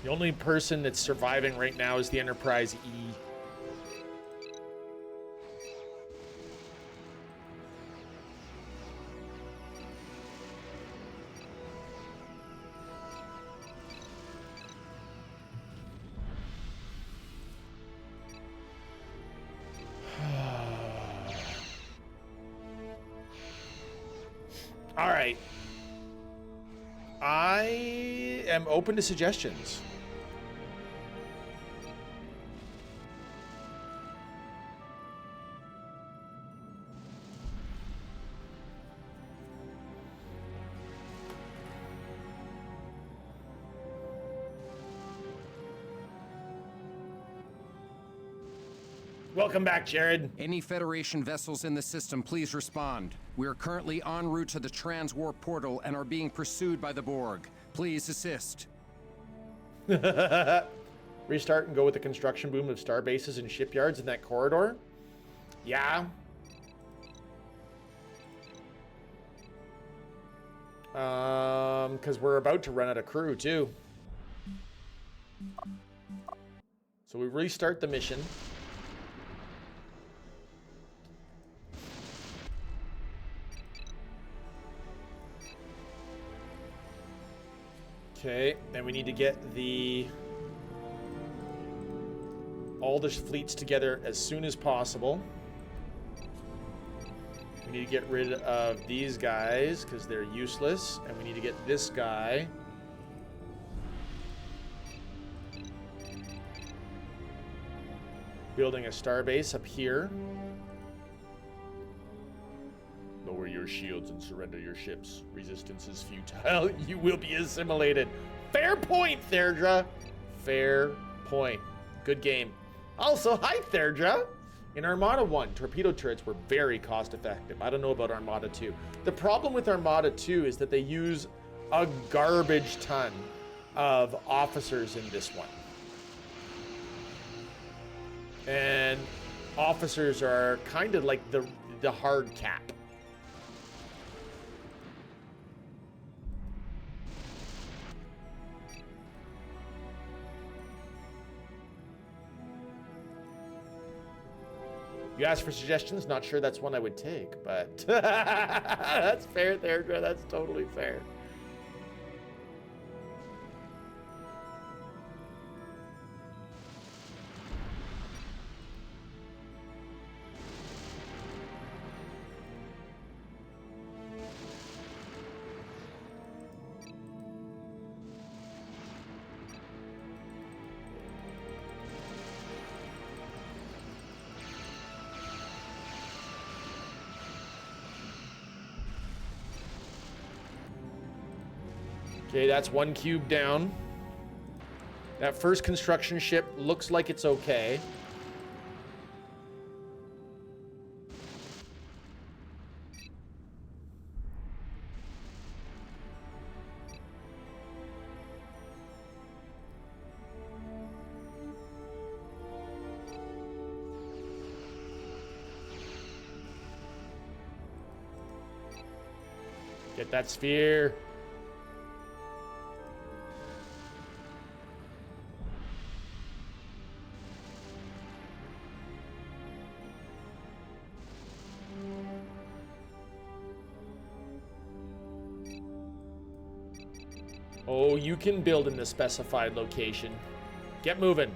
The only person that's surviving right now is the Enterprise E. All right. I am open to suggestions. Welcome back, Jared. Any Federation vessels in the system, please respond. We are currently en route to the transwarp portal and are being pursued by the Borg. Please assist. Restart and go with the construction boom of star bases and shipyards in that corridor? Yeah. Because we're about to run out of crew, too. So we restart the mission. Okay, then we need to get all the fleets together as soon as possible. We need to get rid of these guys because they're useless, and we need to get this guy. Building a starbase up here. Lower your shields and surrender your ships. Resistance is futile. You will be assimilated. Fair point, Therdra. Fair point. Good game. Also, hi, Therdra. In Armada 1, torpedo turrets were very cost effective. I don't know about Armada 2. The problem with Armada 2 is that they use a garbage ton of officers in this one. And officers are kind of like the hard cap. You asked for suggestions, not sure that's one I would take, but that's fair there, Dre. That's totally fair. Okay, that's one cube down. That first construction ship looks like it's okay. Get that sphere. Oh, you can build in the specified location. Get moving.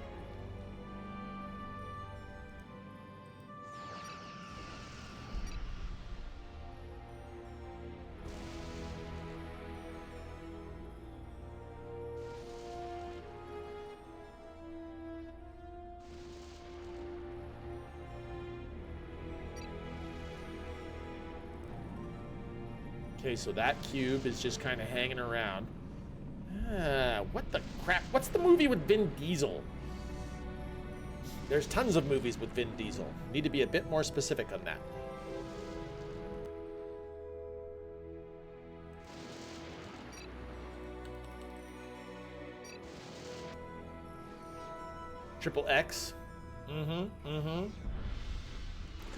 Okay, so that cube is just kind of hanging around. What the crap? What's the movie with Vin Diesel? There's tons of movies with Vin Diesel. Need to be a bit more specific on that. Triple X. Could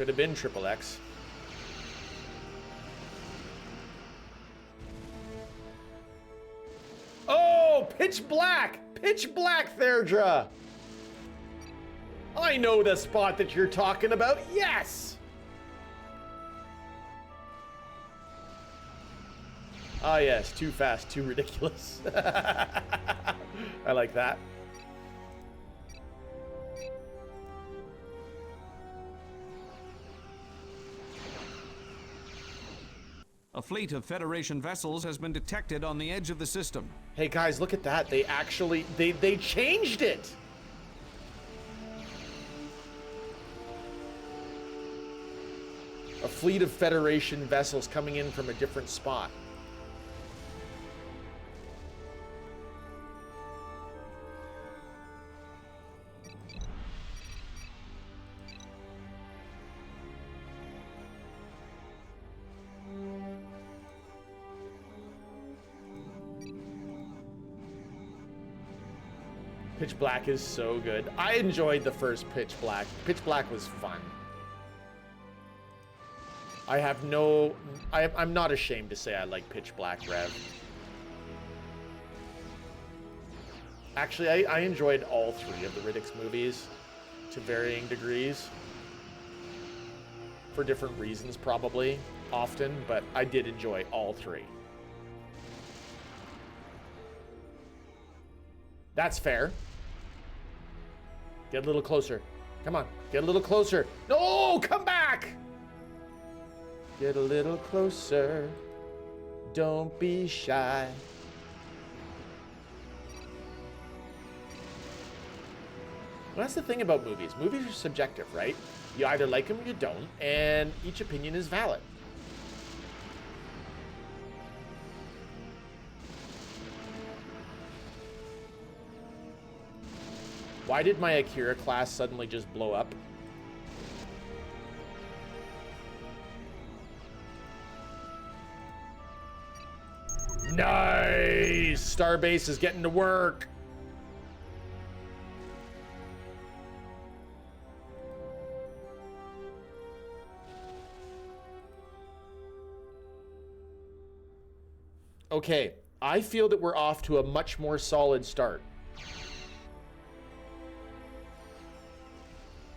have been Triple X. Oh, Pitch Black! Pitch Black, Therdra! I know the spot that you're talking about. Yes! Ah, yes. Too fast, too ridiculous. I like that. A fleet of Federation vessels has been detected on the edge of the system. Hey guys, look at that. They actually, they changed it. A fleet of Federation vessels coming in from a different spot. Pitch Black is so good. I enjoyed the first Pitch Black. Pitch Black was fun. I'm not ashamed to say I like Pitch Black, Rev. Actually, I enjoyed all three of the Riddick's movies to varying degrees. For different reasons, probably, often, but I did enjoy all three. That's fair. Get a little closer. Come on, get a little closer. No, come back! Get a little closer. Don't be shy. Well, that's the thing about movies. Movies are subjective, right? You either like them or you don't, and each opinion is valid. Why did my Akira class suddenly just blow up? Nice! Starbase is getting to work. Okay, I feel that we're off to a much more solid start.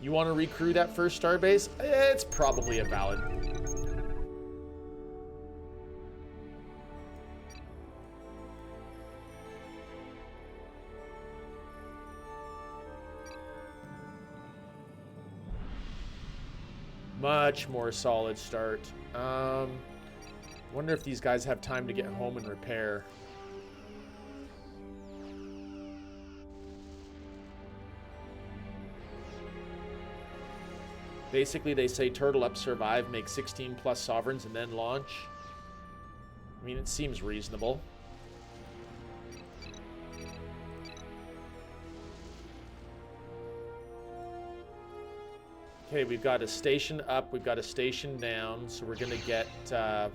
You want to recrew that first starbase? It's probably a valid. Much more solid start. Wonder if these guys have time to get home and repair. Basically, they say turtle up, survive, make 16 plus sovereigns, and then launch. I mean, it seems reasonable. Okay, we've got a station up, we've got a station down, so we're gonna get, do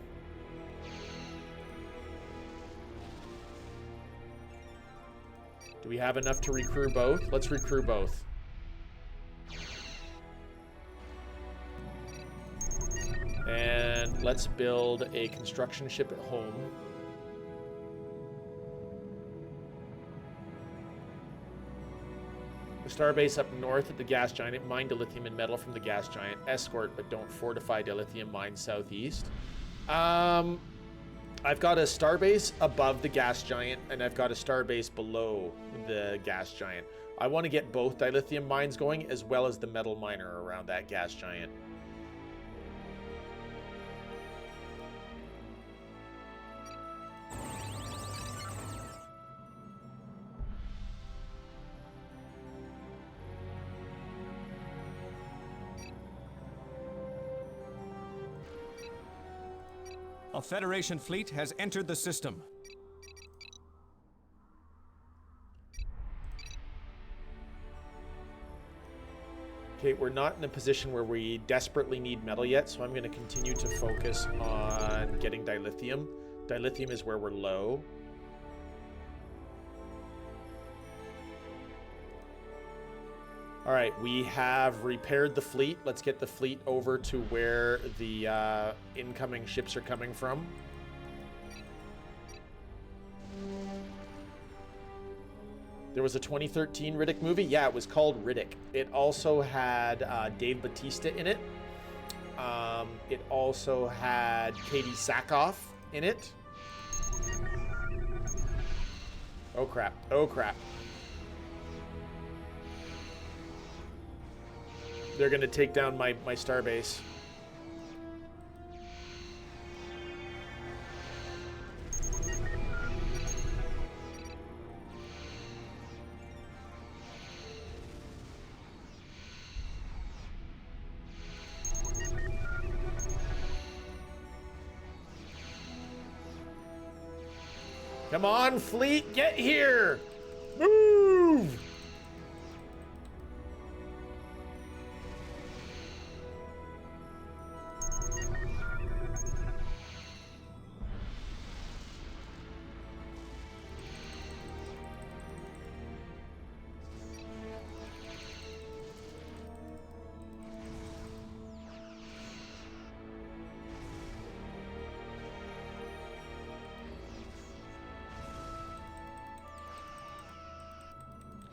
we have enough to recrew both? Let's recrew both. And let's build a construction ship at home. The starbase up north at the gas giant. Mine dilithium and metal from the gas giant. Escort, but don't fortify dilithium mine southeast. I've got a starbase above the gas giant, and I've got a starbase below the gas giant. I want to get both dilithium mines going, as well as the metal miner around that gas giant. A Federation fleet has entered the system. Okay, we're not in a position where we desperately need metal yet, so I'm going to continue to focus on getting dilithium. Dilithium is where we're low. All right, we have repaired the fleet. Let's get the fleet over to where the incoming ships are coming from. There was a 2013 Riddick movie. Yeah, it was called Riddick. It also had Dave Bautista in it. It also had Katie Sackhoff in it. Oh, crap. Oh, crap. They're going to take down my starbase. Come on, fleet, get here! Move!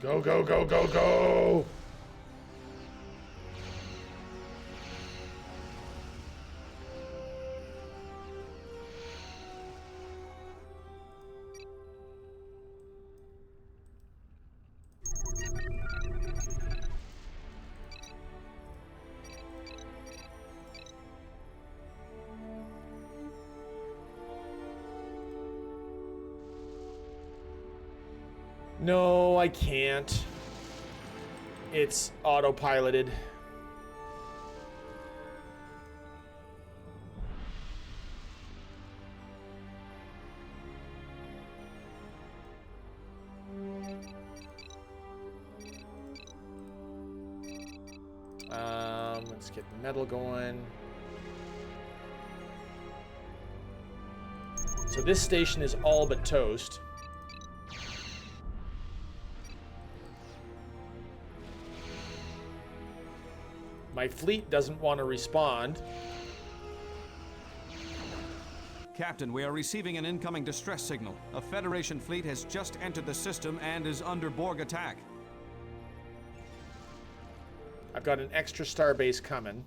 Go, go, go, go, go! No, I can't. It's autopiloted. Let's get the metal going. So this station is all but toast. My fleet doesn't want to respond. Captain, we are receiving an incoming distress signal. A Federation fleet has just entered the system and is under Borg attack. I've got an extra starbase coming.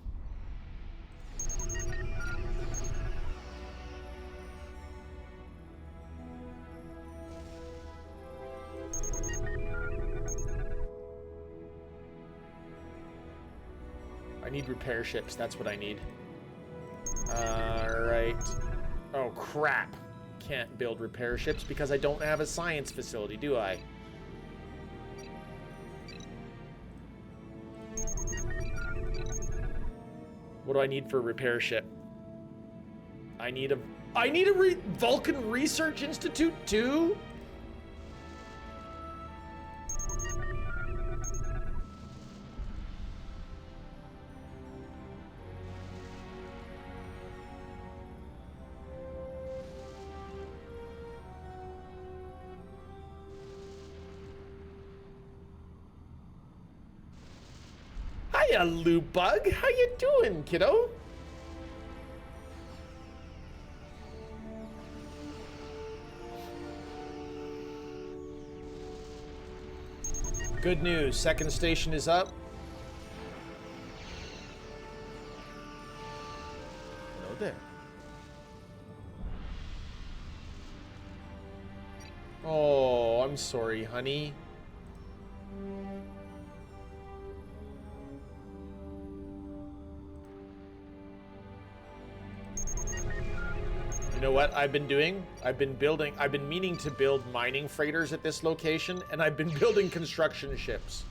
I need repair ships. That's what I need. Alright. Oh, crap. Can't build repair ships because I don't have a science facility, do I? What do I need for a repair ship? I need a Vulcan Research Institute too? Hiya, Loop Bug. How you doing, kiddo? Good news. Second station is up. Hello there. Oh, I'm sorry, honey. You know what I've been doing? I've been meaning to build mining freighters at this location, and I've been building construction ships.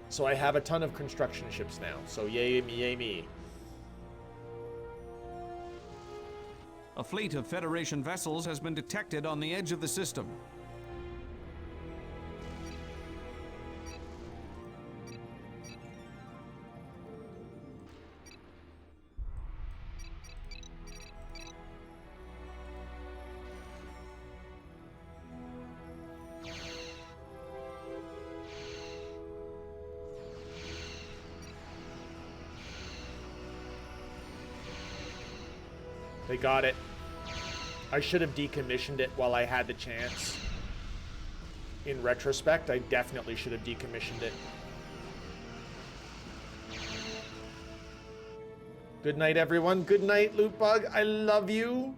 So I have a ton of construction ships now. So yay me, yay me. A fleet of Federation vessels has been detected on the edge of the system. They got it. I should have decommissioned it while I had the chance. In retrospect, I definitely should have decommissioned it. Good night, everyone. Good night, Lootbug. I love you.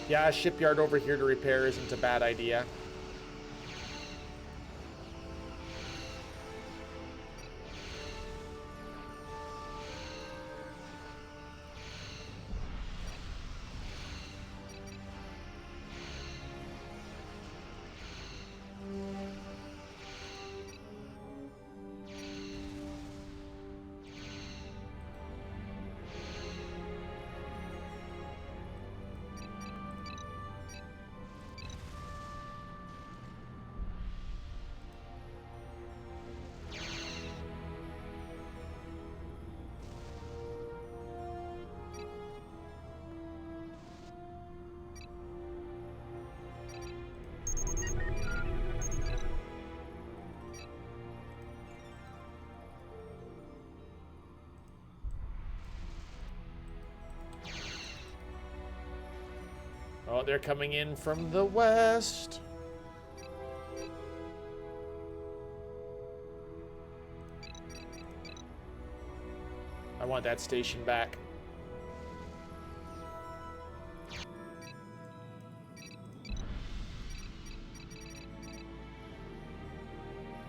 Yeah, a shipyard over here to repair isn't a bad idea. Oh, they're coming in from the west. I want that station back.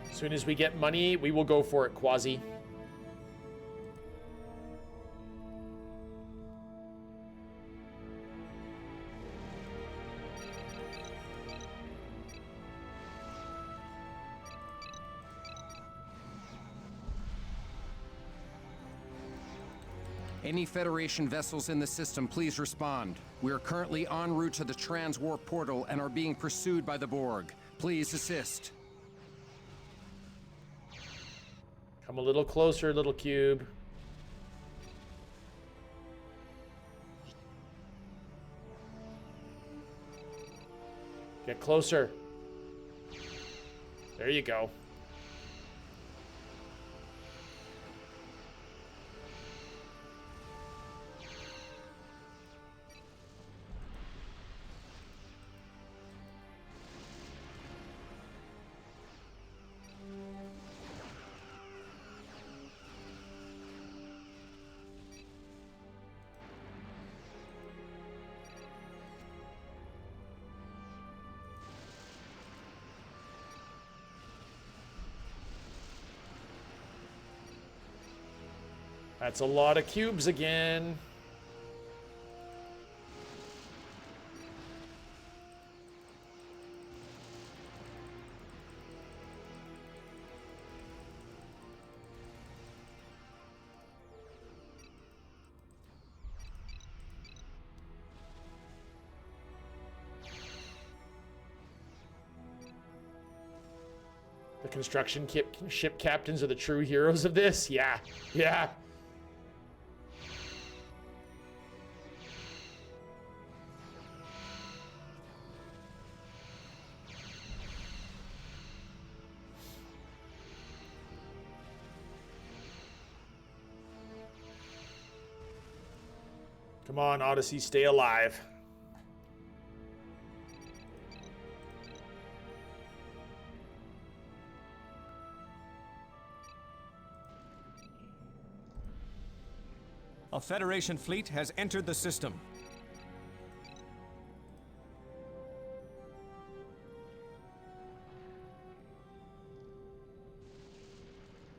As soon as we get money, we will go for it, Quasi. Any Federation vessels in the system, please respond. We are currently en route to the transwarp portal and are being pursued by the Borg. Please assist. Come a little closer, little cube. Get closer. There you go. That's a lot of cubes again. The construction ship captains are the true heroes of this? Yeah. Yeah. Come on, Odyssey, stay alive. A Federation fleet has entered the system.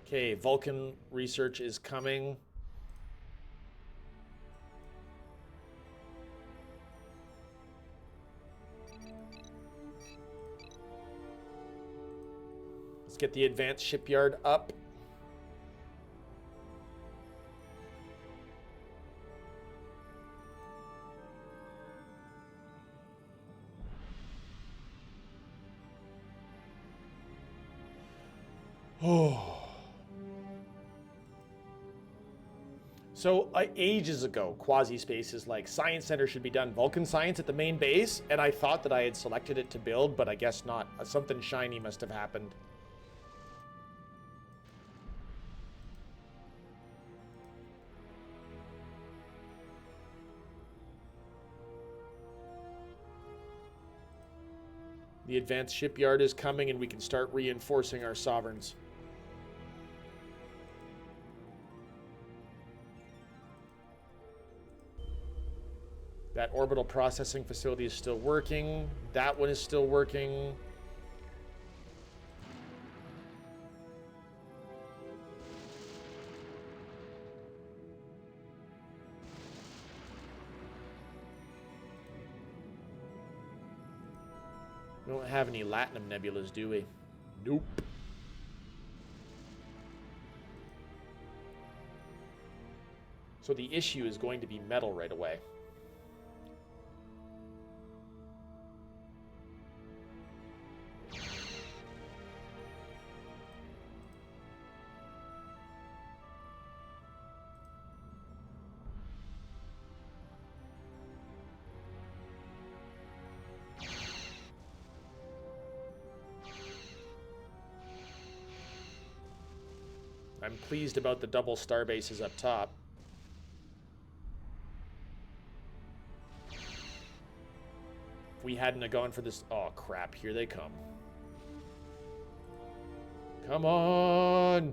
Okay, Vulcan research is coming. Let's get the advanced shipyard up. Oh. So, ages ago, Quasi-Space is like, Science Center should be done. Vulcan Science at the main base, and I thought that I had selected it to build, but I guess not. Something shiny must have happened. The advanced shipyard is coming, and we can start reinforcing our sovereigns. That orbital processing facility is still working. That one is still working. We don't have any Latinum nebulas, do we? Nope. So the issue is going to be metal right away. I'm pleased about the double star bases up top. If we hadn't have gone for this... Oh, crap. Here they come. Come on!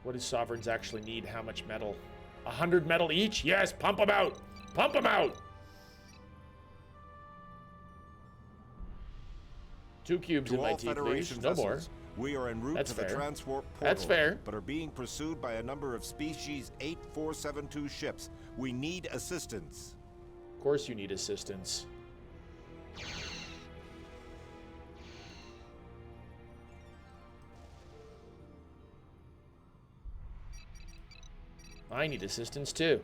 What do sovereigns actually need? How much metal? 100 metal each? Yes, pump them out! Pump them out! 2 cubes in my teeth, please. No more. We are en route That's to the fair. transport portal, That's fair. but are being pursued by a number of species 8472 ships. We need assistance. Of course you need assistance. I need assistance too.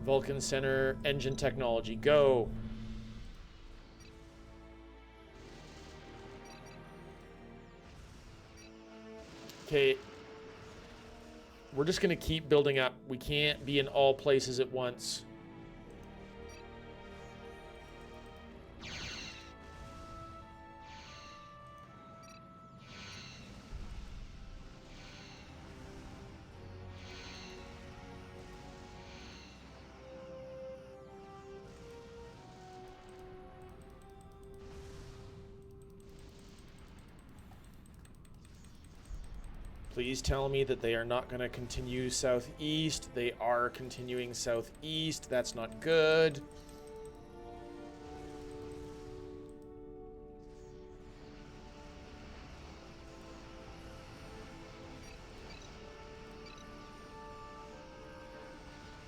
Vulcan Center, engine technology, go. Okay. We're just going to keep building up. We can't be in all places at once. Please tell me that they are not going to continue southeast. They are continuing southeast. That's not good.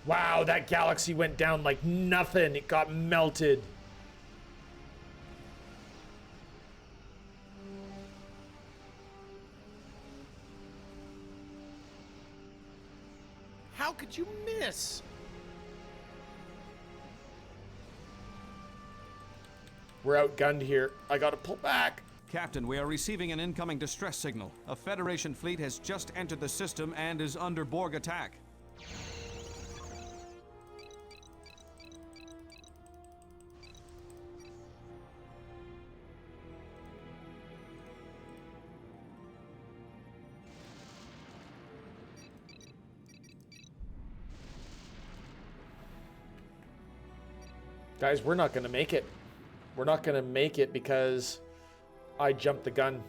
Wow, that galaxy went down like nothing. It got melted. How could you miss? We're outgunned here. I gotta pull back. Captain, we are receiving an incoming distress signal. A Federation fleet has just entered the system and is under Borg attack. Guys, we're not going to make it. We're not going to make it because I jumped the gun.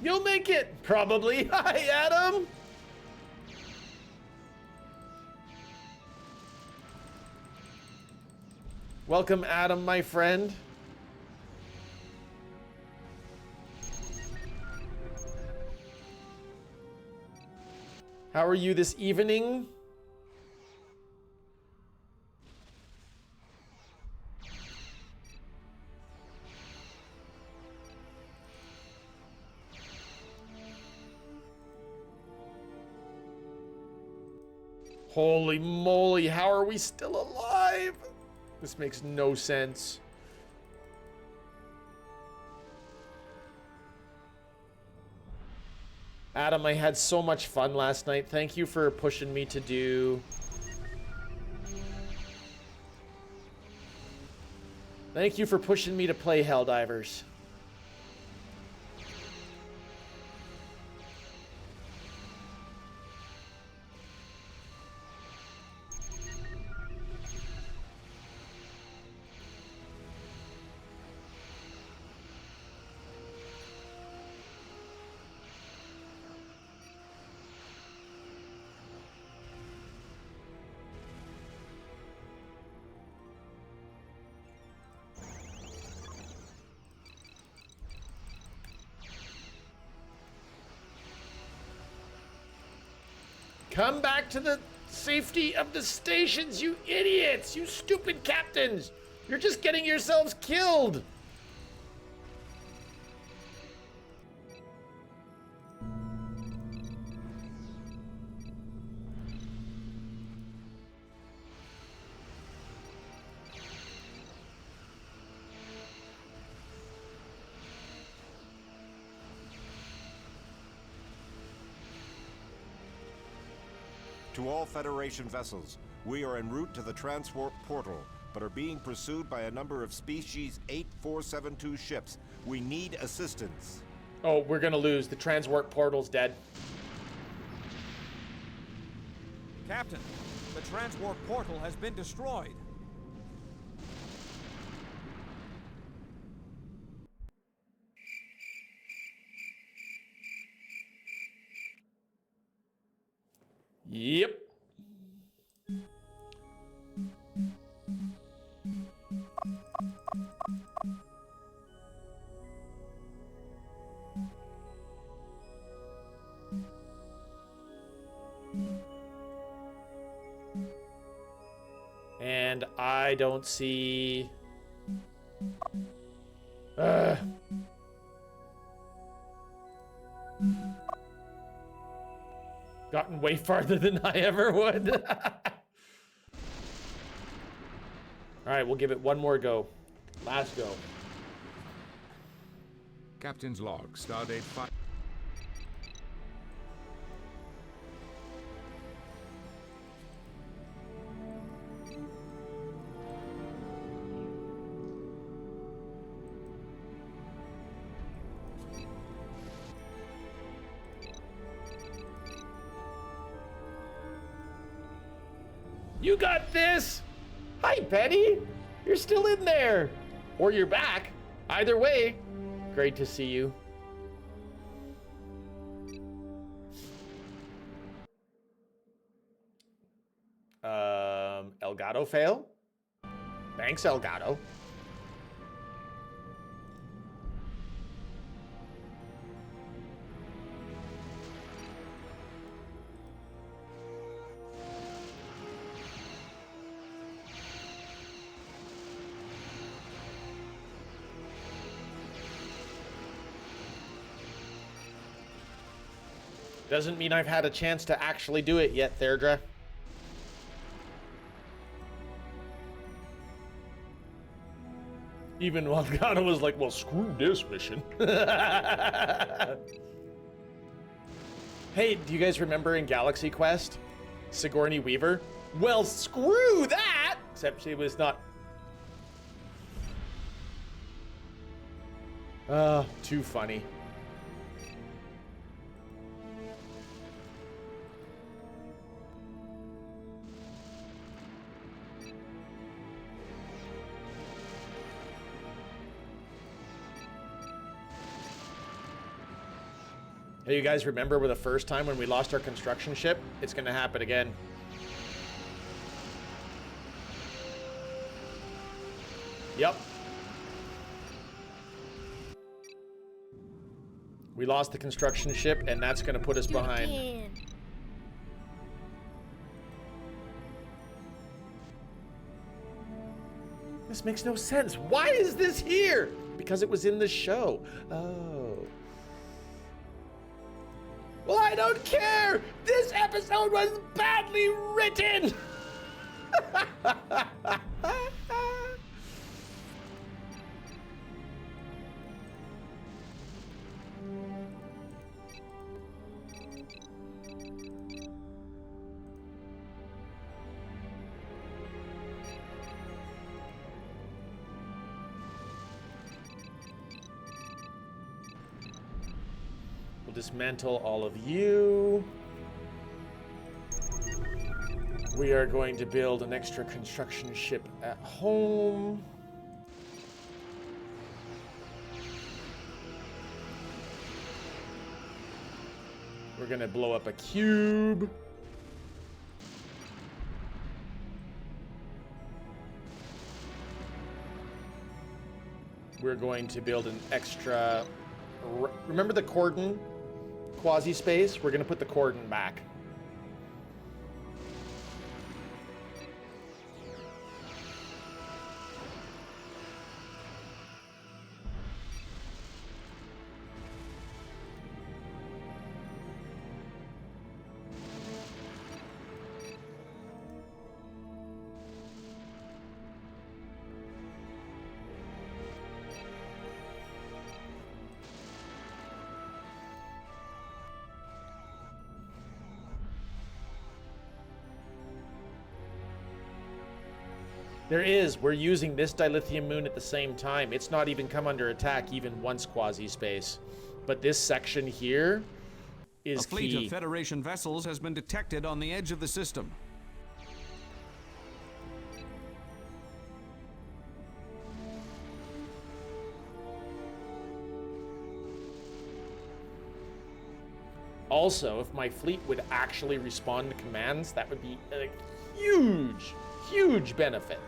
You'll make it! Probably. Hi, Adam! Welcome, Adam, my friend. How are you this evening? Holy moly, how are we still alive? This makes no sense. Adam, I had so much fun last night. Thank you for pushing me to do... Thank you for pushing me to play Helldivers. Come back to the safety of the stations, you idiots! You stupid captains! You're just getting yourselves killed! To all Federation vessels, we are en route to the transport portal, but are being pursued by a number of Species 8472 ships. We need assistance. Oh, we're gonna lose. The transport portal's dead. Captain, the transport portal has been destroyed. Yep. And I don't see... Gotten way farther than I ever would. Alright, we'll give it one more go. Last go. Captain's log, stardate 5. You got this! Hi, Penny! You're still in there! Or you're back. Either way, great to see you. Elgato fail? Thanks, Elgato. Doesn't mean I've had a chance to actually do it yet, Therdra. Even Walgana was like, well, screw this mission. Hey, do you guys remember in Galaxy Quest, Sigourney Weaver? Well, screw that! Except she was not... too funny. Hey, you guys remember the first time when we lost our construction ship? It's gonna happen again. Yep. We lost the construction ship, and that's gonna put us behind. This makes no sense. Why is this here? Because it was in the show. Oh. Well, I don't care! This episode was badly written! Dismantle all of you. We are going to build an extra construction ship at home. We're gonna blow up a cube. We're going to build an extra... Remember the cordon? Quasi-space, we're gonna put the cordon back. There is. We're using this dilithium moon at the same time. It's not even come under attack even once quasi-space. But this section here is key. A fleet of Federation vessels has been detected on the edge of the system. Also, if my fleet would actually respond to commands, that would be a huge, huge benefit.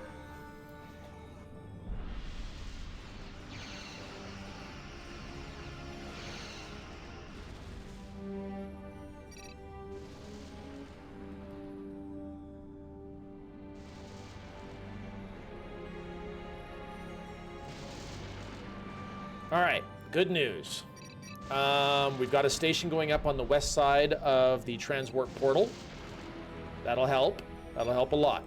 All right, good news. We've got a station going up on the west side of the transwarp portal. That'll help. That'll help a lot.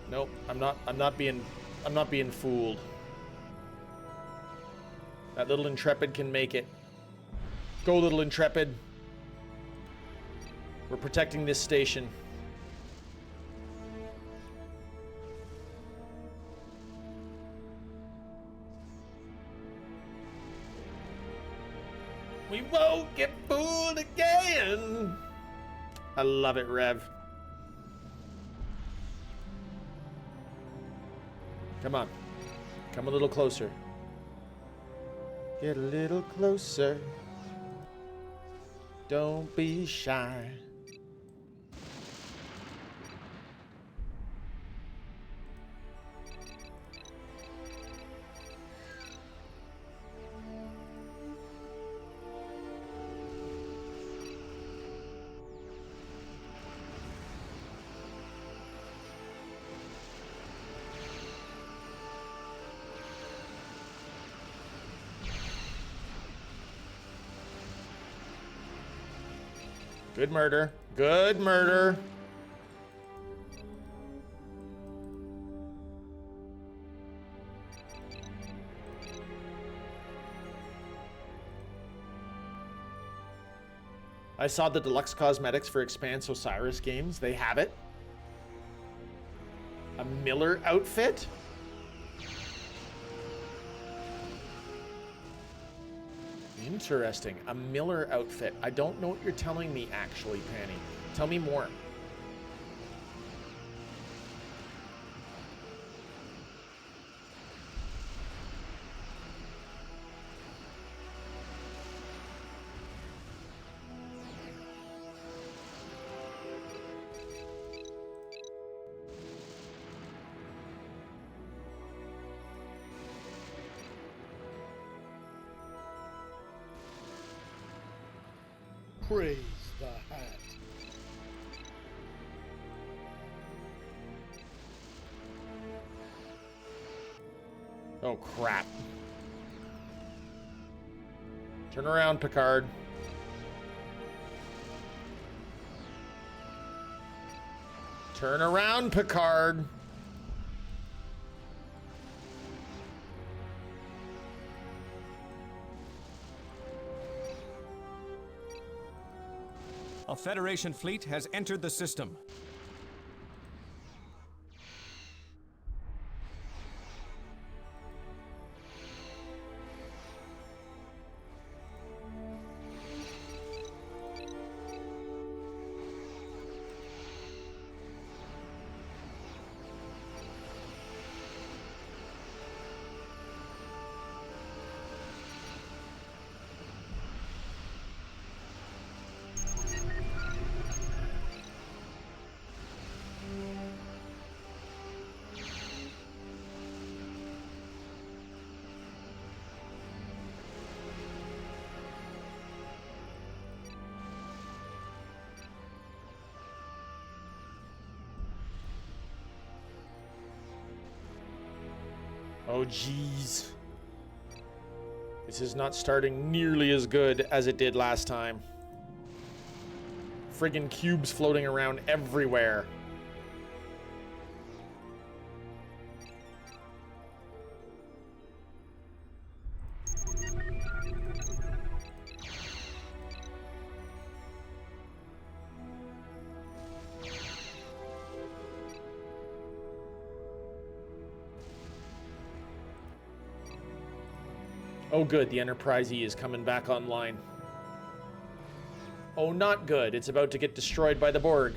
Nope, I'm not being fooled. That little Intrepid can make it. Go, little Intrepid. We're protecting this station. We won't get fooled again. I love it, Rev. Come on. Come a little closer. Get a little closer. Don't be shy. Good murder. Good murder. I saw the deluxe cosmetics for Expanse Osiris games. They have it. A Miller outfit? Interesting. A Miller outfit. I don't know what you're telling me, actually, Panny. Tell me more. Praise the hat. Oh, crap. Turn around, Picard. Turn around, Picard. A Federation fleet has entered the system. Oh, jeez. This is not starting nearly as good as it did last time. Friggin' cubes floating around everywhere. Oh, good. The Enterprise E is coming back online. Oh, not good. It's about to get destroyed by the Borg.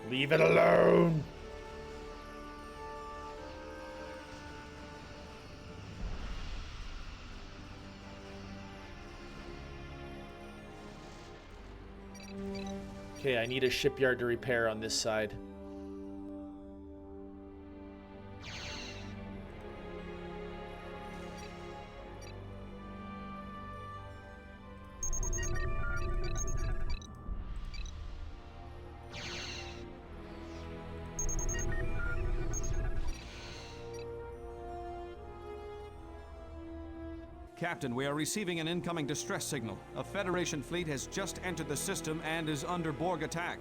Leave it alone! Okay, I need a shipyard to repair on this side. Captain, we are receiving an incoming distress signal. A Federation fleet has just entered the system and is under Borg attack.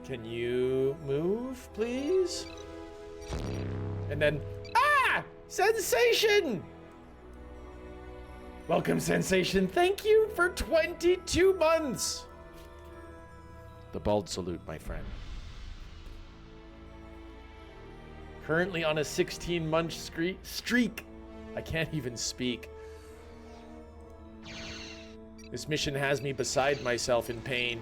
Can you move, please? And then, ah! Sensation! Welcome, Sensation. Thank you for 22 months. The bald salute, my friend. Currently on a 16-month streak. I can't even speak. This mission has me beside myself in pain.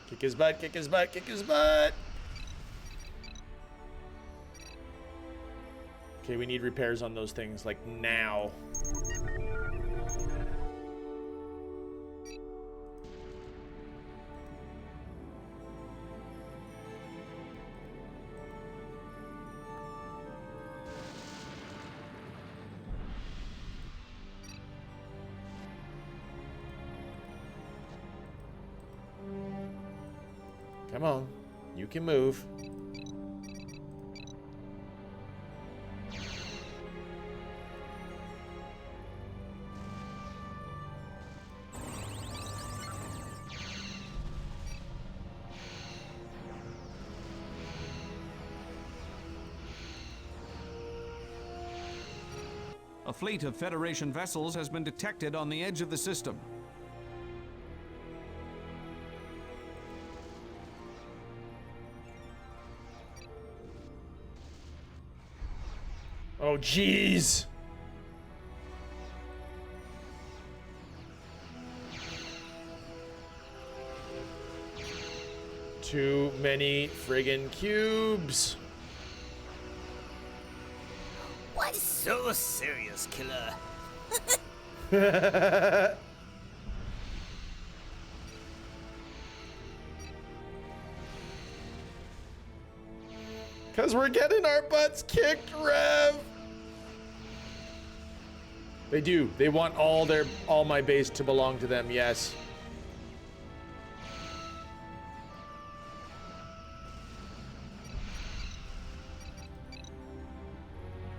Kick his butt, kick his butt, kick his butt! Okay, we need repairs on those things, like, now. Come on, you can move. A fleet of Federation vessels has been detected on the edge of the system. Oh, jeez. Too many friggin' cubes. Why so serious, Killer? Because we're getting our butts kicked, Rev. They do. They want all my base to belong to them, yes.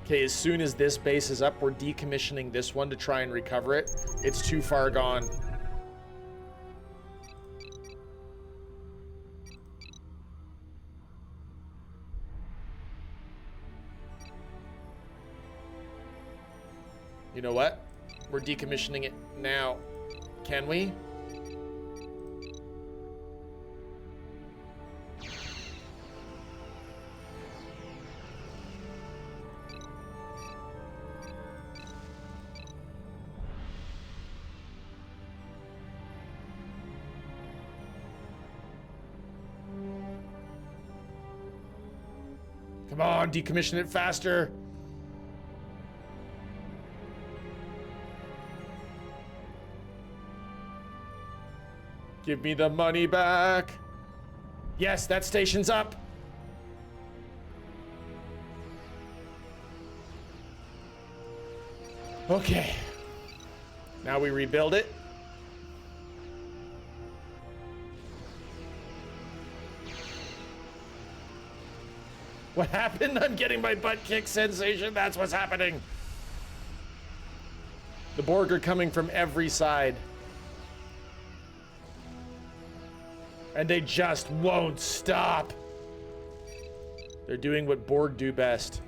Okay, as soon as this base is up, we're decommissioning this one to try and recover it. It's too far gone. You know what? We're decommissioning it now. Can we? Come on, decommission it faster. Give me the money back. Yes, that station's up. Okay. Now we rebuild it. What happened? I'm getting my butt kicked sensation. That's what's happening. The Borg are coming from every side. And they just won't stop. They're doing what Borg do best.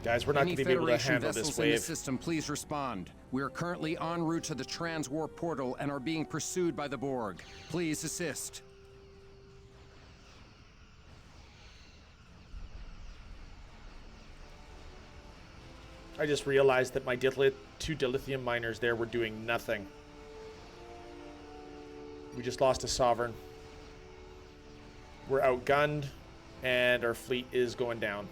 Guys, we're not going to be able to handle this wave. In the system, please respond. We are currently en route to the transwar portal and are being pursued by the Borg. Please assist. I just realized that my two dilithium miners there were doing nothing. We just lost a sovereign. We're outgunned, and our fleet is going down.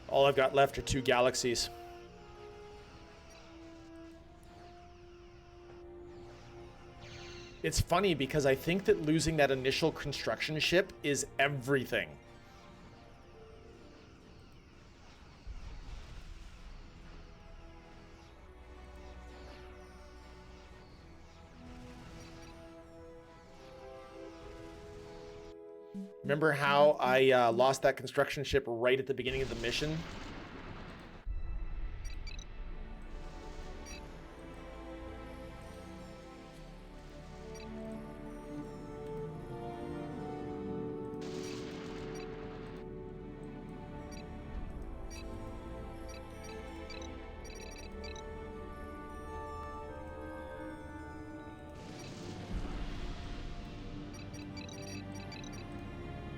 All I've got left are 2 galaxies. It's funny because I think that losing that initial construction ship is everything. Remember how I lost that construction ship right at the beginning of the mission?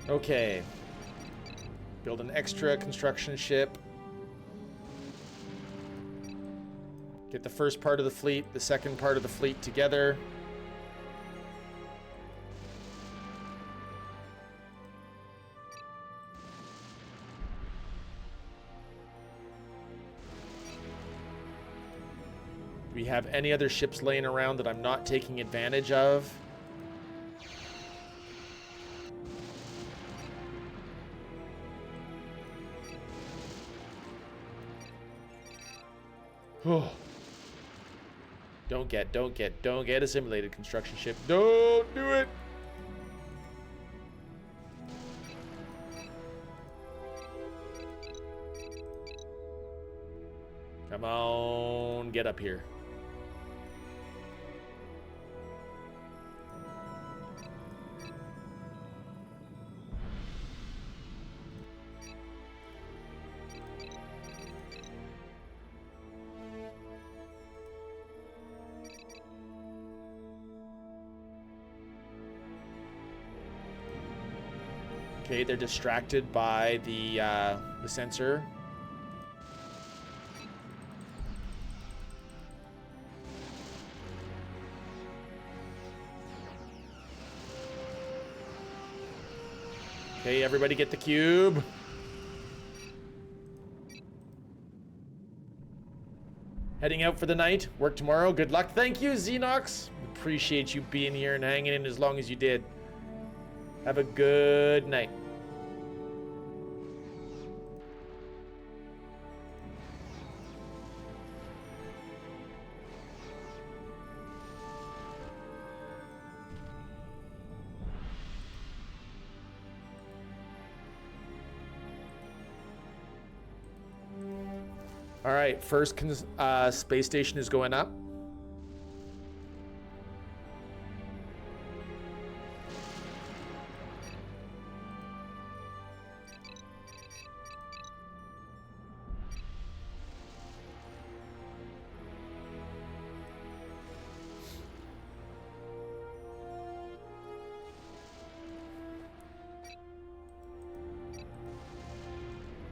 Okay. Build an extra construction ship. Get the first part of the fleet, the second part of the fleet together. Do we have any other ships laying around that I'm not taking advantage of? Don't get a simulated construction ship. Don't do it. Come on, get up here. Okay, they're distracted by the sensor. Okay, everybody get the cube. Heading out for the night. Work tomorrow. Good luck. Thank you, Xenox. Appreciate you being here and hanging in as long as you did. Have a good night. All right, first space station is going up.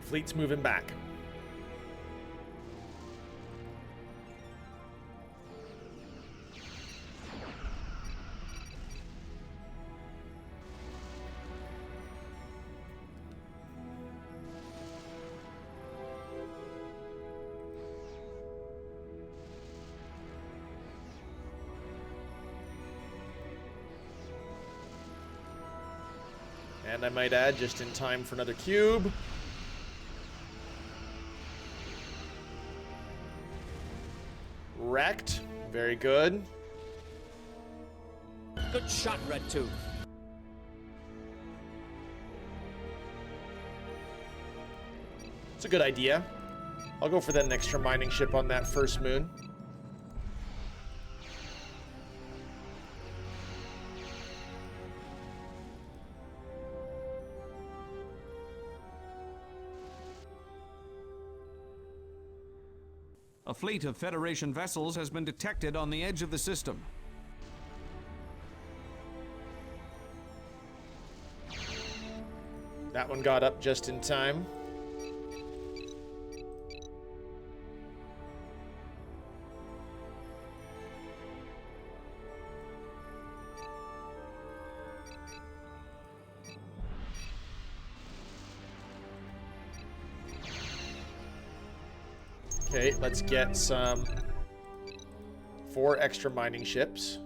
Fleet's moving back. And I might add, just in time for another cube. Wrecked. Very good. Good shot, Red Tooth. It's a good idea. I'll go for that extra mining ship on that first moon. A fleet of Federation vessels has been detected on the edge of the system. That one got up just in time. Okay, let's get some 4 extra mining ships.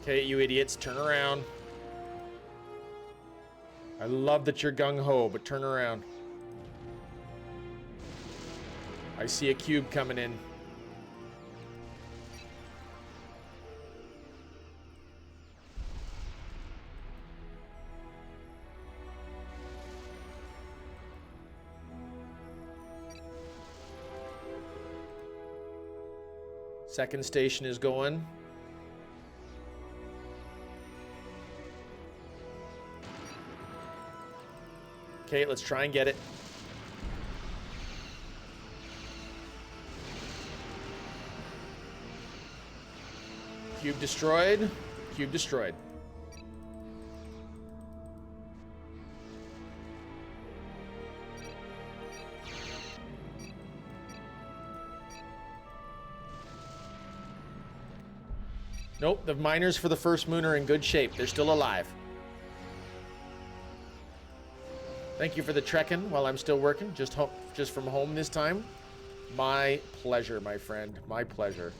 Okay, you idiots, turn around. I love that you're gung-ho, but turn around. I see a cube coming in. Second station is going. Okay, let's try and get it. Cube destroyed. Cube destroyed. Nope, the miners for the first moon are in good shape. They're still alive. Thank you for the trekking while I'm still working, just from home this time. My pleasure, my friend. My pleasure.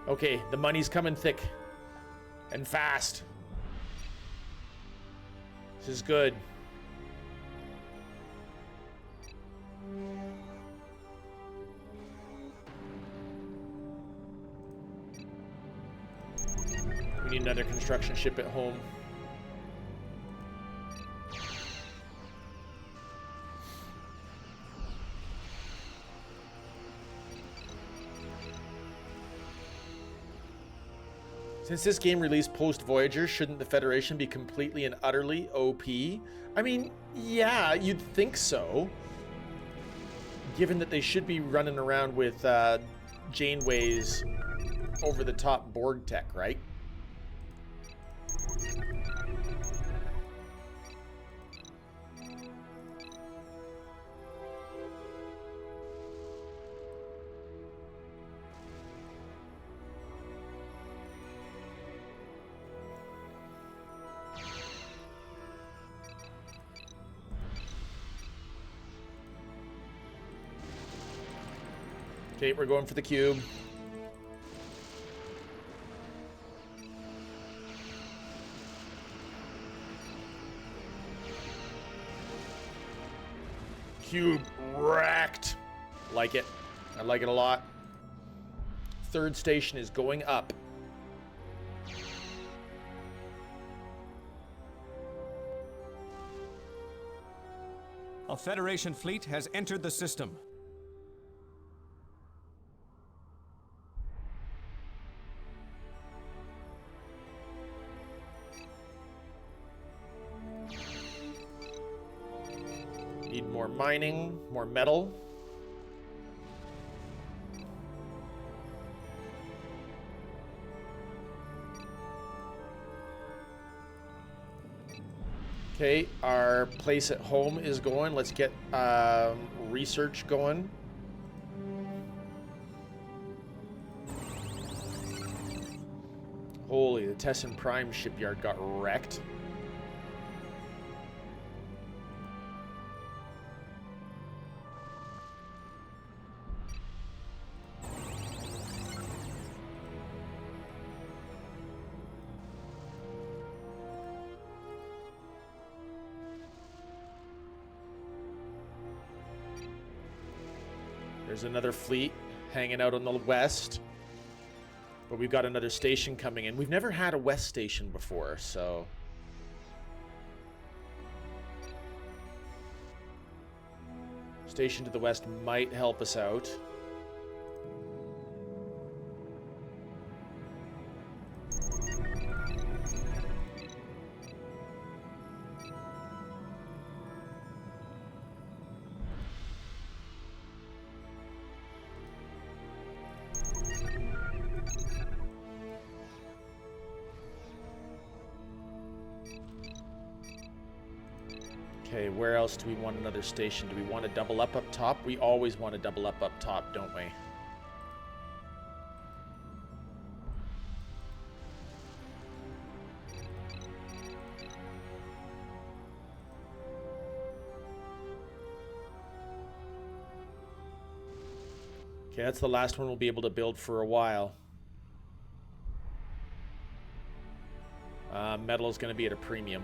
Okay, the money's coming thick and fast. This is good. We need another construction ship at home. Since this game released post-Voyager, shouldn't the Federation be completely and utterly OP? I mean, yeah, you'd think so. Given that they should be running around with Janeway's over-the-top Borg tech, right? Okay, we're going for the cube. Cube wrecked. Like it. I like it a lot. Third station is going up. A Federation fleet has entered the system. Need more mining, more metal. Okay, our place at home is going. Let's get research going. Holy, the Tessin Prime shipyard got wrecked. There's another fleet hanging out on the west. But we've got another station coming in. We've never had a west station before, so... Station to the west might help us out. Okay, where else do we want another station? Do we want to double up top? We always want to double up top, don't we? Okay, that's the last one we'll be able to build for a while. Metal is going to be at a premium.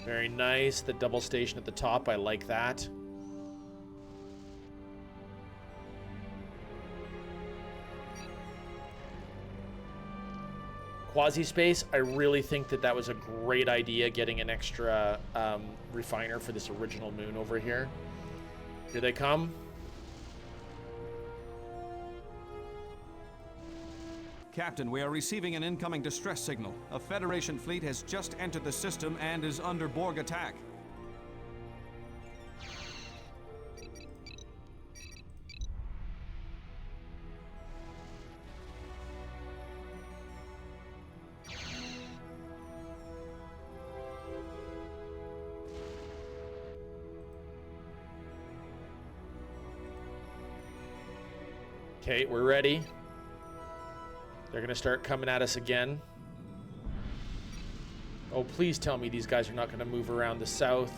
Very nice. The double station at the top. I like that. Quasi-space, I really think that was a great idea, getting an extra refiner for this original moon over here. Here they come. Captain, we are receiving an incoming distress signal. A Federation fleet has just entered the system and is under Borg attack. Okay, we're ready. They're gonna start coming at us again. Oh, please tell me these guys are not gonna move around the south.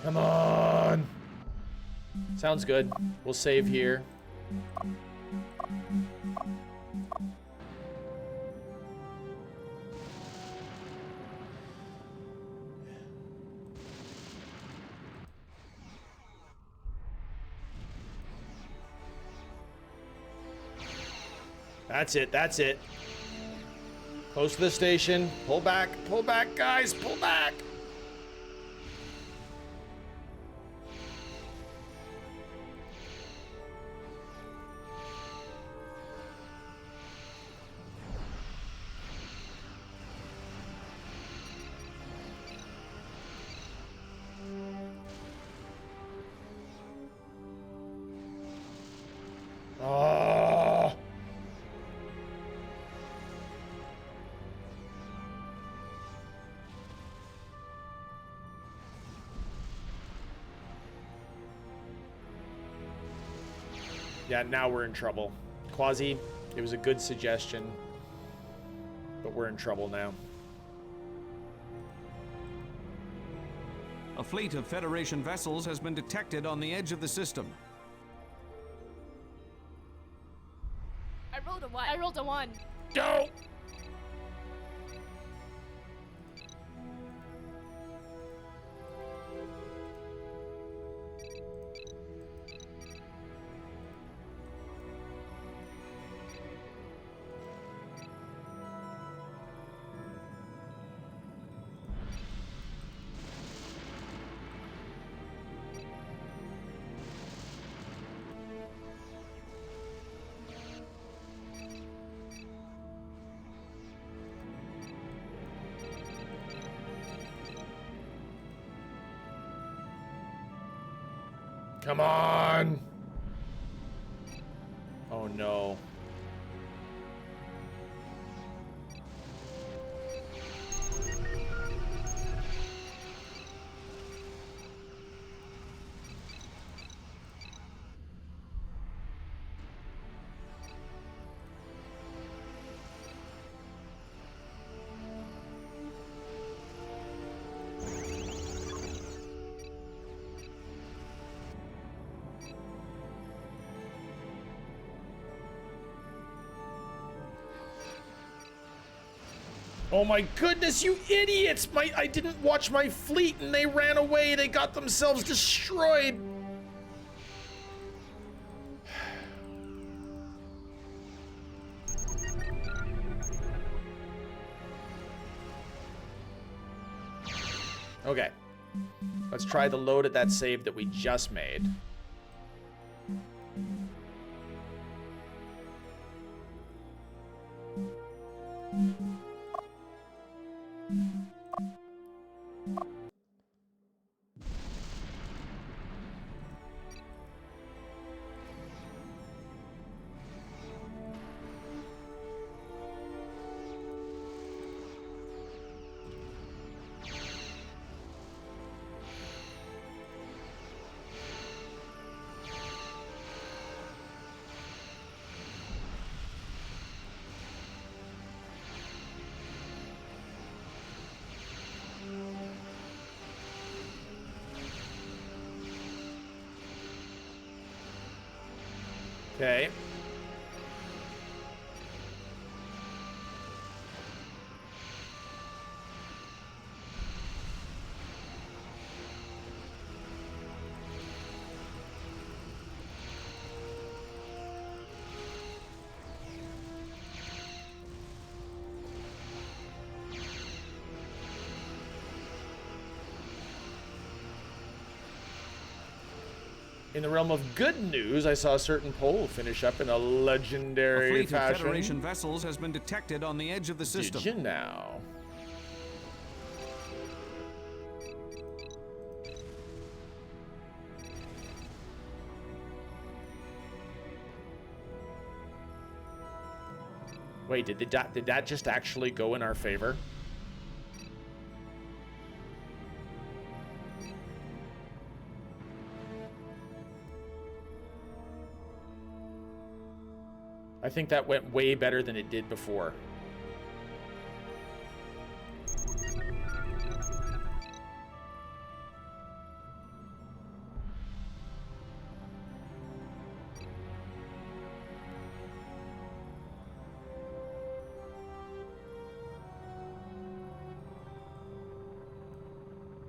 Come on! Sounds good. We'll save here. That's it, that's it. Close to the station. Pull back, guys, pull back! Yeah, now we're in trouble. Quasi, it was a good suggestion, but we're in trouble now. A fleet of Federation vessels has been detected on the edge of the system. I rolled a 1. I rolled a 1. Go! Come on! Oh no. Oh my goodness, you idiots! I didn't watch my fleet and they ran away. They got themselves destroyed. Okay. Let's try the load at that save that we just made. Okay. In the realm of good news, I saw a certain pole finish up in a legendary A fleet fashion. of Federation vessels has been detected on the edge of the system. Did you now? Wait, did that just actually go in our favor? I think that went way better than it did before.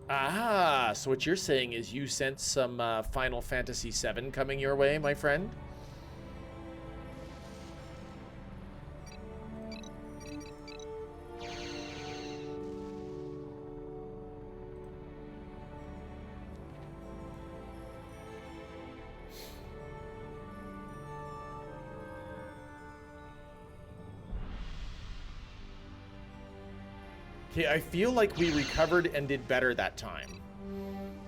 Ah, so what you're saying is you sense some Final Fantasy VII coming your way, my friend? Okay, I feel like we recovered and did better that time.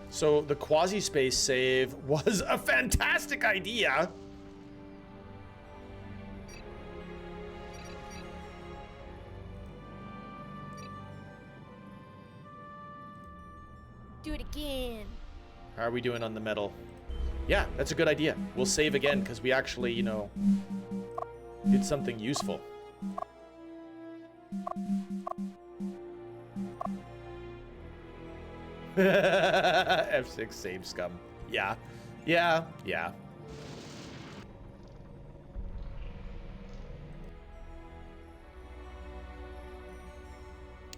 So the quasi-space save was a fantastic idea. Do it again. How are we doing on the metal? Yeah, that's a good idea. We'll save again because we actually, you know, did something useful. F6 save scum. Yeah. Yeah. Yeah.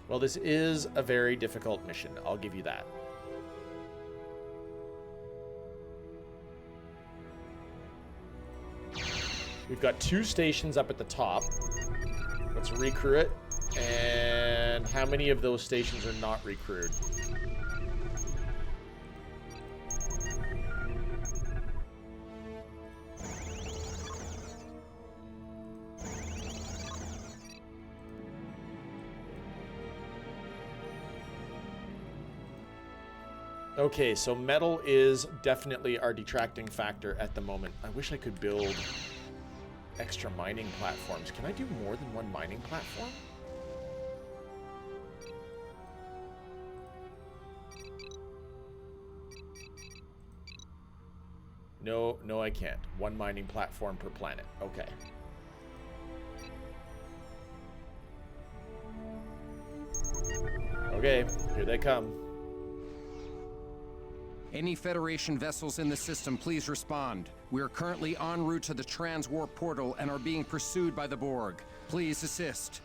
Well, this is a very difficult mission. I'll give you that. We've got 2 stations up at the top. Let's recrew it. And how many of those stations are not recrewed? Okay, so metal is definitely our detracting factor at the moment. I wish I could build extra mining platforms. Can I do more than one mining platform? No, no, I can't. One mining platform per planet. Okay. Okay, here they come. Any Federation vessels in the system, please respond. We are currently en route to the transwarp portal and are being pursued by the Borg. Please assist.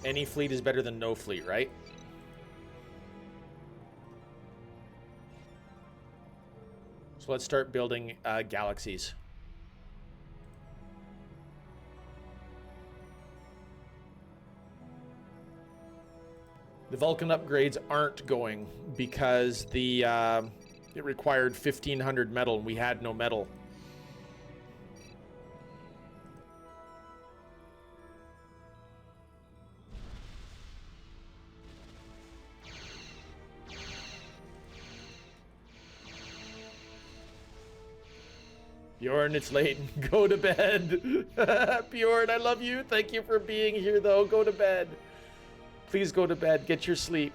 Any fleet is better than no fleet, right? So let's start building galaxies. The Vulcan upgrades aren't going because the it required 1,500 metal and we had no metal. Bjorn, it's late. Go to bed. Bjorn, I love you. Thank you for being here, though. Go to bed. Please go to bed. Get your sleep.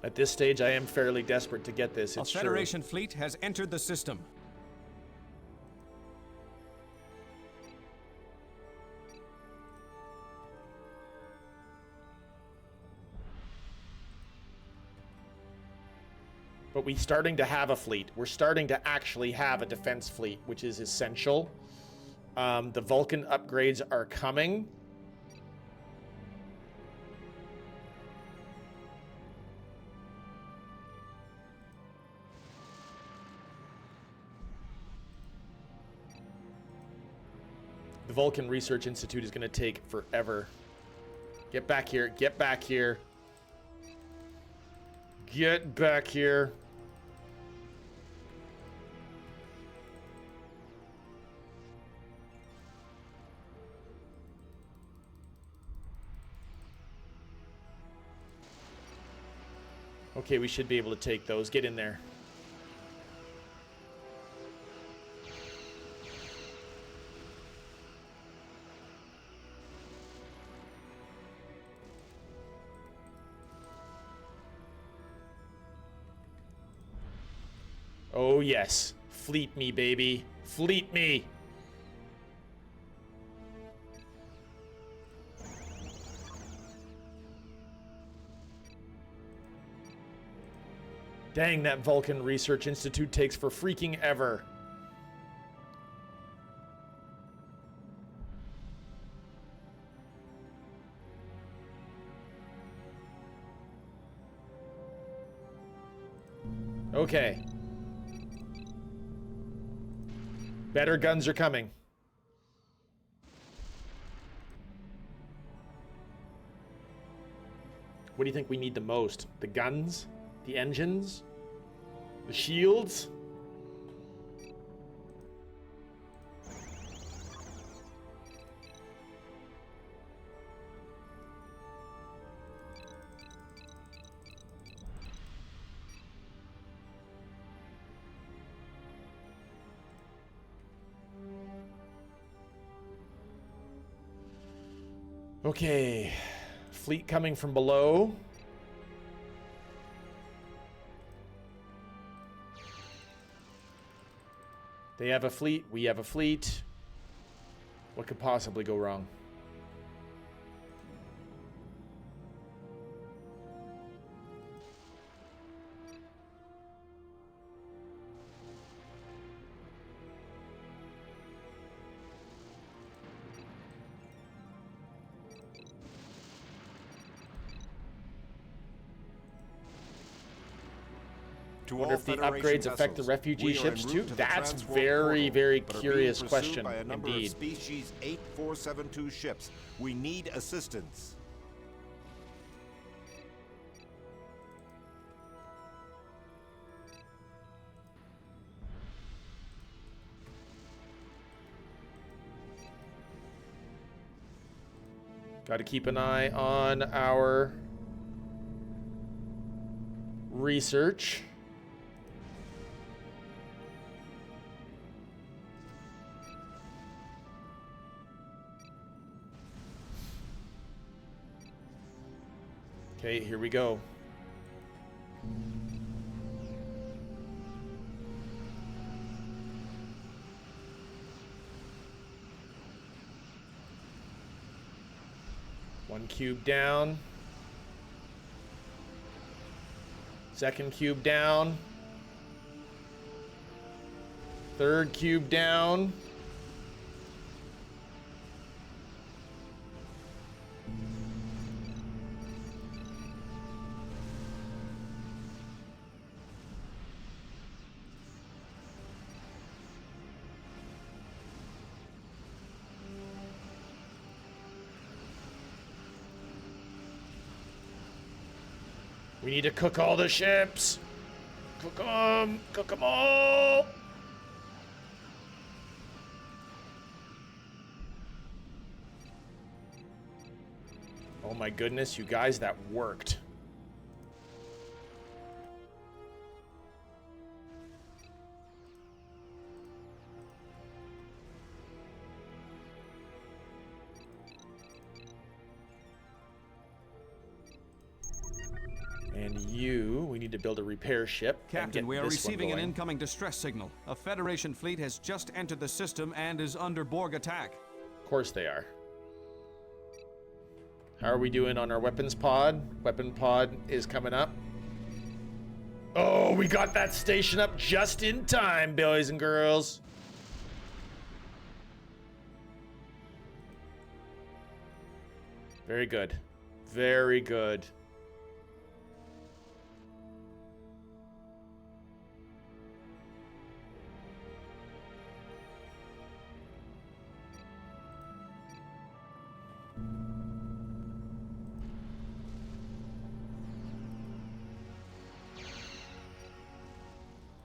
At this stage, I am fairly desperate to get this. It's A Federation fleet has entered the system. But we're starting to have a fleet. We're starting to actually have a defense fleet, which is essential. The Vulcan upgrades are coming. The Vulcan Research Institute is going to take forever. Get back here. Get back here. Get back here. Okay, we should be able to take those. Get in there. Oh, yes. Fleet me, baby. Fleet me. Dang, that Vulcan Research Institute takes for freaking ever. Okay. Better guns are coming. What do you think we need the most? The guns? The engines? The shields? Okay, fleet coming from below. They have a fleet, we have a fleet. What could possibly go wrong? I wonder if the upgrades affect the refugee ships too? That's very, very curious question by a number of indeed. species 8472 ships. We need assistance. Got to keep an eye on our research. Okay, here we go. One cube down. Second cube down. Third cube down. We need to cook all the ships. Cook them. Cook them all. Oh my goodness, you guys, that worked. And we need to build a repair ship. Captain, we are receiving an incoming distress signal. A Federation fleet has just entered the system and is under Borg attack. Of course they are. How are we doing on our weapons pod? Weapon pod is coming up. Oh, we got that station up just in time, boys and girls. Very good. Very good.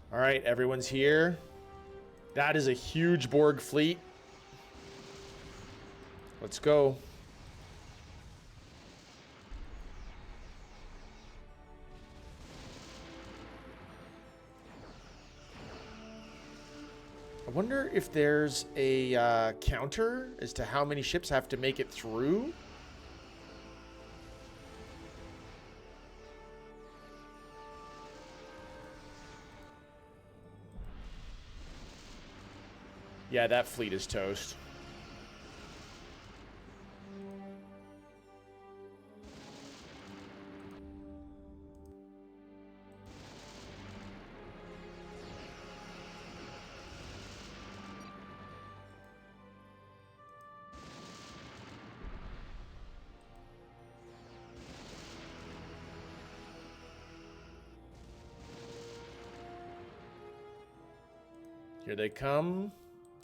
All right, everyone's here. That is a huge Borg fleet. Let's go. I wonder if there's a counter as to how many ships have to make it through. Yeah, that fleet is toast. Here they come.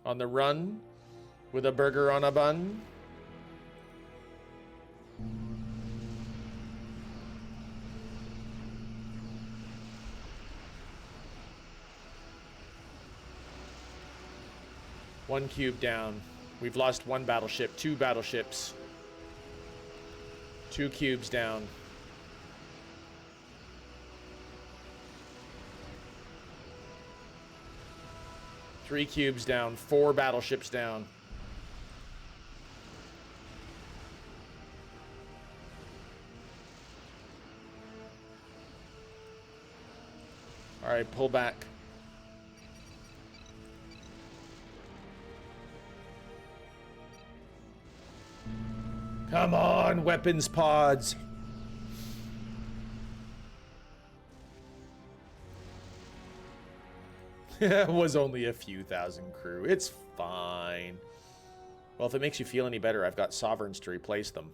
On the run, with a burger on a bun. One cube down. We've lost one battleship, two battleships. 2 cubes down. Three cubes down, 4 battleships down. All right, pull back. Come on, weapons pods. It was only a few thousand crew. It's fine. Well, if it makes you feel any better, I've got sovereigns to replace them.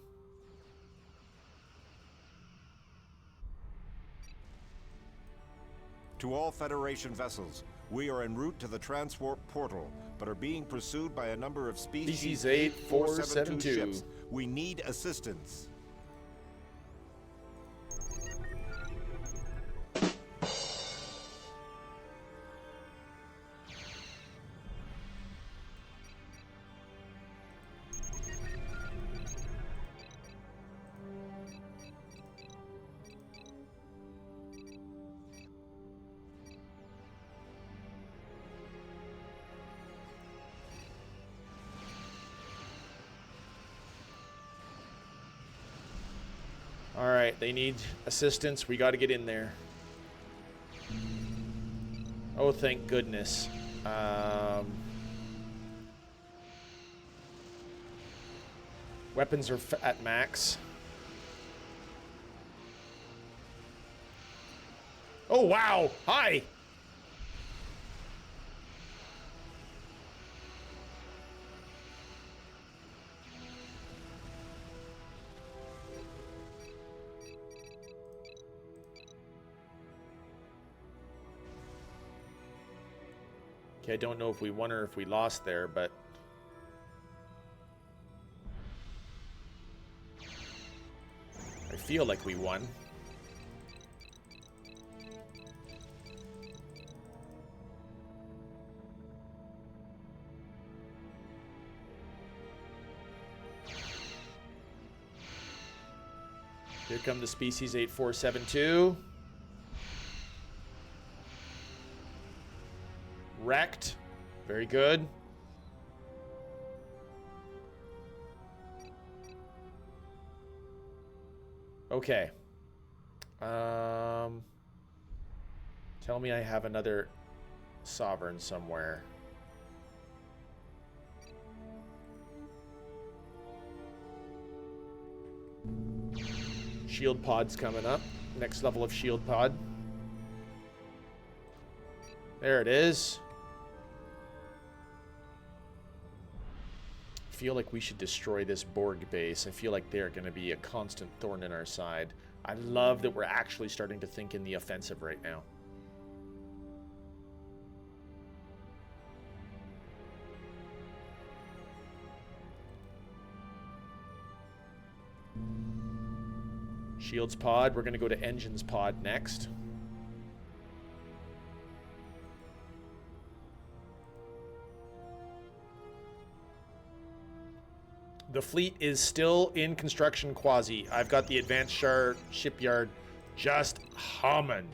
To all Federation vessels, we are en route to the transport portal, but are being pursued by a number of species 8472 ships. We need assistance. All right, they need assistance. We got to get in there. Oh, thank goodness. Weapons are at max. Oh, wow. Hi. Okay, I don't know if we won or if we lost there, but... I feel like we won. Here come the species 8472. Wrecked. Very good. Okay. Tell me I have another sovereign somewhere. Shield pod's coming up. Next level of shield pod. There it is. I feel like we should destroy this Borg base. I feel like they're going to be a constant thorn in our side. I love that we're actually starting to think in the offensive right now. Shields pod. We're going to go to engines pod next. The fleet is still in construction quasi. I've got the advanced shipyard just humming.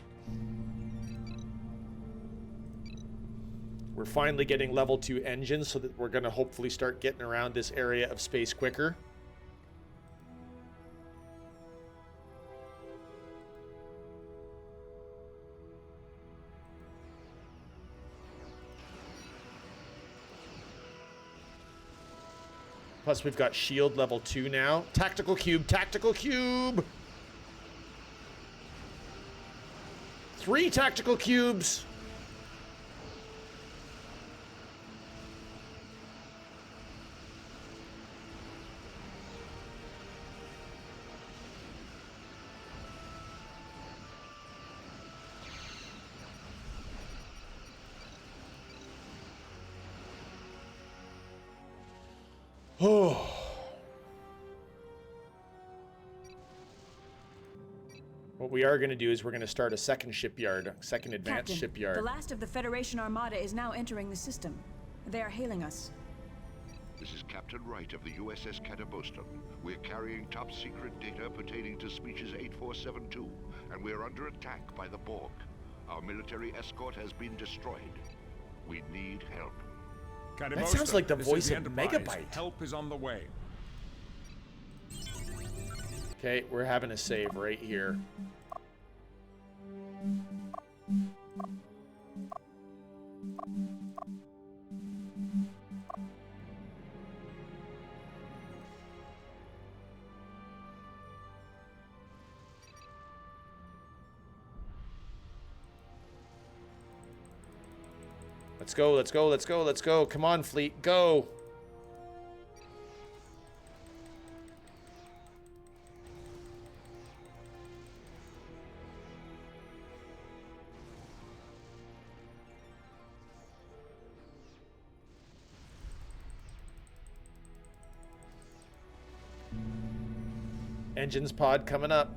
We're finally getting level 2 engines so that we're going to hopefully start getting around this area of space quicker. Plus, we've got shield level 2 now. Tactical cube, tactical cube! 3 tactical cubes! Oh. What we are going to do is we're going to start a second shipyard, second advanced Captain, shipyard. The last of the Federation Armada is now entering the system. They are hailing us. This is Captain Wright of the USS Cataboston. We're carrying top secret data pertaining to species 8472, and we're under attack by the Borg. Our military escort has been destroyed. We need help. That sounds like the voice of Megabyte. Help is on the way. Okay, we're having a save right here. Let's go, let's go, let's go, let's go. Come on, fleet, go. Engines pod coming up.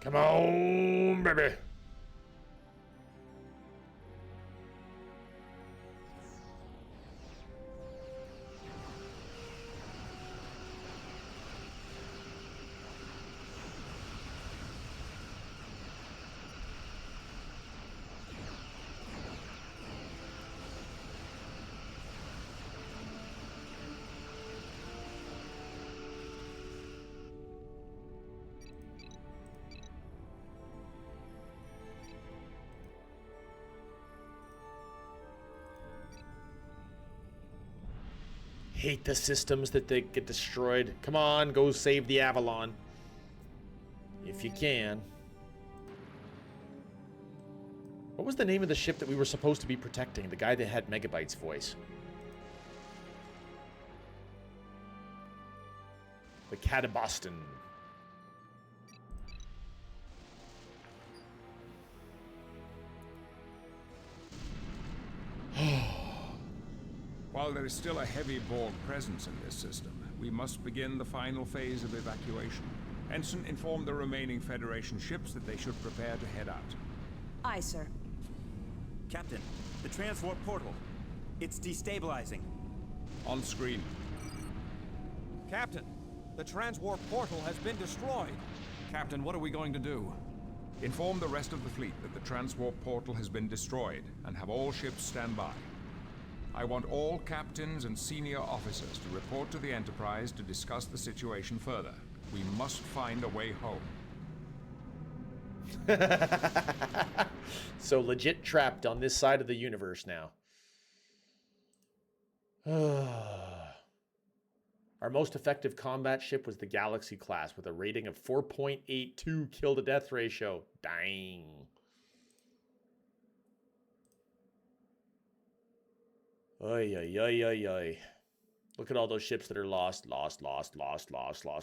Come on, baby. hate the systems that they get destroyed. Come on, go save the Avalon. If you can. What was the name of the ship that we were supposed to be protecting? The guy that had Megabyte's voice. The Cataboston. While there is still a heavy Borg presence in this system, we must begin the final phase of evacuation. Ensign informed the remaining Federation ships that they should prepare to head out. Aye, sir. Captain, the transwarp portal. It's destabilizing. On screen. Captain, the transwarp portal has been destroyed. Captain, what are we going to do? Inform the rest of the fleet that the transwarp portal has been destroyed and have all ships stand by. I want all captains and senior officers to report to the Enterprise to discuss the situation further. We must find a way home. So legit trapped on this side of the universe now. Our most effective combat ship was the Galaxy class with a rating of 4.82 kill to death ratio. Dang. Oy, oy, oy, oy, oy. Look at all those ships that are lost.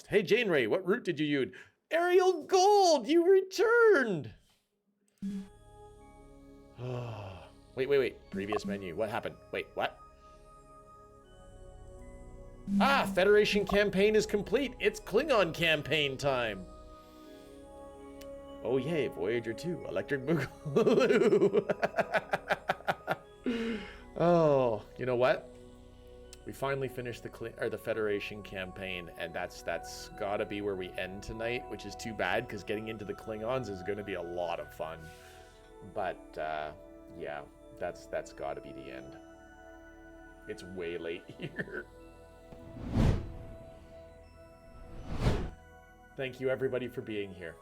Hey, Jane Ray, what route did you use? Ariel Gold, you returned. Wait. Previous menu. What happened? Wait, what? Ah, Federation campaign is complete. It's Klingon campaign time. Oh, yay. Voyager 2. Electric Boogaloo. Oh, you know what? We finally finished the Federation campaign, and that's gotta be where we end tonight, which is too bad because getting into the Klingons is going to be a lot of fun. But yeah, that's gotta be the end. It's way late here. Thank you everybody for being here.